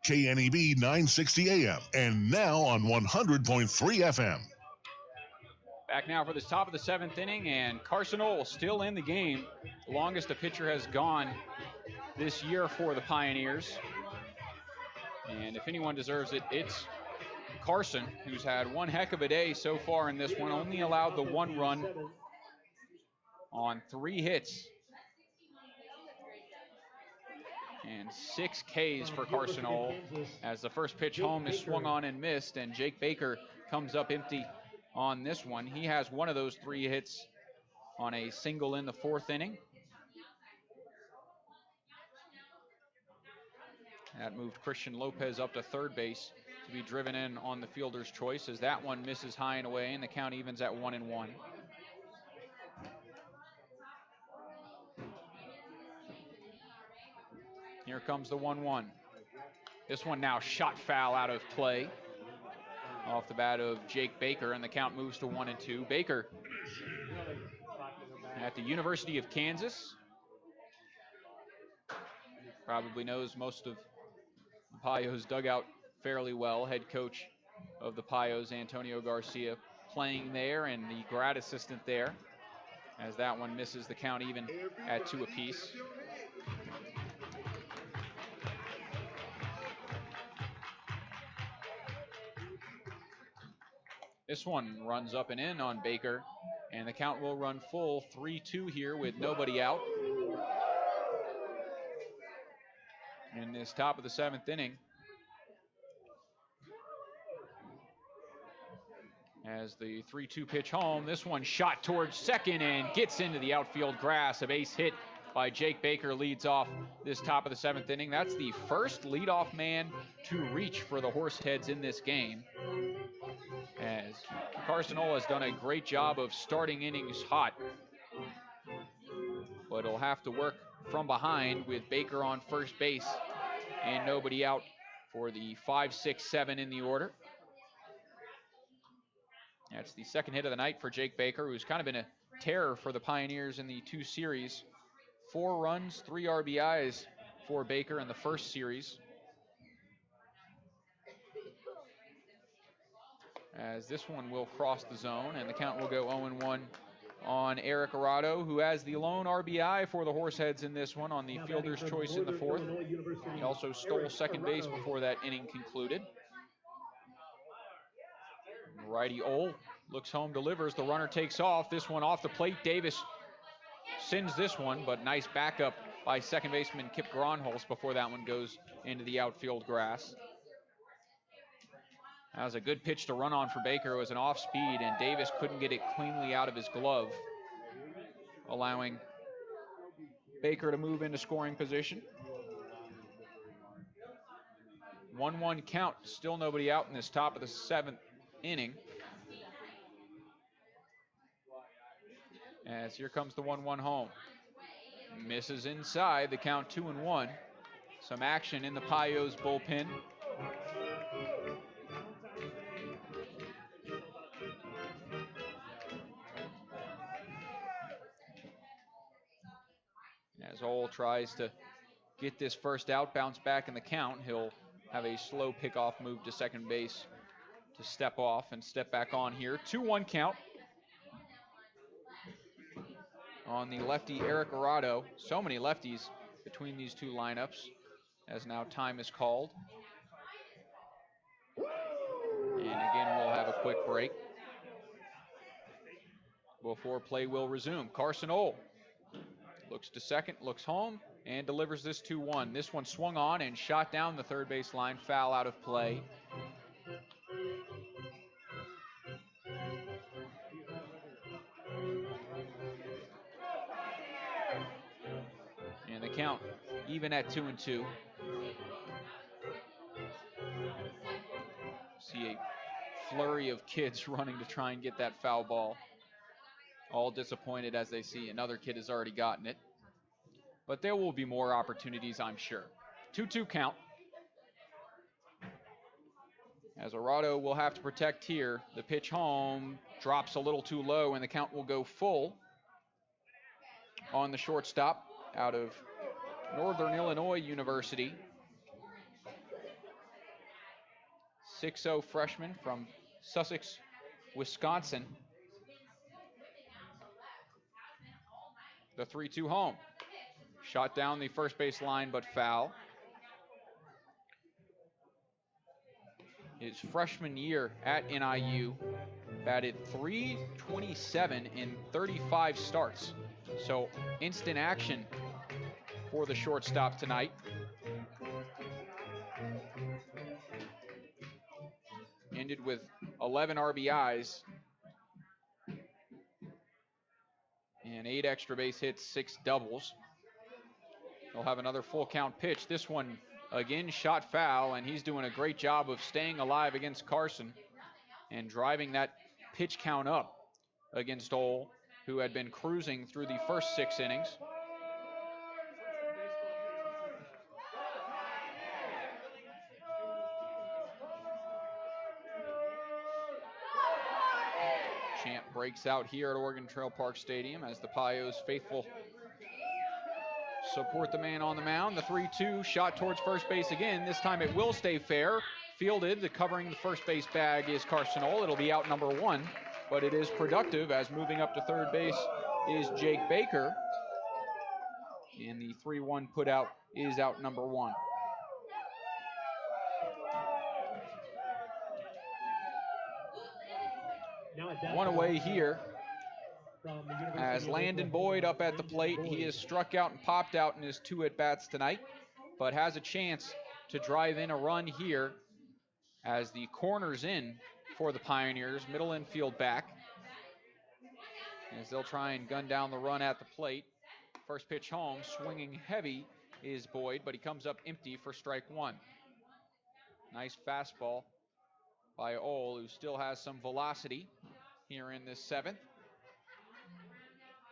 KNEB 960 AM and now on 100.3 FM. Back now for this top of the 7th inning, and Carson Ohl still in the game. The longest a pitcher has gone this year for the Pioneers. And if anyone deserves it, it's Carson, who's had one heck of a day so far in this one. Only allowed the 1 run on 3 hits. And 6 Ks for Carson Ohl as the first pitch home is swung on and missed, and Jake Baker comes up empty on this one. He has one of those 3 hits on a single in the 4th inning. That moved Christian Lopez up to third base to be driven in on the fielder's choice as that one misses high and away, and the count evens at 1-1. Here comes the 1-1. This one now shot foul out of play off the bat of Jake Baker, and the count moves to 1-2. Baker at the University of Kansas. Probably knows most of the Pios dugout fairly well. Head coach of the Pios, Antonio Garcia, playing there, and the grad assistant there, as that one misses, the count even at 2 apiece. This one runs up and in on Baker, and the count will run full 3-2 here with nobody out in this top of the 7th inning. As the 3-2 pitch home, this one shot towards second and gets into the outfield grass. A base hit by Jake Baker leads off this top of the 7th inning. That's the first leadoff man to reach for the Horseheads in this game, as Carson Ohl has done a great job of starting innings hot, but he'll have to work from behind with Baker on first base and nobody out for the 5, 6, 7 in the order. That's the second hit of the night for Jake Baker, who's kind of been a terror for the Pioneers in the 2 series. 4 runs, 3 RBIs for Baker in the first series. As this one will cross the zone, and the count will go 0-1 on Eric Arado, who has the lone RBI for the Horseheads in this one on the fielder's choice in the 4th. He also stole second base before that inning concluded. Righty Ohl looks home, delivers. The runner takes off. This one off the plate. Davis sends this one, but nice backup by second baseman Kip Gronholz before that one goes into the outfield grass. That was a good pitch to run on for Baker. It was an off speed, and Davis couldn't get it cleanly out of his glove, allowing Baker to move into scoring position. 1-1 count, still nobody out in this top of the 7th inning. As here comes the 1-1 home. Misses inside, the count 2-1. Some action in the Pios bullpen. As Ohl tries to get this first out, bounce back in the count, he'll have a slow pickoff move to second base to step off and step back on here. 2-1 count on the lefty Eric Arado. So many lefties between these 2 lineups, as now time is called. And again, we'll have a quick break before play will resume. Carson Ohl looks to second, looks home, and delivers this 2-1. This one swung on and shot down the third base line, foul out of play. And the count even at 2-2. see a flurry of kids running to try and get that foul ball. All disappointed as they see another kid has already gotten it. But there will be more opportunities, I'm sure. 2-2 count. As Arado will have to protect here. The pitch home drops a little too low, and the count will go full on the shortstop out of Northern Illinois University. 6'0 freshman from Sussex, Wisconsin. The 3-2 home. Shot down the first base line, but foul. His freshman year at NIU, batted .327 in 35 starts. So instant action for the shortstop tonight. Ended with 11 RBIs and 8 extra base hits, 6 doubles. He'll have another full count pitch. This one again shot foul, and he's doing a great job of staying alive against Carson and driving that pitch count up against Ole, who had been cruising through the first 6 innings. Chant breaks out here at Oregon Trail Park Stadium as the Pios faithful support the man on the mound. The 3-2 shot towards first base again. This time it will stay fair. Fielded, covering the first base bag is Carson Ole. It'll be out number 1, but it is productive as moving up to third base is Jake Baker. And the 3-1 put out is out number 1. One away here as Landon Boyd up at the plate. He has struck out and popped out in his 2 at-bats tonight, but has a chance to drive in a run here as the corner's in for the Pioneers. Middle infield back as they'll try and gun down the run at the plate. First pitch home, swinging heavy is Boyd, but he comes up empty for strike 1. Nice fastball by Ole, who still has some velocity here in this 7th.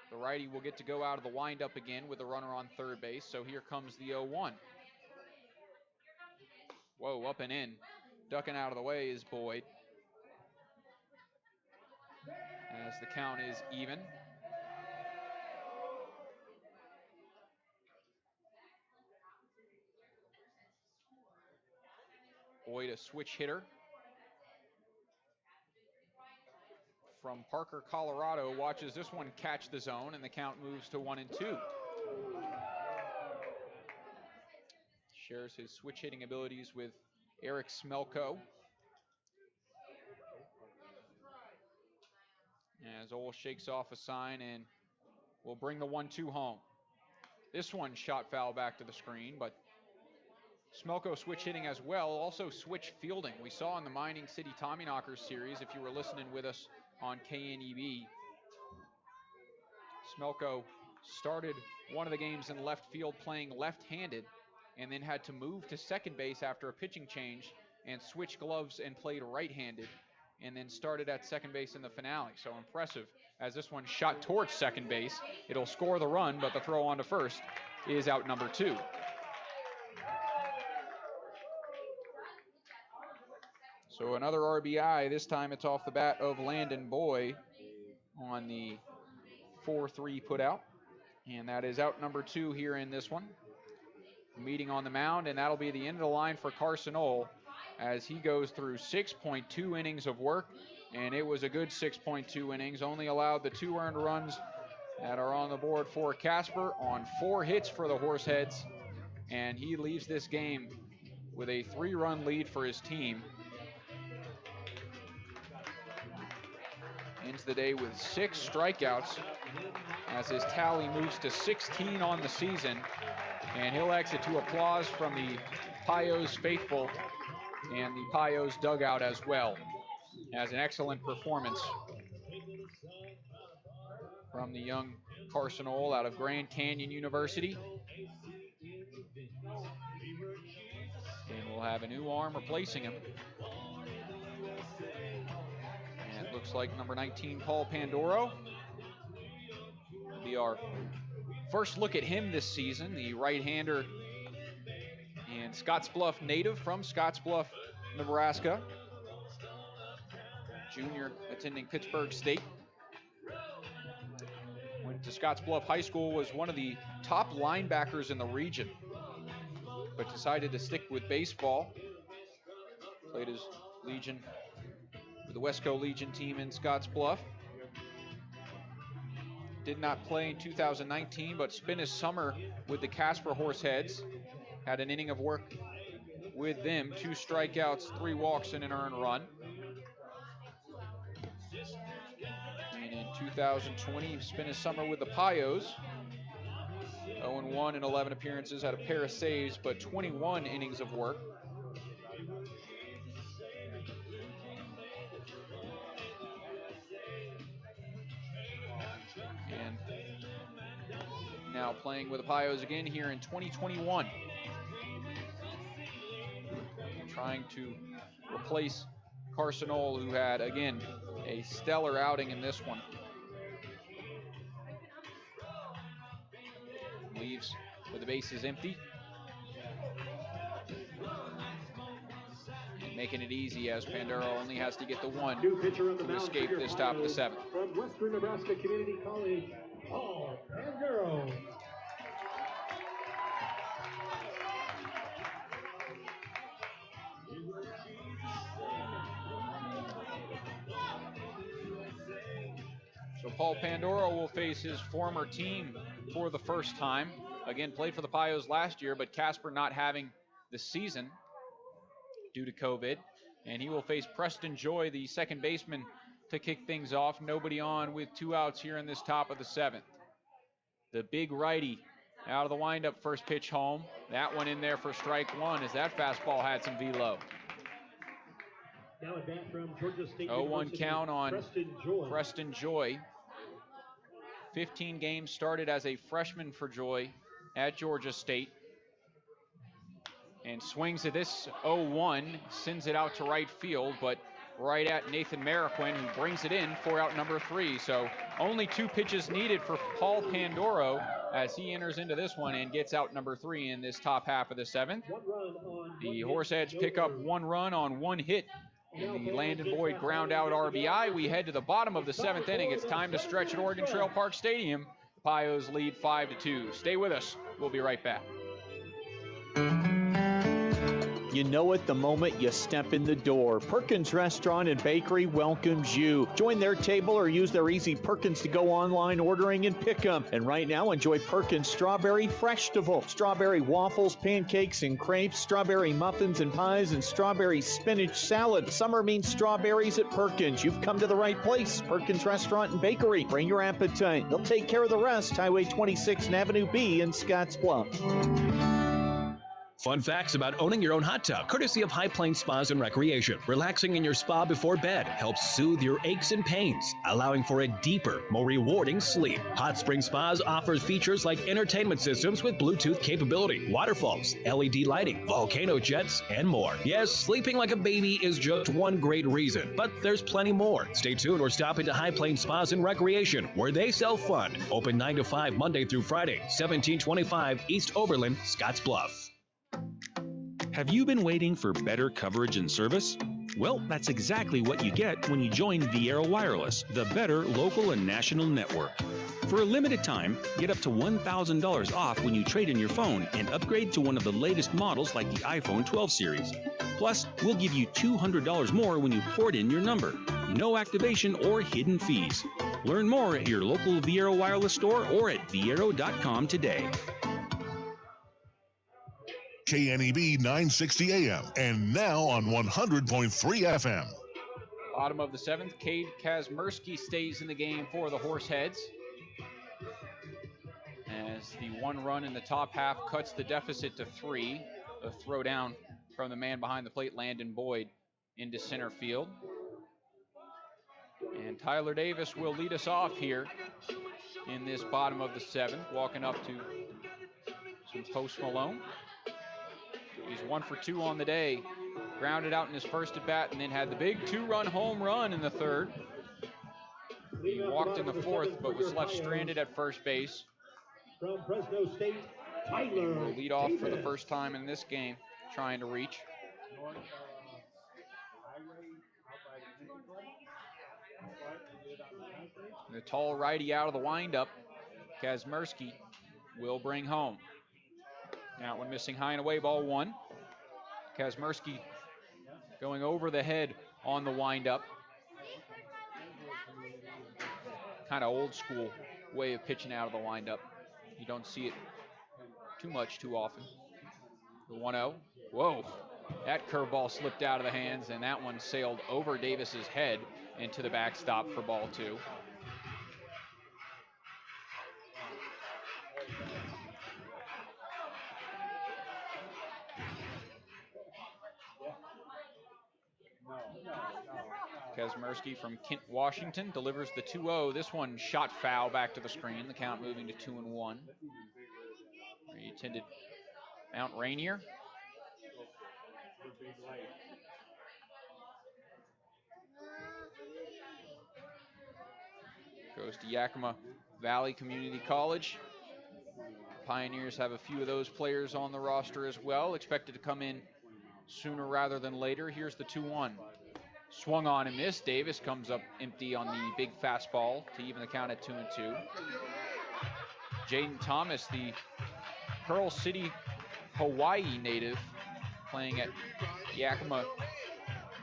The righty will get to go out of the windup again with a runner on third base, so here comes the 0-1. Whoa, up and in. Ducking out of the way is Boyd. As the count is even. Boyd, a switch hitter from Parker, Colorado, watches this one catch the zone, and the count moves to 1-2. Shares his switch hitting abilities with Eric Smelko. As Ole shakes off a sign and will bring the 1-2 home. This one shot foul back to the screen, but Smelko switch hitting as well, also switch fielding. We saw in the Mining City Tommyknockers series, if you were listening with us on KNEB, Smelko started one of the games in left field playing left-handed and then had to move to second base after a pitching change and switch gloves and played right-handed and then started at second base in the finale. So impressive as this one shot towards second base. It'll score the run, but the throw on to first is out number 2. So another RBI, this time it's off the bat of Landon Boyd on the 4-3 put out. And that is out number 2 here in this one. Meeting on the mound, and that'll be the end of the line for Carson Ole as he goes through 6.2 innings of work, and it was a good 6.2 innings. Only allowed the 2 earned runs that are on the board for Casper on 4 hits for the Horseheads, and he leaves this game with a 3-run lead for his team. Ends the day with 6 strikeouts as his tally moves to 16 on the season, and he'll exit to applause from the Pios faithful and the Pios dugout as well, as an excellent performance from the young Carson Ole out of Grand Canyon University. And we'll have a new arm replacing him Looks like number 19, Paul Pandoro. Will be our first look at him this season, the right-hander and Scottsbluff native from Scottsbluff, Nebraska. Junior attending Pittsburgh State. Went to Scottsbluff High School, was one of the top linebackers in the region, but decided to stick with baseball. Played his Legion with the Westco Legion team in Scottsbluff. Did not play in 2019, but spent his summer with the Casper Horseheads. Had an inning of work with them, 2 strikeouts, 3 walks, and an earned run. And in 2020, he spent his summer with the Pios. 0-1 in 11 appearances, had a pair of saves, but 21 innings of work. And now playing with the Pios again here in 2021. Trying to replace Carson Ohl, who had, again, a stellar outing in this one. Leaves with the bases empty. And making it easy as Pandoro only has to get the 1 to escape this top of the 7th. From Western Nebraska Community College, Paul Pandoro. So Paul Pandoro will face his former team for the first time. Again, played for the Pios last year, but Casper not having the season due to COVID. And he will face Preston Joy, the second baseman, to kick things off. Nobody on with 2 outs here in this top of the 7th. The big righty out of the windup, first pitch home. That one in there for strike 1 as that fastball had some velo. Now at bat from Georgia State 0-1 count on Preston Joy. 15 games started as a freshman for Joy at Georgia State. And swings at this 0-1, sends it out to right field, but right at Nathan Mariquin, who brings it in for out number 3. So only 2 pitches needed for Paul Pandoro as he enters into this one and gets out number 3 in this top half of the 7th. The Horseheads pick up 1 run on 1 hit in the Landon Boyd ground out RBI. We head to the bottom of the 7th inning. It's time to stretch at Oregon Trail Park Stadium. Pios lead 5-2. Stay with us. We'll be right back. You know it the moment you step in the door. Perkins Restaurant and Bakery welcomes you. Join their table or use their easy Perkins to go online ordering and pick 'em. And right now, enjoy Perkins Strawberry Freshtival. Strawberry waffles, pancakes, and crepes, strawberry muffins and pies, and strawberry spinach salad. Summer means strawberries at Perkins. You've come to the right place. Perkins Restaurant and Bakery. Bring your appetite. They'll take care of the rest. Highway 26 and Avenue B in Scottsbluff. Fun facts about owning your own hot tub, courtesy of High Plains Spas and Recreation. Relaxing in your spa before bed helps soothe your aches and pains, allowing for a deeper, more rewarding sleep. Hot Spring Spas offers features like entertainment systems with Bluetooth capability, waterfalls, LED lighting, volcano jets, and more. Yes, sleeping like a baby is just one great reason, but there's plenty more. Stay tuned or stop into High Plains Spas and Recreation, where they sell fun. Open 9 to 5 Monday through Friday, 1725 East Oberlin, Scottsbluff. Have you been waiting for better coverage and service? Well, that's exactly what you get when you join Viera Wireless, the better local and national network. For a limited time, get up to $1,000 off when you trade in your phone and upgrade to one of the latest models like the iPhone 12 series. Plus, we'll give you $200 more when you port in your number. No activation or hidden fees. Learn more at your local Viera Wireless store or at viero.com today. KNEB 960 AM and now on 100.3 FM. Bottom of the 7th, Cade Kazmersky stays in the game for the Horseheads, as the 1 run in the top half cuts the deficit to 3. A throw down from the man behind the plate, Landon Boyd, into center field. And Tyler Davis will lead us off here in this bottom of the 7th, walking up to some Post Malone. He's 1 for 2 on the day. Grounded out in his first at bat and then had the big 2-run home run in the 3rd. He walked in the fourth, but was left stranded at first base. From Fresno State, Tyler Will lead off for the Davis. first time in this game, trying to reach. The tall righty out of the windup, Kazmersky will bring home. Now one missing, high and away, ball one. Kazmersky going over the head on the windup. Kind of old school way of pitching out of the windup. You don't see it too much too often. The 1-0. Whoa, that curveball slipped out of the hands, and that one sailed over Davis's head into the backstop for ball two. Kazmersky from Kent, Washington delivers the 2-0. This one shot foul back to the screen. The count moving to 2-1. He attended Mount Rainier. Goes to Yakima Valley Community College. Pioneers have a few of those players on the roster as well, expected to come in sooner rather than later. Here's the 2-1. Swung on and missed. Davis comes up empty on the big fastball to even the count at 2-2. Jaden Thomas, the Pearl City, Hawaii native, playing at Yakima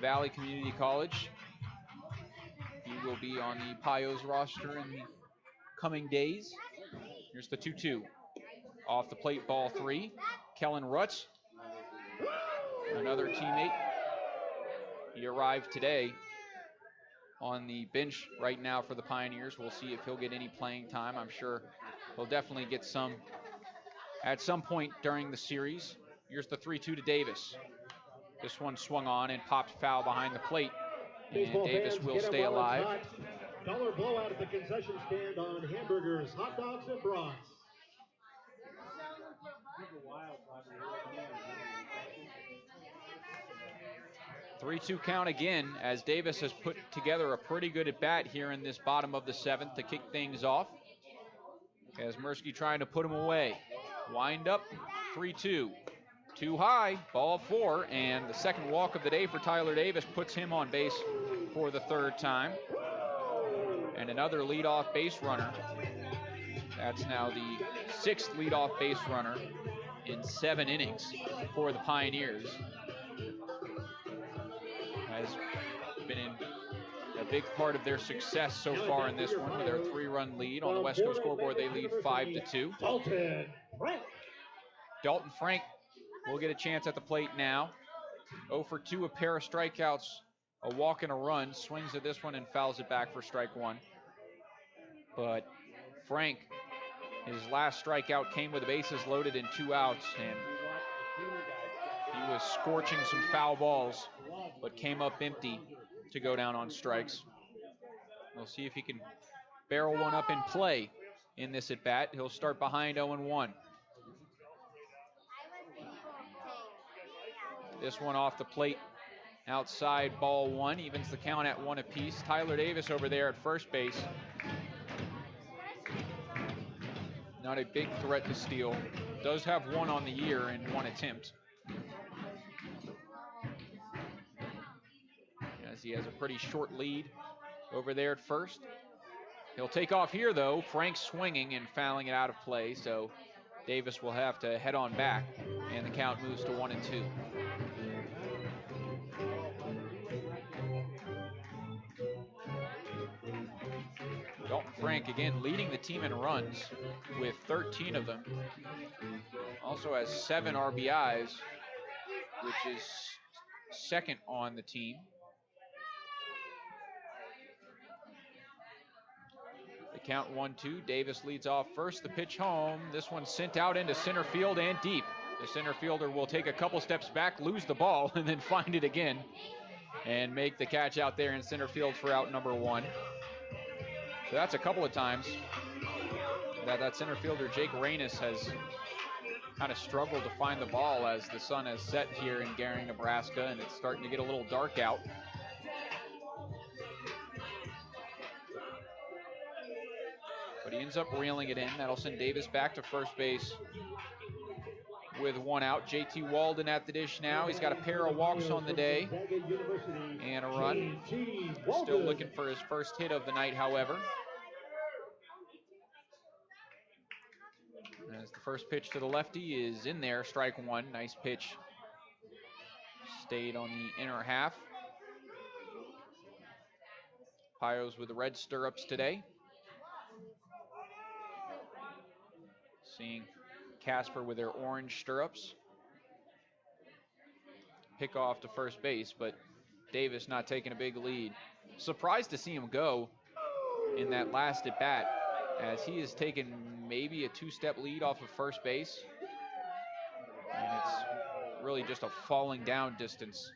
Valley Community College. He will be on the Pios roster in the coming days. Here's the 2-2. Off the plate, ball three. Kellen Rutz, another teammate. He arrived today on the bench right now for the Pioneers. We'll see if he'll get any playing time. I'm sure he'll definitely get some at some point during the series. Here's the 3-2 to Davis. This one swung on and popped foul behind the plate. And Davis will stay alive. Dollar blowout at the concession stand on hamburgers, hot dogs, and brats. 3-2 count again as Davis has put together a pretty good at bat here in this bottom of the seventh to kick things off. Kazmersky trying to put him away. Wind up, 3-2. Too high, ball four, and the second walk of the day for Tyler Davis puts him on base for the third time. And another leadoff base runner. That's now the sixth leadoff base runner in 7 innings for the Pioneers. Has been in a big part of their success so far in this one with their 3-run lead. On the West Coast scoreboard, they lead 5-2. Dalton Frank will get a chance at the plate now. 0 for 2, a pair of strikeouts, a walk and a run. Swings at this one and fouls it back for strike one. But Frank, his last strikeout came with the bases loaded and 2 outs, and he was scorching some foul balls, but came up empty to go down on strikes. We'll see if he can barrel one up in play in this at bat. He'll start behind 0-1. This one off the plate, outside, ball one, evens the count at 1 apiece. Tyler Davis over there at first base. Not a big threat to steal. Does have 1 on the year in 1 attempt. As he has a pretty short lead over there at first. He'll take off here though. Frank swinging and fouling it out of play, so Davis will have to head on back, and the count moves to 1-2. Dalton Frank again leading the team in runs with 13 of them. Also has 7 RBIs, which is second on the team. The count 1-2. Davis leads off first. The pitch home. This one sent out into center field and deep. The center fielder will take a couple steps back, lose the ball, and then find it again and make the catch out there in center field for out number 1. So that's a couple of times that center fielder, Jake Reynes, has kind of struggled to find the ball as the sun has set here in Gering, Nebraska, and it's starting to get a little dark out. but he ends up reeling it in. That'll send Davis back to first base with one out. JT Walden at the dish now. He's got a pair of walks on the day and a run. Still looking for his first hit of the night, however. As the first pitch to the lefty is in there, strike one. Nice pitch. Stayed on the inner half. Pios with the red stirrups today. Seeing Casper with their orange stirrups. Pick off to first base, but Davis not taking a big lead. Surprised to see him go in that last at bat, as he has taken maybe a two-step lead off of first base. And it's really just a falling down distance,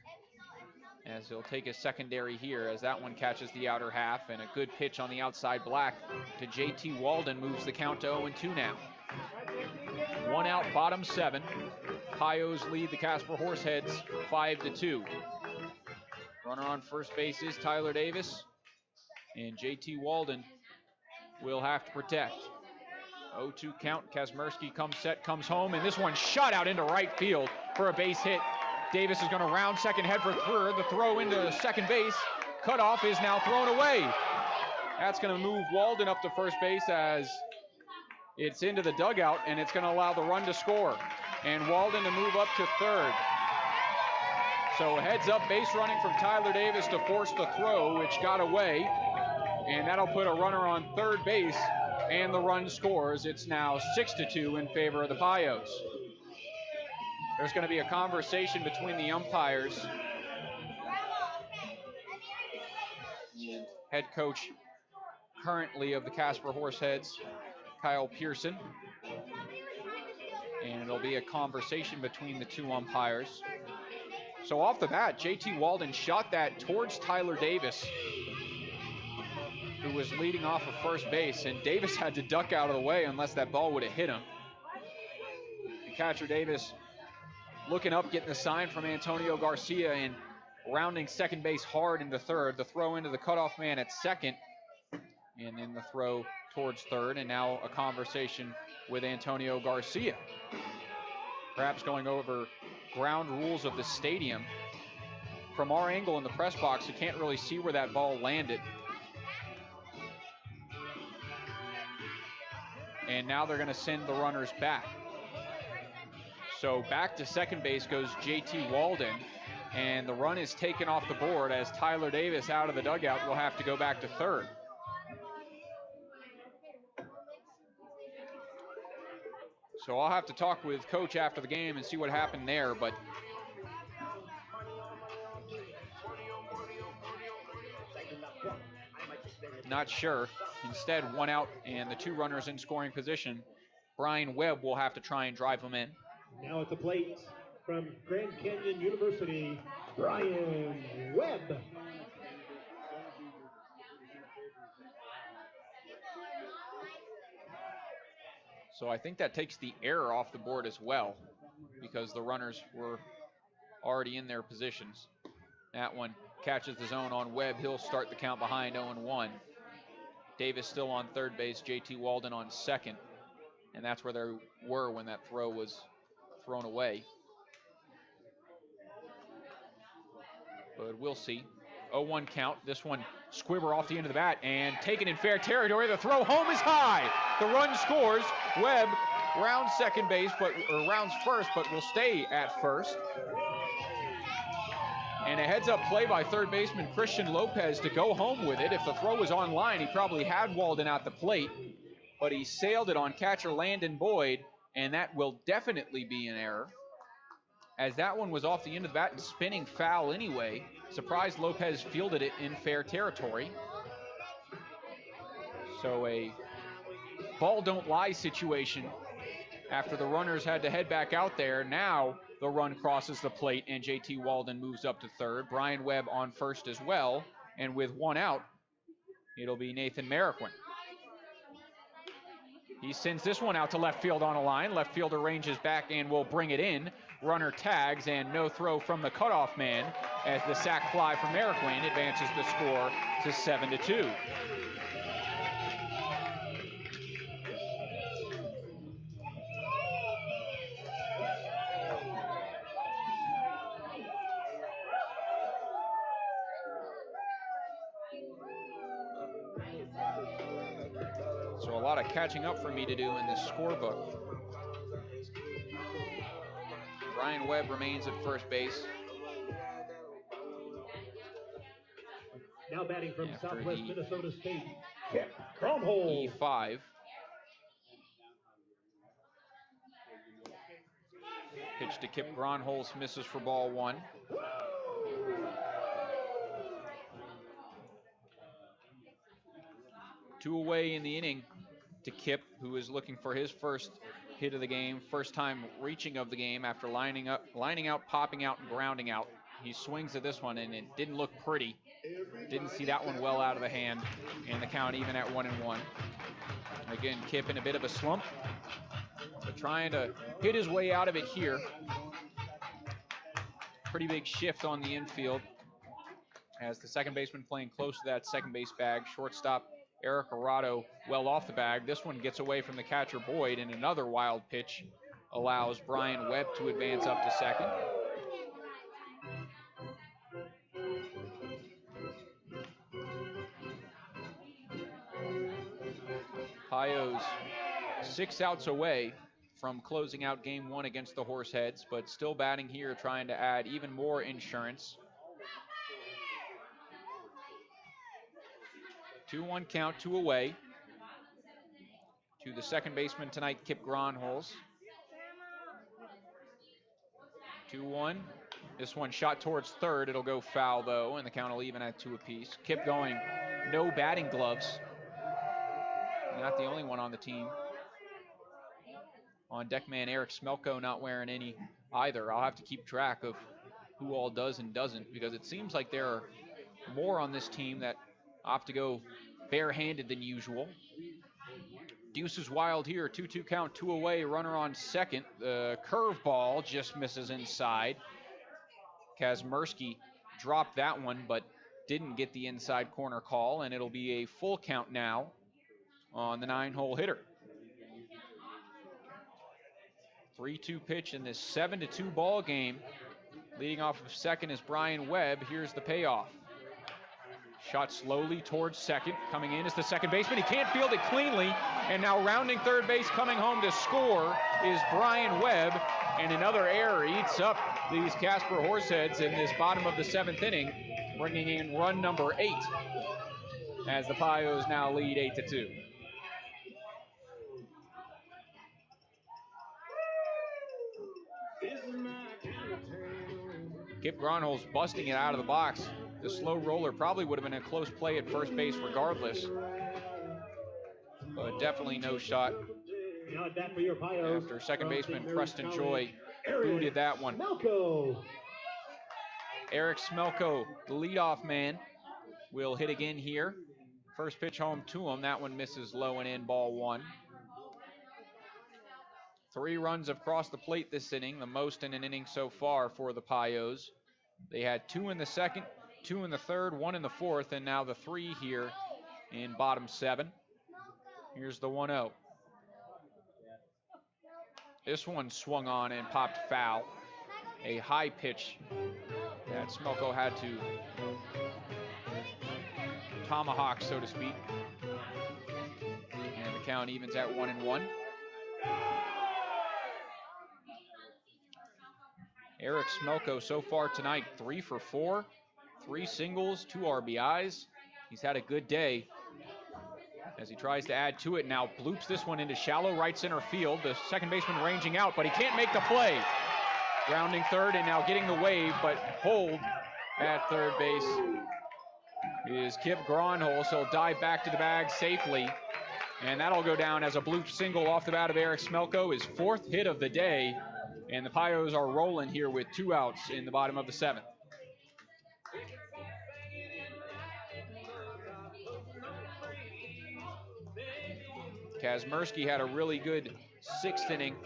as he'll take his secondary here, as that one catches the outer half, and a good pitch on the outside black to JT Walden moves the count to 0-2 now. One out, bottom seven. Pios lead the Casper Horseheads 5-2. Runner on first base is Tyler Davis, and JT Walden will have to protect. 0-2 count. Kazmersky comes set, comes home, and this one shot out into right field for a base hit. Davis is going to round second, head for third. The throw into second base. Cutoff is now thrown away. That's going to move Walden up to first base as it's into the dugout, and it's going to allow the run to score. And Walden to move up to third. So heads up base running from Tyler Davis to force the throw, which got away. And that'll put a runner on third base, and the run scores. It's now 6-2 in favor of the Pios. There's going to be a conversation between the umpires. Head coach currently of the Casper Horseheads, Kyle Pearson. And it'll be a conversation between the two umpires. So off the bat, JT Walden shot that towards Tyler Davis, who was leading off of first base, and Davis had to duck out of the way unless that ball would have hit him. And catcher Davis looking up, getting the sign from Antonio Garcia, and rounding second base hard into third. The throw into the cutoff man at second, and then the throw towards third, and now a conversation with Antonio Garcia. Perhaps going over ground rules of the stadium. From our angle in the press box, you can't really see where that ball landed. And now they're going to send the runners back. So back to second base goes JT Walden, and the run is taken off the board as Tyler Davis out of the dugout will have to go back to third. So I'll have to talk with Coach after the game and see what happened there, but not sure. Instead, one out and the two runners in scoring position. Brian Webb will have to try and drive them in. Now at the plate from Grand Canyon University, Brian Webb. So I think that takes the error off the board as well, because the runners were already in their positions. That one catches the zone on Webb. He'll start the count behind 0-1. Davis still on third base, JT Walden on second. And that's where they were when that throw was thrown away. But we'll see. 0-1 count. This one, Squibber off the end of the bat and taken in fair territory. The throw home is high. The run scores. Webb rounds second base, rounds first, but will stay at first. And a heads-up play by third baseman Christian Lopez to go home with it. If the throw was on line, he probably had Walden at the plate, but he sailed it on catcher Landon Boyd, and that will definitely be an error, as that one was off the end of the bat and spinning foul anyway. Surprised Lopez fielded it in fair territory. So a ball don't lie situation after the runners had to head back out there. Now the run crosses the plate and JT Walden moves up to third. Brian Webb on first as well. And with one out, it'll be Nathan Marroquin. He sends this one out to left field on a line. Left fielder ranges back and will bring it in. Runner tags and no throw from the cutoff man as the sac fly from Marroquin advances the score to 7-2. So a lot of catching up for me to do in this scorebook. Brian Webb remains at first base. Now batting from Southwest Minnesota State, Kip Gromholz. E5. Pitch to Kip Gromholz, misses for ball 1. Two away in the inning to Kip, who is looking for his first hit of the game, first time reaching of the game after lining out, popping out, and grounding out. He swings at this one, and it didn't look pretty. Didn't see that one well out of the hand, and the count even at 1-1. Again, Kip in a bit of a slump, but trying to hit his way out of it here. Pretty big shift on the infield as the second baseman playing close to that second base bag. Shortstop Eric Arado well off the bag. This one gets away from the catcher Boyd, and another wild pitch allows Brian Webb to advance up to second. Pios 6 outs away from closing out game 1 against the Horseheads, but still batting here, trying to add even more insurance. 2-1 count, 2 away to the second baseman tonight, Kip Gromholz. 2-1. This one shot towards third. It'll go foul, though, and the count will even at 2 apiece. Kip going no batting gloves. Not the only one on the team. On deck man Eric Smelko not wearing any either. I'll have to keep track of who all does and doesn't, because it seems like there are more on this team that opt to go barehanded than usual. Deuce is wild here. 2-2 count, 2 away. Runner on second. The curveball just misses inside. Kazmersky dropped that one, but didn't get the inside corner call, and it'll be a full count now on the 9-hole hitter. 3-2 pitch in this 7-2 ball game. Leading off of second is Brian Webb. Here's the payoff. Shot slowly towards second. Coming in is the second baseman. He can't field it cleanly. And now rounding third base, coming home to score is Brian Webb. And another error eats up these Casper Horseheads in this bottom of the 7th inning, bringing in run number 8 as the Pios now lead 8-2. Kip Gromholz busting it out of the box. The slow roller probably would have been a close play at first base regardless. But definitely no shot. After second baseman Preston Choi booted that one. Eric Smelko, the leadoff man, will hit again here. First pitch home to him. That one misses low and in, ball 1. 3 runs across the plate this inning, the most in an inning so far for the Pios. They had 2 in the second, 2 in the third, 1 in the fourth, and now the 3 here in bottom 7. Here's the 1-0. This one swung on and popped foul. A high pitch that Smelko had to tomahawk, so to speak. And the count evens at 1-1. Eric Smelko so far tonight, 3 for 4, 3 singles, 2 RBIs. He's had a good day as he tries to add to it. Now bloops this one into shallow right center field. The second baseman ranging out, but he can't make the play. Grounding third and now getting the wave, but hold at third base is Kip Gromholz. He'll dive back to the bag safely, and that'll go down as a bloop single off the bat of Eric Smelko, his 4th hit of the day. And the Pios are rolling here with 2 outs in the bottom of the 7th. Kazmersky had a really good 6th inning,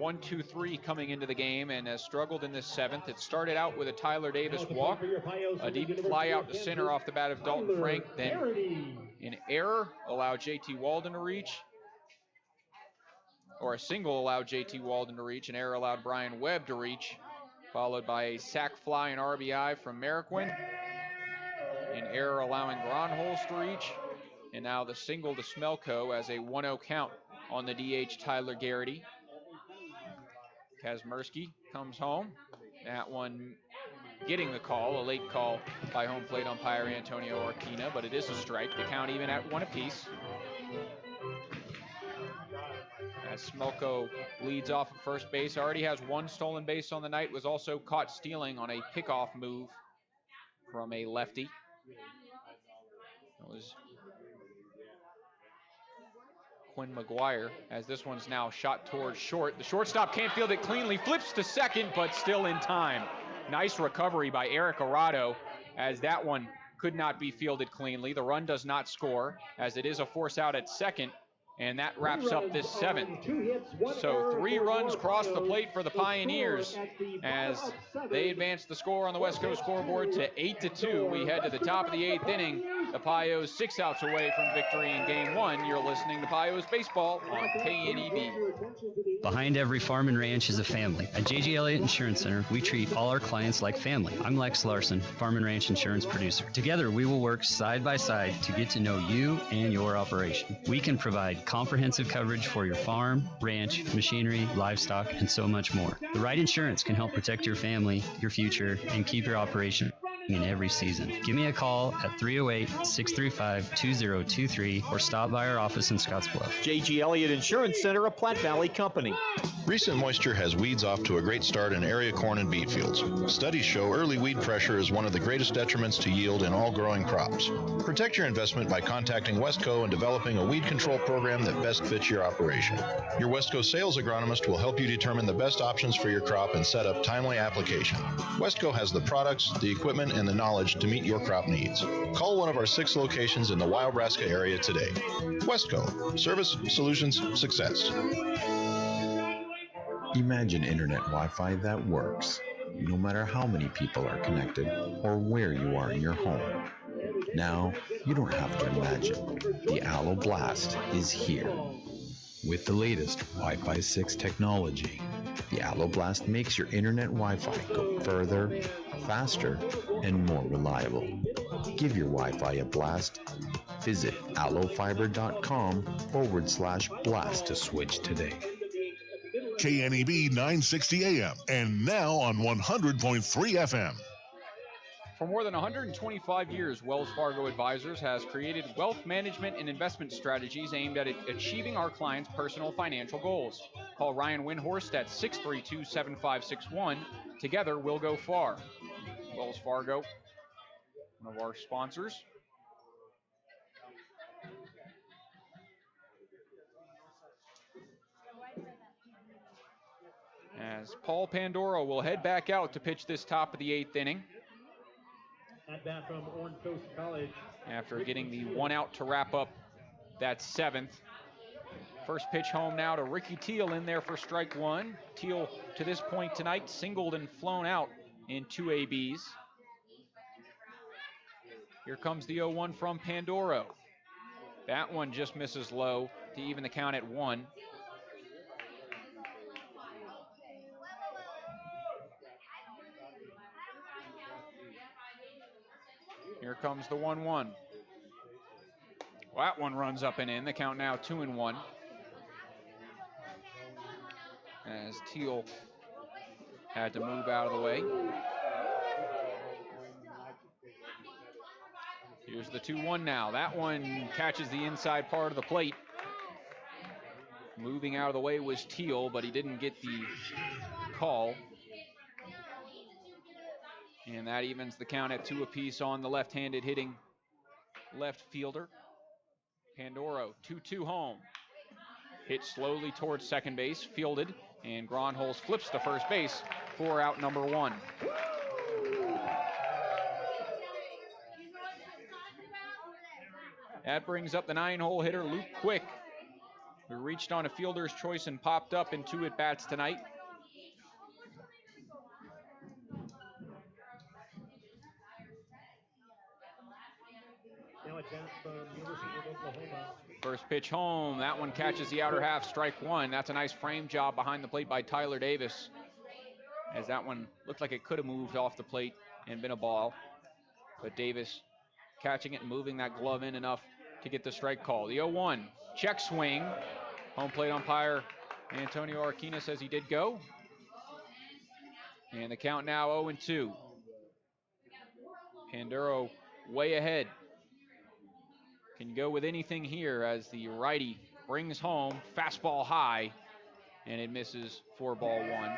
1-2-3 coming into the game, and has struggled in this 7th. It started out with a Tyler Davis walk, a deep fly out to center off the bat of Dalton Frank, then an error allowed JT Walden to reach. Or a single allowed JT Walden to reach, an error allowed Brian Webb to reach, followed by a sac fly and RBI from Merriquin, an error allowing Gromholz to reach, And now the single to Smelko as a 1-0 count on the DH Tyler Garrity. Kazmersky comes home. That one getting the call, a late call by home plate umpire Antonio Arquina, but it is a strike. The count even at 1 apiece. As Smelko leads off at first base, already has 1 stolen base on the night, was also caught stealing on a pickoff move from a lefty. It was Quinn McGuire, as this one's now shot towards short. The shortstop can't field it cleanly, flips to second, but still in time. Nice recovery by Eric Arado, as that one could not be fielded cleanly. The run does not score, as it is a force out at second. And that wraps up this 7th. So 3 runs cross the plate for the Pioneers as they advance the score on the West Coast scoreboard to 8-2. We head to the top of the 8th inning. The Pios 6 outs away from victory in Game 1. You're listening to Pios Baseball on KNEB. Behind every farm and ranch is a family. At J.G. Elliott Insurance Center, we treat all our clients like family. I'm Lex Larson, farm and ranch insurance producer. Together, we will work side by side to get to know you and your operation. We can provide comprehensive coverage for your farm, ranch, machinery, livestock, and so much more. The right insurance can help protect your family, your future, and keep your operation in every season. Give me a call at 308-635-2023 or stop by our office in Scottsbluff. J.G. Elliott Insurance Center, a Platte Valley company. Recent moisture has weeds off to a great start in area corn and beet fields. Studies show early weed pressure is one of the greatest detriments to yield in all growing crops. Protect your investment by contacting Westco and developing a weed control program that best fits your operation. Your Westco sales agronomist will help you determine the best options for your crop and set up timely application. Westco has the products, the equipment, and the knowledge to meet your crop needs. Call one of our 6 locations in the Nebraska area today. Westco, service, solutions, success. Imagine internet Wi-Fi that works, no matter how many people are connected or where you are in your home. Now, you don't have to imagine. The Allo Blast is here. With the latest Wi-Fi 6 technology, the Allo Blast makes your internet Wi-Fi go further, faster, and more reliable. Give your Wi-Fi a blast. Visit allofiber.com/blast to switch today. KNEB 960 AM and now on 100.3 FM. For more than 125 years, Wells Fargo Advisors has created wealth management and investment strategies aimed at achieving our clients' personal financial goals. Call Ryan Windhorst at 632-7561. Together, we'll go far. Wells Fargo, one of our sponsors. As Paul Pandora will head back out to pitch this top of the 8th inning. At bat from Orange Coast College. After getting the 1 out to wrap up that 7th. First pitch home now to Ricky Teal in there for strike 1. Teal, to this point tonight, singled and flown out in 2 ABs. Here comes the 0-1 from Pandoro. That one just misses low to even the count at 1. Here comes the 1-1. That one runs up and in. The count now 2-1. As Teal had to move out of the way. Here's the 2-1 now. That one catches the inside part of the plate. Moving out of the way was Teal, but he didn't get the call. And that evens the count at 2 apiece on the left-handed hitting left fielder. Pandoro, 2-2 home. Hit slowly towards second base, fielded, and Gronholz flips to first base for out number 1. That brings up the 9-hole hitter, Luke Quick, who reached on a fielder's choice and popped up in 2 at-bats tonight. First pitch home, that one catches the outer half, strike 1. That's a nice frame job behind the plate by Tyler Davis, as that one looked like it could have moved off the plate and been a ball. But Davis catching it and moving that glove in enough to get the strike call. The 0-1, check swing. Home plate umpire Antonio Arquina says he did go. And the count now 0-2. Panduro way ahead. Can go with anything here as the righty brings home, fastball high, and it misses for ball one.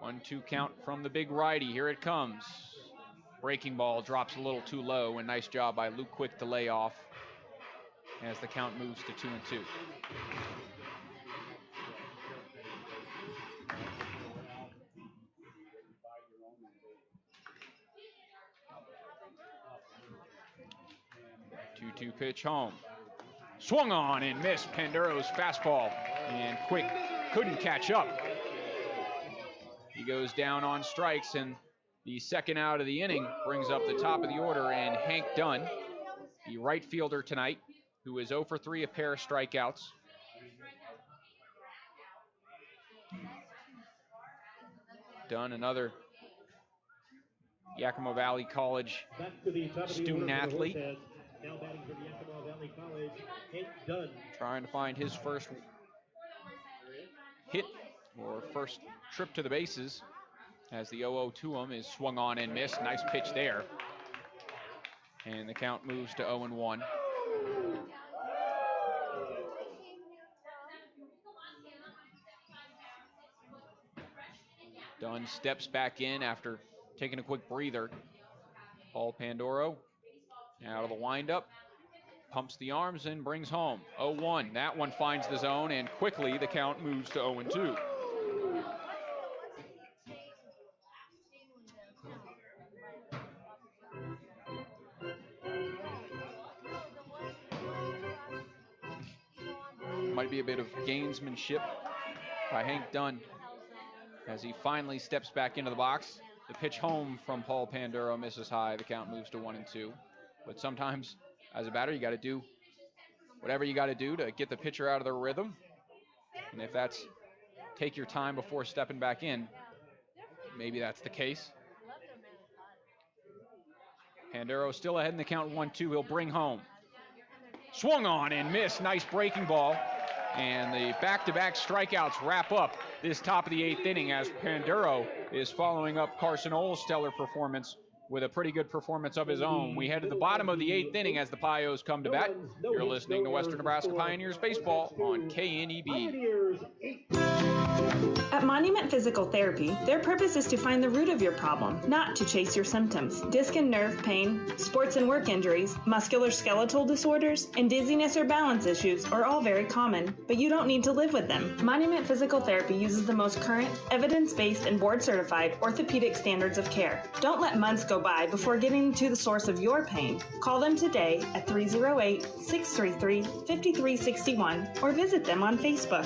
One-two count from the big righty. Here it comes. Breaking ball drops a little too low, and nice job by Luke Quick to lay off as the count moves to 2-2. Two pitch home. Swung on and missed Panduro's fastball, and Quick couldn't catch up. He goes down on strikes, and the second out of the inning brings up the top of the order, and Hank Dunn, the right fielder tonight, who is 0 for 3, a pair of strikeouts. Dunn, another Yakima Valley College student athlete. Now batting for the Yakima Valley College, Hank Dunn. Trying to find his first hit or first trip to the bases as the 0-0 to him is swung on and missed. Nice pitch there. And the count moves to 0-1. Dunn steps back in after taking a quick breather. Paul Panduro out of the windup, pumps the arms and brings home 0-1. That one finds the zone, and quickly the count moves to 0-2. Might be a bit of gamesmanship by Hank Dunn as he finally steps back into the box. The pitch home from Paul Panduro misses high. The count moves to 1-2. But sometimes, as a batter, you got to do whatever you got to do to get the pitcher out of their rhythm. And if that's take your time before stepping back in, maybe that's the case. Panduro still ahead in the count 1-2. He'll bring home. Swung on and missed. Nice breaking ball. And the back-to-back strikeouts wrap up this top of the 8th inning as Panduro is following up Carson Ohl's stellar performance with a pretty good performance of his own. We head to the bottom of the 8th inning as the Pios come to bat. You're listening to Western Nebraska Pioneers Baseball on KNEB. At Monument Physical Therapy, their purpose is to find the root of your problem, not to chase your symptoms. Disc and nerve pain, sports and work injuries, musculoskeletal disorders, and dizziness or balance issues are all very common, but you don't need to live with them. Monument Physical Therapy uses the most current, evidence-based, and board-certified orthopedic standards of care. Don't let months go by before getting to the source of your pain. Call them today at 308-633-5361 or visit them on Facebook.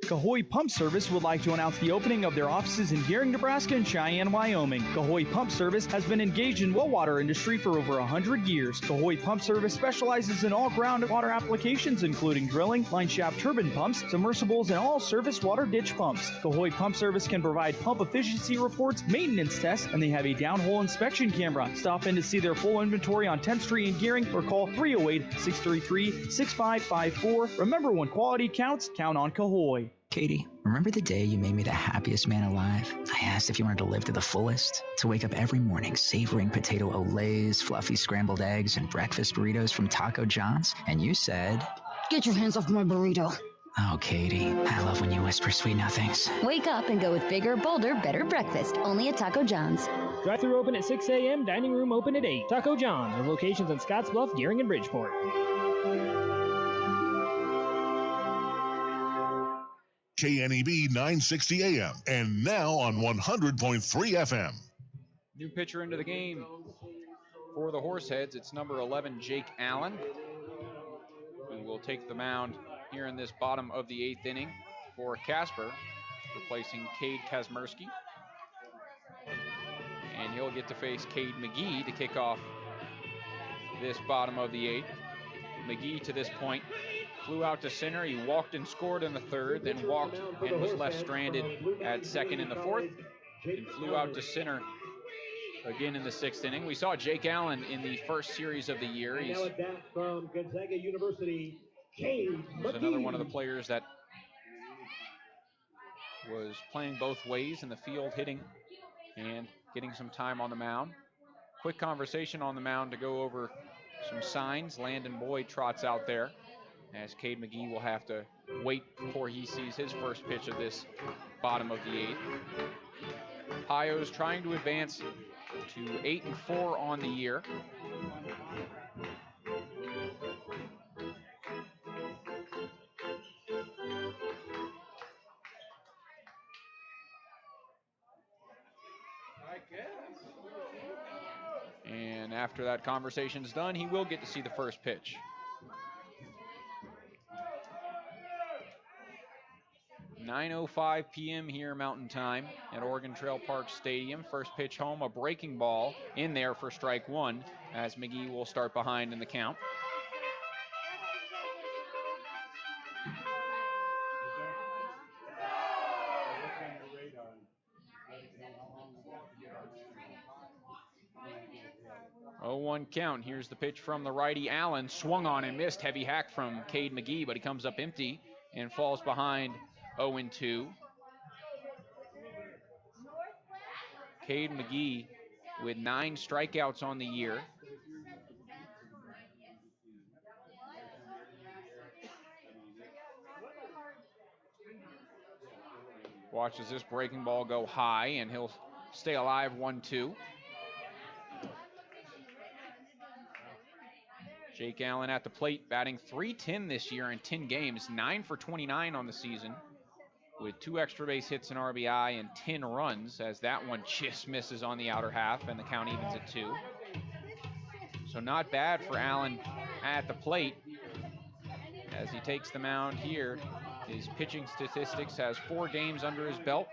Cahoy Pump Service would like to announce the opening of their offices in Gering, Nebraska and Cheyenne, Wyoming. Cahoy Pump Service has been engaged in well water industry for over 100 years. Cahoy Pump Service specializes in all groundwater applications, including drilling, line shaft turbine pumps, submersibles, and all surface water ditch pumps. Cahoy Pump Service can provide pump efficiency reports, maintenance tests, and they have a downhole inspection camera. Stop in to see their full inventory on 10th Street in Gering or call 308-633-6554. Remember, when quality counts, count on Cahoy. Katie, remember the day you made me the happiest man alive? I asked if you wanted to live to the fullest, to wake up every morning savoring potato olays, fluffy scrambled eggs, and breakfast burritos from Taco John's, and you said, "Get your hands off my burrito." Oh, Katie, I love when you whisper sweet nothings. Wake up and go with bigger, bolder, better breakfast, only at Taco John's. Drive-thru open at 6 a.m., dining room open at 8. Taco John's, with locations in Scottsbluff, Gering, and Bridgeport. KNEB 960 AM and now on 100.3 FM. New pitcher into the game for the Horseheads. It's number 11, Jake Allen, who will take the mound here in this bottom of the 8th inning for Casper, replacing Cade Kazmersky. And he'll get to face Cade McGee to kick off this bottom of the 8th. McGee, to this point, flew out to center. He walked and scored in the 3rd, then walked and was left stranded at 2nd in the 4th. and flew out to center again in the 6th inning. We saw Jake Allen in the first series of the year. He's now at bat from Gonzaga University, was another one of the players that was playing both ways in the field, hitting and getting some time on the mound. Quick conversation on the mound to go over some signs. Landon Boyd trots out there, as Cade McGee will have to wait before he sees his first pitch of this bottom of the 8th. Pios trying to advance to 8-4 on the year. And after that conversation's done, he will get to see the first pitch. .9:05 p.m. here Mountain Time at Oregon Trail Park Stadium. First pitch home, a breaking ball in there for strike 1, as McGee will start behind in the count. Oh, 1 count. Here's the pitch from the righty. Allen swung on and missed. Heavy hack from Cade McGee, but he comes up empty and falls behind 0-2. Cade McGee with 9 strikeouts on the year. Watches this breaking ball go high, and he'll stay alive. 1-2. Jake Allen at the plate, batting .310 this year in 10 games, 9 for 29 on the season, with 2 extra base hits, an RBI, and 10 runs, as that one just misses on the outer half, and the count evens at 2. So not bad for Allen at the plate as he takes the mound here. His pitching statistics: has 4 games under his belt,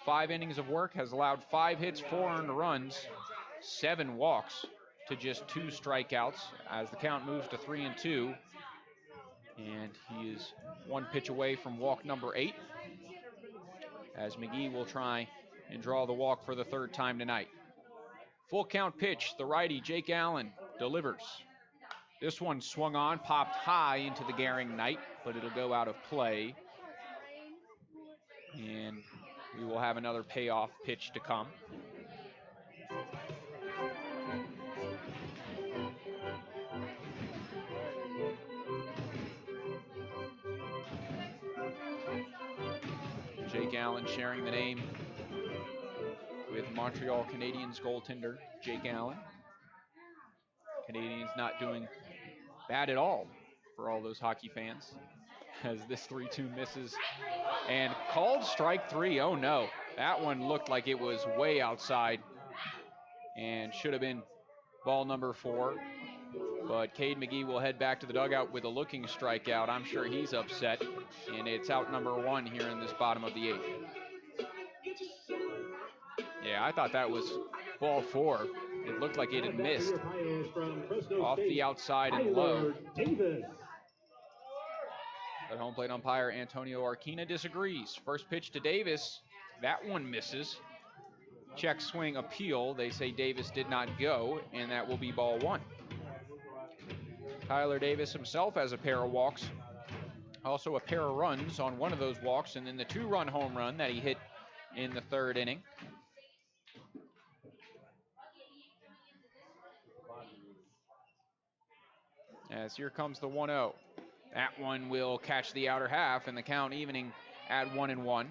5 innings of work, has allowed 5 hits, 4 earned runs, 7 walks to just 2 strikeouts, as the count moves to 3-2. And he is 1 pitch away from walk number 8, as McGee will try and draw the walk for the 3rd time tonight. Full count pitch, the righty Jake Allen delivers. This one swung on, popped high into the Gehring Knight, but it'll go out of play. And we will have another payoff pitch to come. Jake Allen sharing the name with Montreal Canadiens goaltender Jake Allen. Canadiens not doing bad at all for all those hockey fans, as this 3-2 misses and called strike 3. Oh no, that one looked like it was way outside and should have been ball number 4. But Cade McGee will head back to the dugout with a looking strikeout. I'm sure he's upset, and it's out number 1 here in this bottom of the 8th. Yeah, I thought that was ball 4. It looked like it had missed off the outside and low. But home plate umpire Antonio Arquina disagrees. First pitch to Davis. That one misses. Check swing appeal. They say Davis did not go, and that will be ball 1. Tyler Davis himself has a pair of walks, also a pair of runs on one of those walks, and then the 2-run home run that he hit in the 3rd inning. As here comes the 1-0. That one will catch the outer half, and the count evening at 1-1.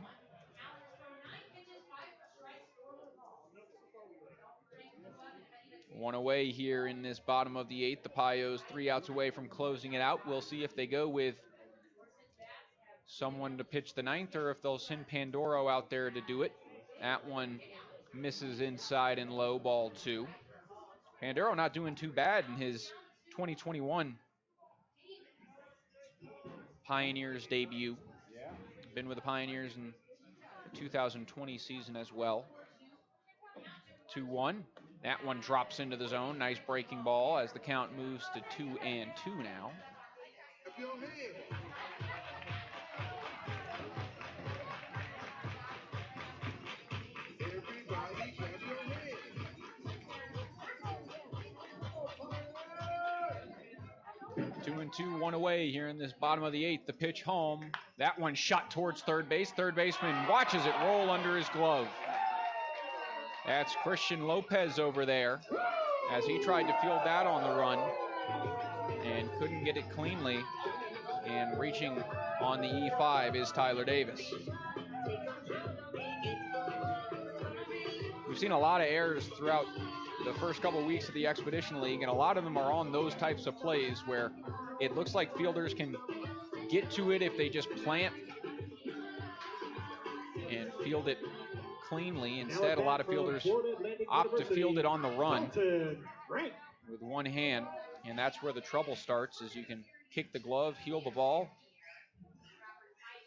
One away here in this bottom of the 8th. The Pios 3 outs away from closing it out. We'll see if they go with someone to pitch the 9th, or if they'll send Pandoro out there to do it. That one misses inside and low, ball 2. Pandoro not doing too bad in his 2021 Pioneers debut. Been with the Pioneers in the 2020 season as well. 2-1. That one drops into the zone. Nice breaking ball as the count moves to 2-2 now. 2-2, one away here in this bottom of the 8th. The pitch home. That one shot towards third base. Third baseman watches it roll under his glove. That's Christian Lopez over there as he tried to field that on the run and couldn't get it cleanly. And reaching on the E5 is Tyler Davis. We've seen a lot of errors throughout the first couple of weeks of the Expedition League, and a lot of them are on those types of plays where it looks like fielders can get to it if they just plant and field it cleanly. Instead, a lot of fielders opt to field it on the run with one hand, and that's where the trouble starts, is you can kick the glove, heel the ball,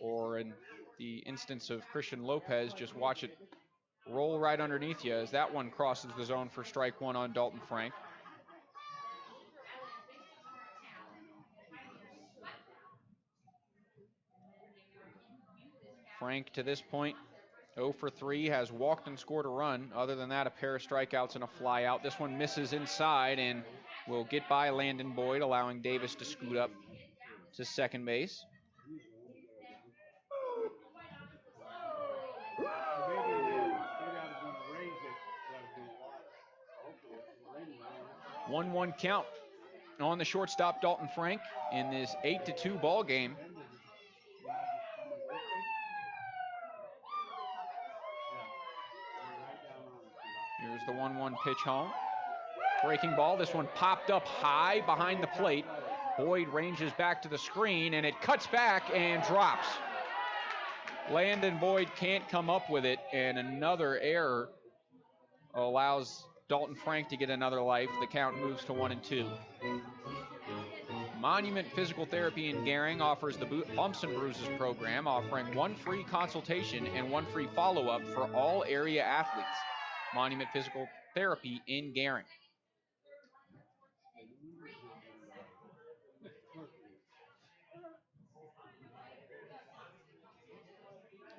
or in the instance of Christian Lopez, just watch it roll right underneath you as that one crosses the zone for strike one on Dalton Frank. Frank, to this point, 0 for 3, has walked and scored a run. Other than that, a pair of strikeouts and a fly out. This one misses inside and will get by Landon Boyd, allowing Davis to scoot up to second base. One count on the shortstop Dalton Frank in this 8-2 ball game. Here's the 1-1 pitch home. Breaking ball. This one popped up high behind the plate. Boyd ranges back to the screen, and it cuts back and drops. Landon Boyd can't come up with it, and another error allows Dalton Frank to get another life. The count moves to 1-2. Monument Physical Therapy in Gering offers the Bumps and Bruises program, offering 1 free consultation and 1 free follow-up for all area athletes. Monument Physical Therapy in Gering.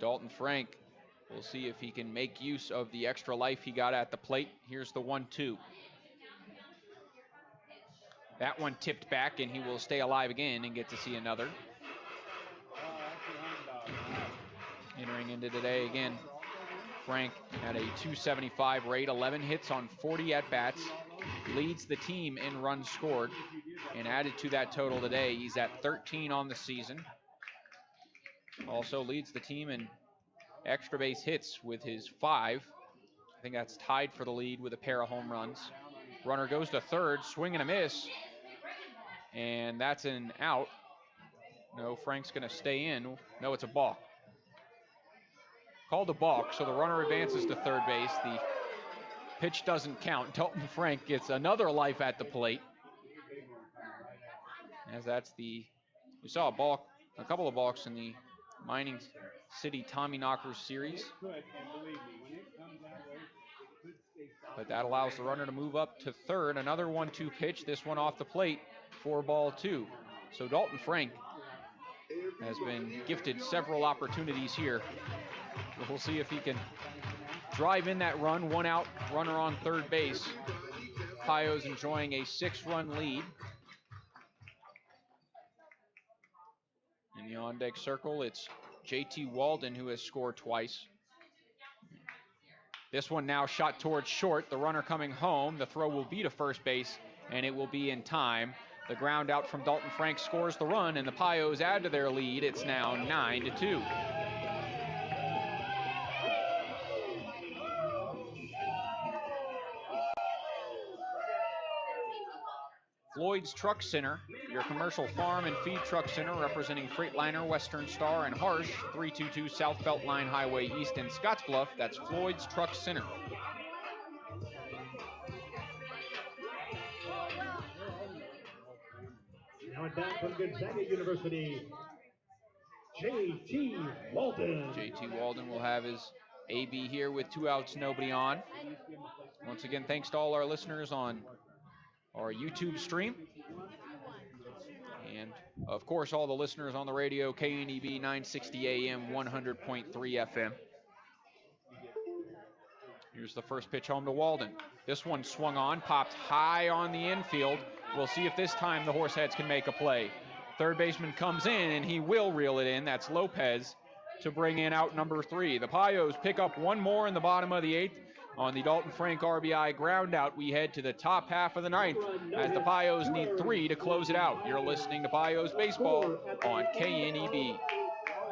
Dalton Frank, we'll see if he can make use of the extra life he got at the plate. Here's the 1-2. That one tipped back, and he will stay alive again and get to see another. Entering into today again, Frank had a .275 rate, 11 hits on 40 at-bats, leads the team in runs scored, and added to that total today, he's at 13 on the season. Also leads the team in extra base hits with his 5. I think that's tied for the lead with a pair of home runs. Runner goes to third, swing and a miss, and that's an out. No, Frank's going to stay in. No, it's a balk. Called a balk, so the runner advances to third base. The pitch doesn't count. Dalton Frank gets another life at the plate. As that's we saw a balk, a couple of balks in the Mining City Tommy Knockers series. But that allows the runner to move up to third. Another 1-2 pitch, this one off the plate for ball 2. So Dalton Frank has been gifted several opportunities here. We'll see if he can drive in that run. 1 out, runner on third base. Pios enjoying a 6-run lead. In the on-deck circle, it's JT Walden who has scored twice. This one now shot towards short. The runner coming home. The throw will be to first base, and it will be in time. The ground out from Dalton Frank scores the run, and the Pios add to their lead. It's now 9-2. Floyd's Truck Center, your commercial farm and feed truck center representing Freightliner, Western Star, and Harsh, 322 South Beltline Highway East in Scottsbluff. That's Floyd's Truck Center. Now at bat from Gonzaga University, JT Walden. JT Walden will have his AB here with 2 outs, nobody on. Once again, thanks to all our listeners on our YouTube stream. And, of course, all the listeners on the radio, KNEB 960 AM, 100.3 FM. Here's the first pitch home to Walden. This one swung on, popped high on the infield, We'll see if this time the Horseheads can make a play. Third baseman comes in, and he will reel it in. That's Lopez to bring in out number 3. The Pios pick up one more in the bottom of the 8th. On the Dalton Frank RBI ground out, we head to the top half of the 9th as the Pios need 3 to close it out. You're listening to Pios Baseball on KNEB.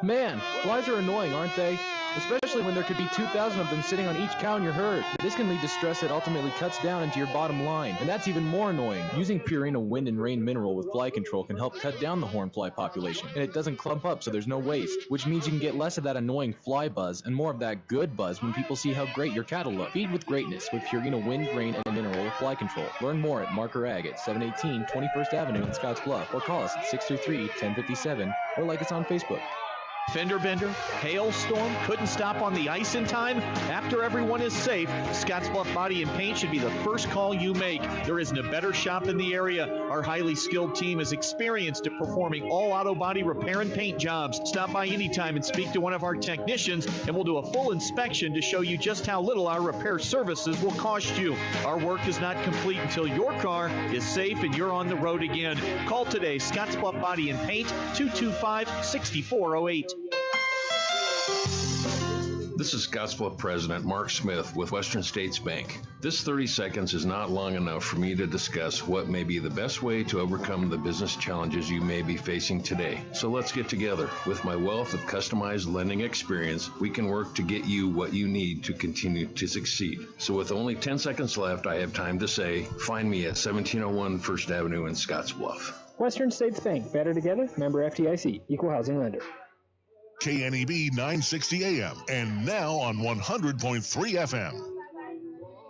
Man, flies are annoying, aren't they? Especially when there could be 2,000 of them sitting on each cow in your herd. This can lead to stress that ultimately cuts down into your bottom line, and that's even more annoying. Using Purina Wind and Rain Mineral with fly control can help cut down the hornfly population, and it doesn't clump up so there's no waste, which means you can get less of that annoying fly buzz and more of that good buzz when people see how great your cattle look. Feed with greatness with Purina Wind, Rain, and Mineral with fly control. Learn more at Marker Ag at 718 21st Avenue in Scotts Bluff, or call us at 633-1057, or like us on Facebook. Fender bender, hailstorm, couldn't stop on the ice in time? After everyone is safe, Scottsbluff Body and Paint should be the first call you make. There isn't a better shop in the area. Our highly skilled team is experienced at performing all auto body repair and paint jobs. Stop by anytime and speak to one of our technicians, and we'll do a full inspection to show you just how little our repair services will cost you. Our work is not complete until your car is safe and you're on the road again. Call today, Scottsbluff Body and Paint, 225-6408. This is Scottsbluff President Mark Smith with Western States Bank. This 30 seconds is not long enough for me to discuss what may be the best way to overcome the business challenges you may be facing today. So let's get together. With my wealth of customized lending experience, we can work to get you what you need to continue to succeed. So with only 10 seconds left, I have time to say, find me at 1701 First Avenue in Scottsbluff. Western States Bank, better together, member FDIC, equal housing lender. KNEB 960 AM and now on 100.3 FM.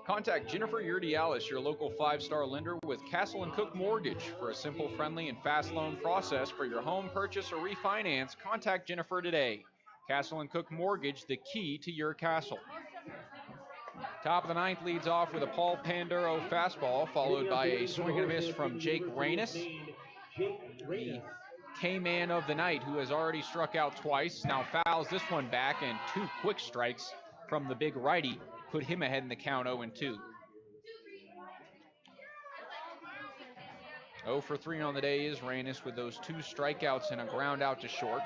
Contact Jennifer Urdialis, your local 5-star lender with Castle & Cook Mortgage. For a simple, friendly, and fast loan process for your home purchase or refinance, contact Jennifer today. Castle & Cook Mortgage, the key to your castle. Top of the 9th leads off with a Paul Panduro fastball, followed by a swing and a miss from Jake Reynes. The K-man of the night, who has already struck out twice, now fouls this one back, and 2 quick strikes from the big righty put him ahead in the count, 0-2. 0 for 3 on the day is Reynes with those 2 strikeouts and a ground out to short.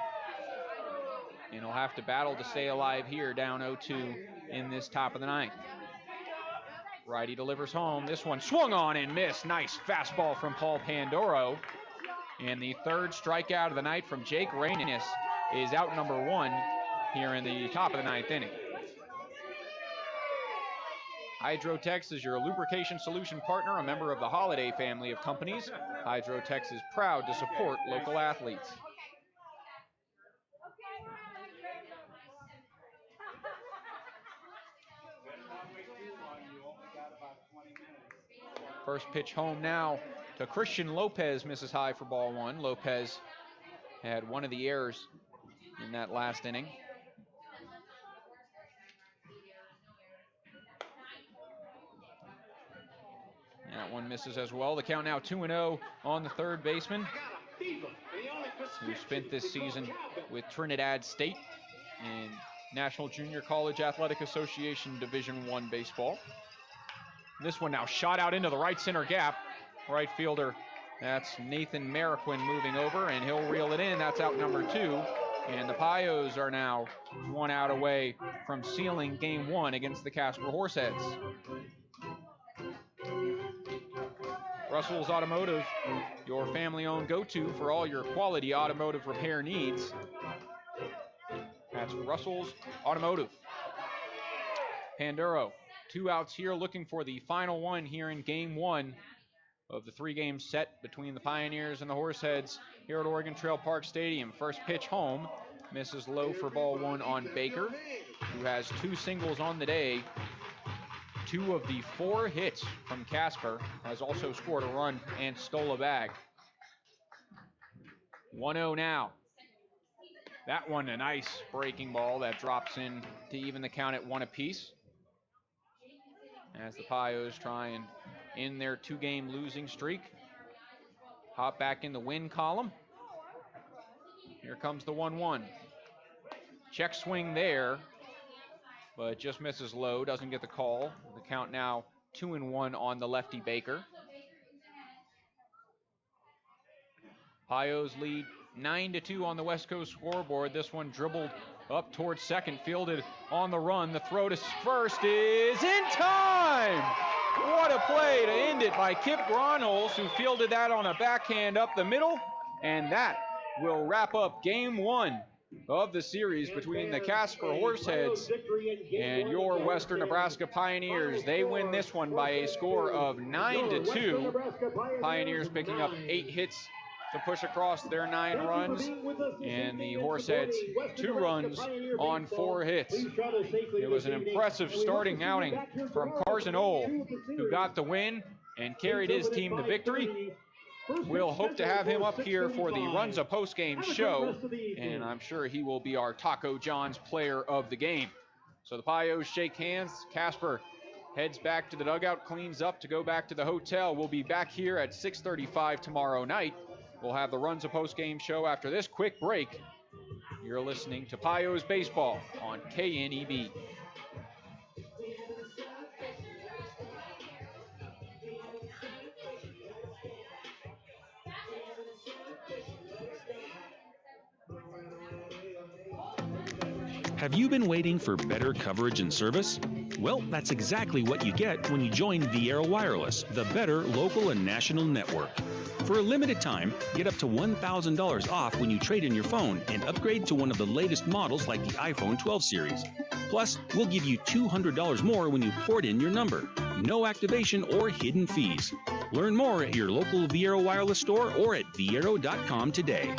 And he'll have to battle to stay alive here, down 0-2 in this top of the 9th. Righty delivers home. This one swung on and missed. Nice fastball from Paul Panduro. And the 3rd strikeout of the night from Jake Reynes is out number 1 here in the top of the 9th inning. Hydrotex is your lubrication solution partner, a member of the Holiday family of companies. Hydrotex is proud to support local athletes. First pitch home now to Christian Lopez, misses high for ball 1. Lopez had one of the errors in that last inning. That one misses as well. The count now 2-0 on the third baseman, who spent this season with Trinidad State in National Junior College Athletic Association Division I baseball. This one now shot out into the right center gap. Right fielder, that's Nathan Marroquin moving over, and he'll reel it in. That's out number 2. And the Pios are now 1 out away from sealing game 1 against the Casper Horseheads. Russell's Automotive, your family-owned go-to for all your quality automotive repair needs. That's Russell's Automotive. Panduro, 2 outs here, looking for the final one here in game 1 of the 3-game set between the Pioneers and the Horseheads here at Oregon Trail Park Stadium. First pitch home, misses low for ball 1 on Baker, who has 2 singles on the day. 2 of the 4 hits from Casper, has also scored a run and stole a bag. 1-0 now. That one a nice breaking ball that drops in to even the count at 1 apiece, as the Pios try and end their 2-game losing streak. Hop back in the win column. Here comes the 1-1. Check swing there, but just misses low, doesn't get the call. The count now 2-1 on the lefty Baker. Pios lead 9-2 on the West Coast scoreboard. This one dribbled up towards second, fielded on the run. The throw to first is in time. What a play to end it by Kip Gronholz, who fielded that on a backhand up the middle. And that will wrap up game one of the series between the Casper Horseheads and your Western Nebraska Pioneers. They win this one by a score of 9-2. Pioneers picking up 8 hits to push across their 9 runs, and the Horseheads 2 runs on 4 hits. It was an impressive starting outing from Carson Ohl, who got the win and carried his team to victory. We'll hope to have him up here for the Runza postgame show, and I'm sure he will be our Taco John's player of the game. So the Pios shake hands. Casper heads back to the dugout, cleans up to go back to the hotel. We'll be back here at 6:35 tomorrow night. We'll have the Runza postgame show after this quick break. You're listening to Pios Baseball on KNEB. Have you been waiting for better coverage and service? Well, that's exactly what you get when you join Viera Wireless, the better local and national network. For a limited time, get up to $1,000 off when you trade in your phone and upgrade to one of the latest models like the iPhone 12 series. Plus, we'll give you $200 more when you port in your number. No activation or hidden fees. Learn more at your local Viera Wireless store or at viero.com today.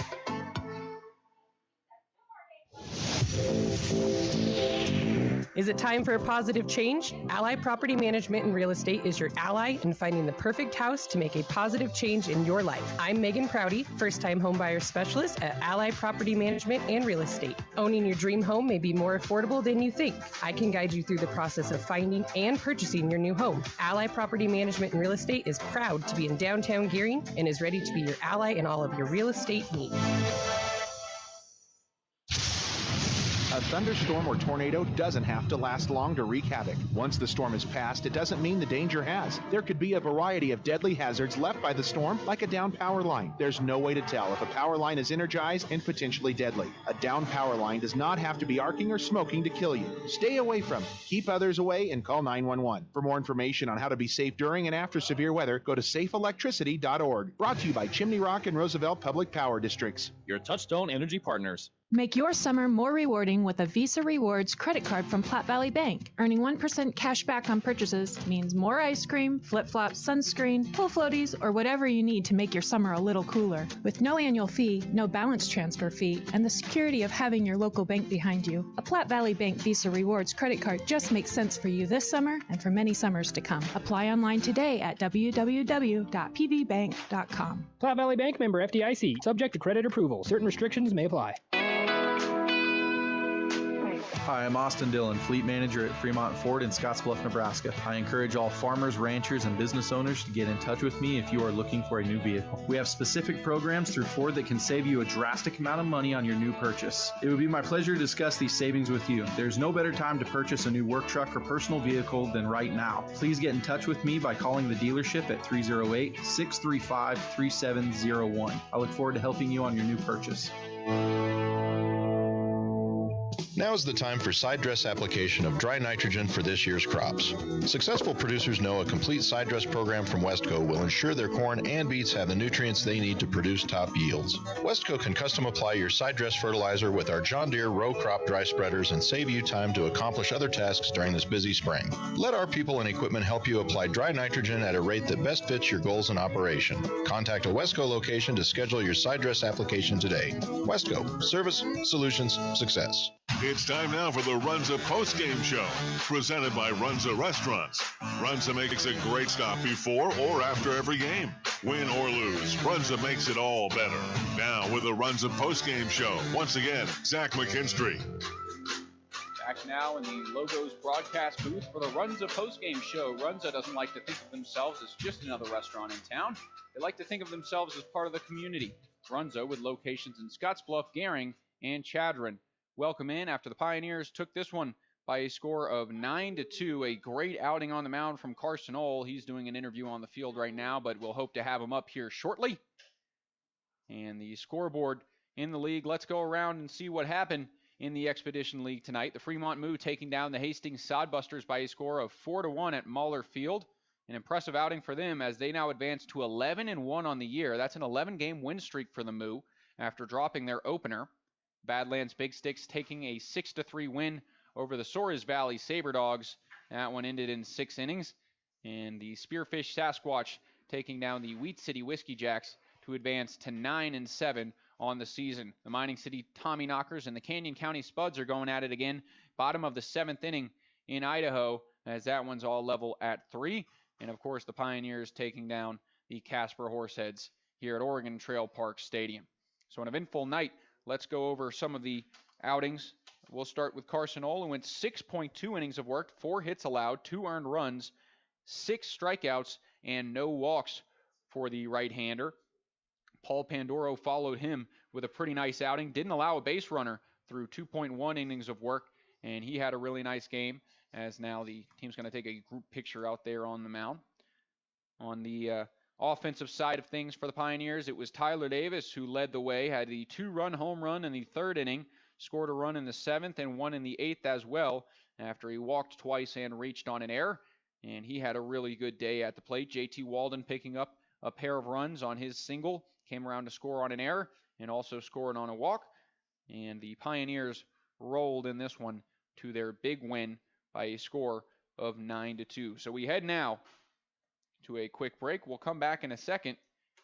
Is it time for a positive change? Ally Property Management and Real Estate is your ally in finding the perfect house to make a positive change in your life. I'm Megan Prouty, first-time homebuyer specialist at Ally Property Management and Real Estate. Owning your dream home may be more affordable than you think. I can guide you through the process of finding and purchasing your new home. Ally Property Management and Real Estate is proud to be in downtown Gearing and is ready to be your ally in all of your real estate needs. A thunderstorm or tornado doesn't have to last long to wreak havoc. Once the storm has passed, it doesn't mean the danger has. There could be a variety of deadly hazards left by the storm, like a down power line. There's no way to tell if a power line is energized and potentially deadly. A down power line does not have to be arcing or smoking to kill you. Stay away from it. Keep others away and call 911. For more information on how to be safe during and after severe weather, go to safeelectricity.org. Brought to you by Chimney Rock and Roosevelt Public Power Districts. Your Touchstone Energy partners. Make your summer more rewarding with a Visa Rewards credit card from Platte Valley Bank. Earning 1% cash back on purchases means more ice cream, flip-flops, sunscreen, pool floaties, or whatever you need to make your summer a little cooler. With no annual fee, no balance transfer fee, and the security of having your local bank behind you, a Platte Valley Bank Visa Rewards credit card just makes sense for you this summer and for many summers to come. Apply online today at www.pvbank.com. Platte Valley Bank, member FDIC. Subject to credit approval. Certain restrictions may apply. Hi, I'm Austin Dillon, Fleet Manager at Fremont Ford in Scottsbluff, Nebraska. I encourage all farmers, ranchers, and business owners to get in touch with me if you are looking for a new vehicle. We have specific programs through Ford that can save you a drastic amount of money on your new purchase. It would be my pleasure to discuss these savings with you. There's no better time to purchase a new work truck or personal vehicle than right now. Please get in touch with me by calling the dealership at 308-635-3701. I look forward to helping you on your new purchase. Now is the time for side dress application of dry nitrogen for this year's crops. Successful producers know a complete side dress program from Westco will ensure their corn and beets have the nutrients they need to produce top yields. Westco can custom apply your side dress fertilizer with our John Deere row crop dry spreaders and save you time to accomplish other tasks during this busy spring. Let our people and equipment help you apply dry nitrogen at a rate that best fits your goals in operation. Contact a Westco location to schedule your side dress application today. Westco, service, solutions, success. It's time now for the Runza postgame show, presented by Runza Restaurants. Runza makes a great stop before or after every game. Win or lose, Runza makes it all better. Now with the Runza postgame show, once again, Zach McKinstry. Back now in the Logos broadcast booth for the Runza postgame show. Runza doesn't like to think of themselves as just another restaurant in town. They like to think of themselves as part of the community. Runza, with locations in Scottsbluff, Gehring, and Chadron. Welcome in after the Pioneers took this one by a score of 9-2. A great outing on the mound from Carson Ohl. He's doing an interview on the field right now, but we'll hope to have him up here shortly. and the scoreboard in the league. Let's go around and see what happened in the Expedition League tonight. The Fremont Moo taking down the Hastings Sodbusters by a score of 4-1 at Mahler Field. An impressive outing for them as they now advance to 11-1 on the year. That's an 11-game win streak for the Moo after dropping their opener. Badlands Big Sticks taking a 6-3 win over the Soares Valley Saber Dogs. That one ended in 6 innings. And the Spearfish Sasquatch taking down the Wheat City Whiskey Jacks to advance to 9-7 on the season. The Mining City Tommy Knockers and the Canyon County Spuds are going at it again. Bottom of the 7th inning in Idaho, as that one's all level at 3. And of course, the Pioneers taking down the Casper Horseheads here at Oregon Trail Park Stadium. So an eventful night. Let's go over some of the outings. We'll start with Carson Ohl, who went 6.2 innings of work, 4 hits allowed, 2 earned runs, 6 strikeouts, and no walks for the right-hander. Paul Pandoro followed him with a pretty nice outing. Didn't allow a base runner through 2.1 innings of work, and he had a really nice game, as now the team's going to take a group picture out there on the mound. On the offensive side of things for the Pioneers, it was Tyler Davis who led the way, had the 2-run home run in the 3rd inning, scored a run in the 7th and one in the 8th as well, after he walked twice and reached on an error, and he had a really good day at the plate. JT Walden picking up a pair of runs on his single, came around to score on an error and also scored on a walk, and the Pioneers rolled in this one to their big win by a score of 9-2. So we head now to a quick break. We'll come back in a second,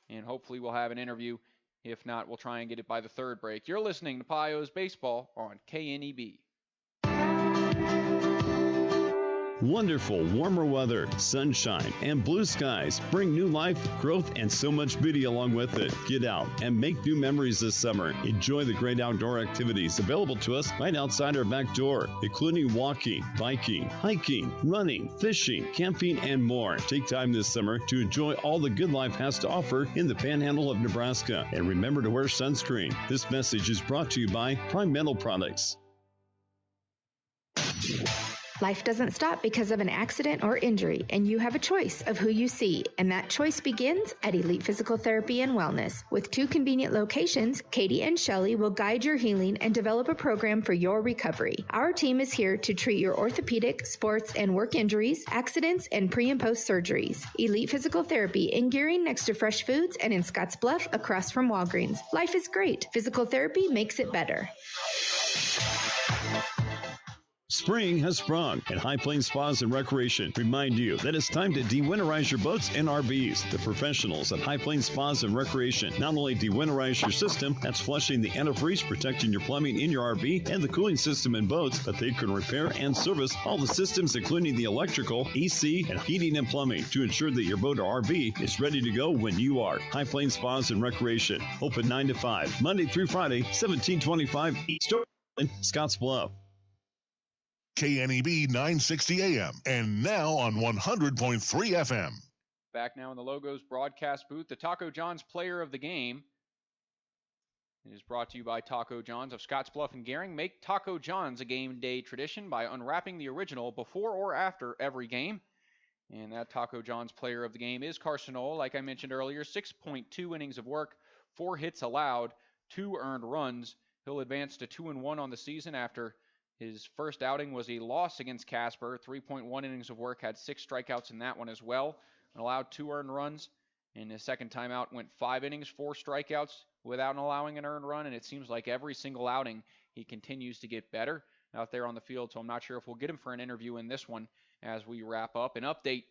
and hopefully we'll have an interview. If not, we'll try and get it by the 3rd break. You're listening to Pios Baseball on KNEB. Wonderful warmer weather, sunshine, and blue skies bring new life, growth, and so much beauty along with it. Get out and make new memories this summer. Enjoy the great outdoor activities available to us right outside our back door, including walking, biking, hiking, running, fishing, camping, and more. Take time this summer to enjoy all the good life has to offer in the Panhandle of Nebraska. And remember to wear sunscreen. This message is brought to you by Prime Metal Products. Life doesn't stop because of an accident or injury, and you have a choice of who you see, and that choice begins at Elite Physical Therapy and Wellness. With 2 convenient locations, Katie and Shelley will guide your healing and develop a program for your recovery. Our team is here to treat your orthopedic, sports, and work injuries, accidents, and pre- and post surgeries. Elite Physical Therapy in Gearing next to Fresh Foods and in Scottsbluff across from Walgreens. Life is great. Physical therapy makes it better. Spring has sprung, and High Plains Spas and Recreation remind you that it's time to de-winterize your boats and RVs. The professionals at High Plains Spas and Recreation not only de-winterize your system, that's flushing the antifreeze, protecting your plumbing in your RV and the cooling system in boats, but they can repair and service all the systems, including the electrical, AC, and heating and plumbing, to ensure that your boat or RV is ready to go when you are. High Plains Spas and Recreation, open 9 to 5, Monday through Friday, 1725 East Scottsbluff. KNEB 960 AM, and now on 100.3 FM. Back now in the Logos broadcast booth, the Taco John's Player of the Game It is brought to you by Taco John's of Scottsbluff and Gering. Make Taco John's a game day tradition by unwrapping the original before or after every game. And that Taco John's player of the game is Carson Ohl. Like I mentioned earlier, 6.2 innings of work, 4 hits allowed, 2 earned runs. He'll advance to 2-1 on the season after his first outing was a loss against Casper. 3.1 innings of work, had 6 strikeouts in that one as well, and allowed 2 earned runs. In his second time out, went 5 innings, 4 strikeouts without allowing an earned run, and it seems like every single outing he continues to get better out there on the field, so I'm not sure if we'll get him for an interview in this one as we wrap up. An update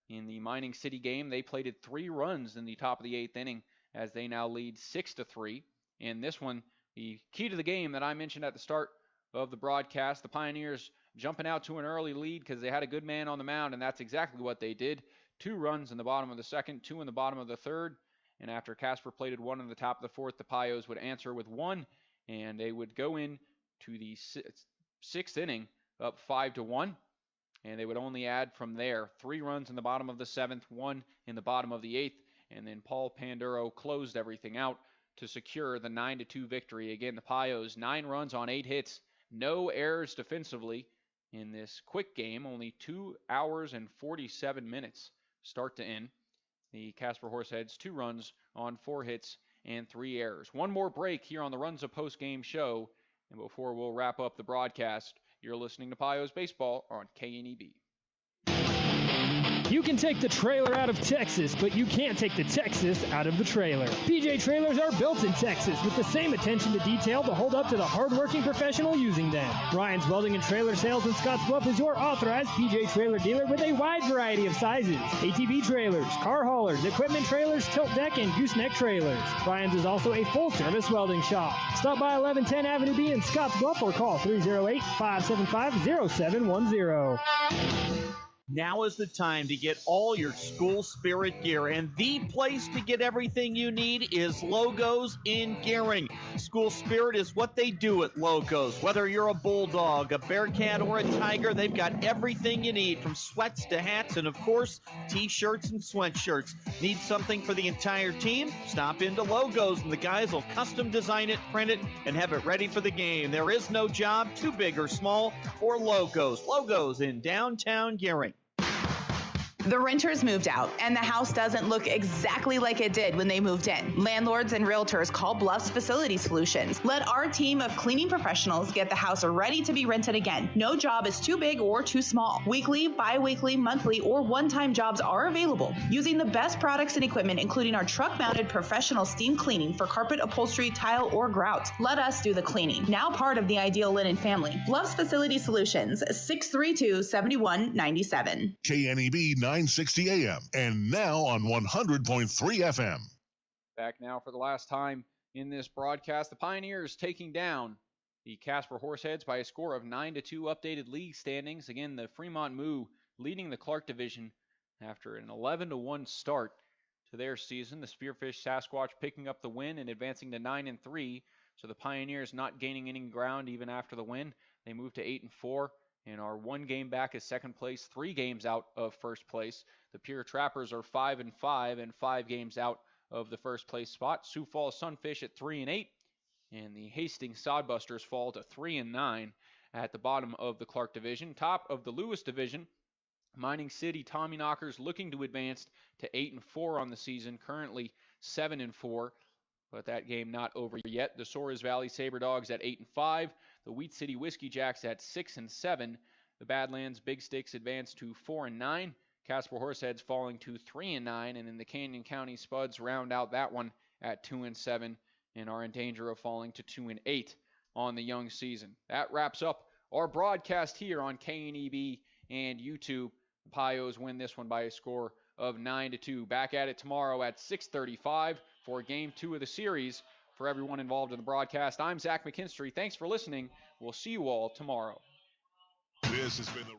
in the Mining City game, they plated 3 runs in the top of the 8th inning as they now lead 6-3. In this one, the key to the game that I mentioned at the start of the broadcast, the Pioneers jumping out to an early lead because they had a good man on the mound, and that's exactly what they did. 2 runs in the bottom of the second, 2 in the bottom of the third, and after Casper plated 1 in the top of the fourth, the Pios would answer with 1, and they would go in to the 6th inning up 5-1, and they would only add from there 3 runs in the bottom of the 7th, 1 in the bottom of the 8th, and then Paul Panduro closed everything out to secure the 9-2 victory. Again, the Pios, 9 runs on 8 hits, no errors defensively in this quick game, only 2 hours and 47 minutes start to end. The Casper Horseheads, 2 runs on 4 hits and 3 errors. One more break here on the Runza Post-Game Show, and before we'll wrap up the broadcast, you're listening to Pios Baseball on KNEB. You can take the trailer out of Texas, but you can't take the Texas out of the trailer. PJ Trailers are built in Texas with the same attention to detail to hold up to the hardworking professional using them. Ryan's Welding and Trailer Sales in Scottsbluff is your authorized PJ Trailer dealer with a wide variety of sizes. ATV trailers, car haulers, equipment trailers, tilt deck, and gooseneck trailers. Ryan's is also a full-service welding shop. Stop by 1110 Avenue B in Scottsbluff or call 308-575-0710. Now is the time to get all your school spirit gear, and the place to get everything you need is Logos in Gearing. School spirit is what they do at Logos. Whether you're a bulldog, a bearcat, or a tiger, they've got everything you need, from sweats to hats and, of course, t-shirts and sweatshirts. Need something for the entire team? Stop into Logos, and the guys will custom design it, print it, and have it ready for the game. There is no job too big or small for Logos. Logos in downtown Gearing. The renters moved out, and the house doesn't look exactly like it did when they moved in. Landlords and realtors call Bluffs Facility Solutions. Let our team of cleaning professionals get the house ready to be rented again. No job is too big or too small. Weekly, bi-weekly, monthly, or one-time jobs are available. Using the best products and equipment, including our truck-mounted professional steam cleaning for carpet, upholstery, tile, or grout. Let us do the cleaning. Now part of the Ideal Linen family. Bluffs Facility Solutions, 632-7197. KNEB 960 AM, and now on 100.3 FM. Back now for the last time in this broadcast, the Pioneers taking down the Casper Horseheads by a score of 9-2. Updated league standings. Again, the Fremont Moo leading the Clark division after an 11-1 start to their season. The Spearfish Sasquatch picking up the win and advancing to 9-3. So the Pioneers not gaining any ground even after the win. They move to 8-4. And are 1 game back as second place, 3 games out of first place. The Pure Trappers are 5-5 and 5 games out of the first place spot. Sioux Falls Sunfish at 3-8, and the Hastings Sodbusters fall to 3-9 at the bottom of the Clark division. Top of the Lewis division, Mining City Tommyknockers looking to advance to 8-4 on the season, currently 7-4. But that game not over yet. The Soares Valley Sabre Dogs at 8-5. The Wheat City Whiskey Jacks at 6-7. The Badlands Big Sticks advance to 4-9. Casper Horseheads falling to 3-9. And then the Canyon County Spuds round out that one at 2-7 and are in danger of falling to 2-8 on the young season. That wraps up our broadcast here on KNEB and YouTube. The Pios win this one by a score of 9-2. Back at it tomorrow at 6:35 for Game 2 of the series. For everyone involved in the broadcast, I'm Zach McKinstry. Thanks for listening. We'll see you all tomorrow. This has been the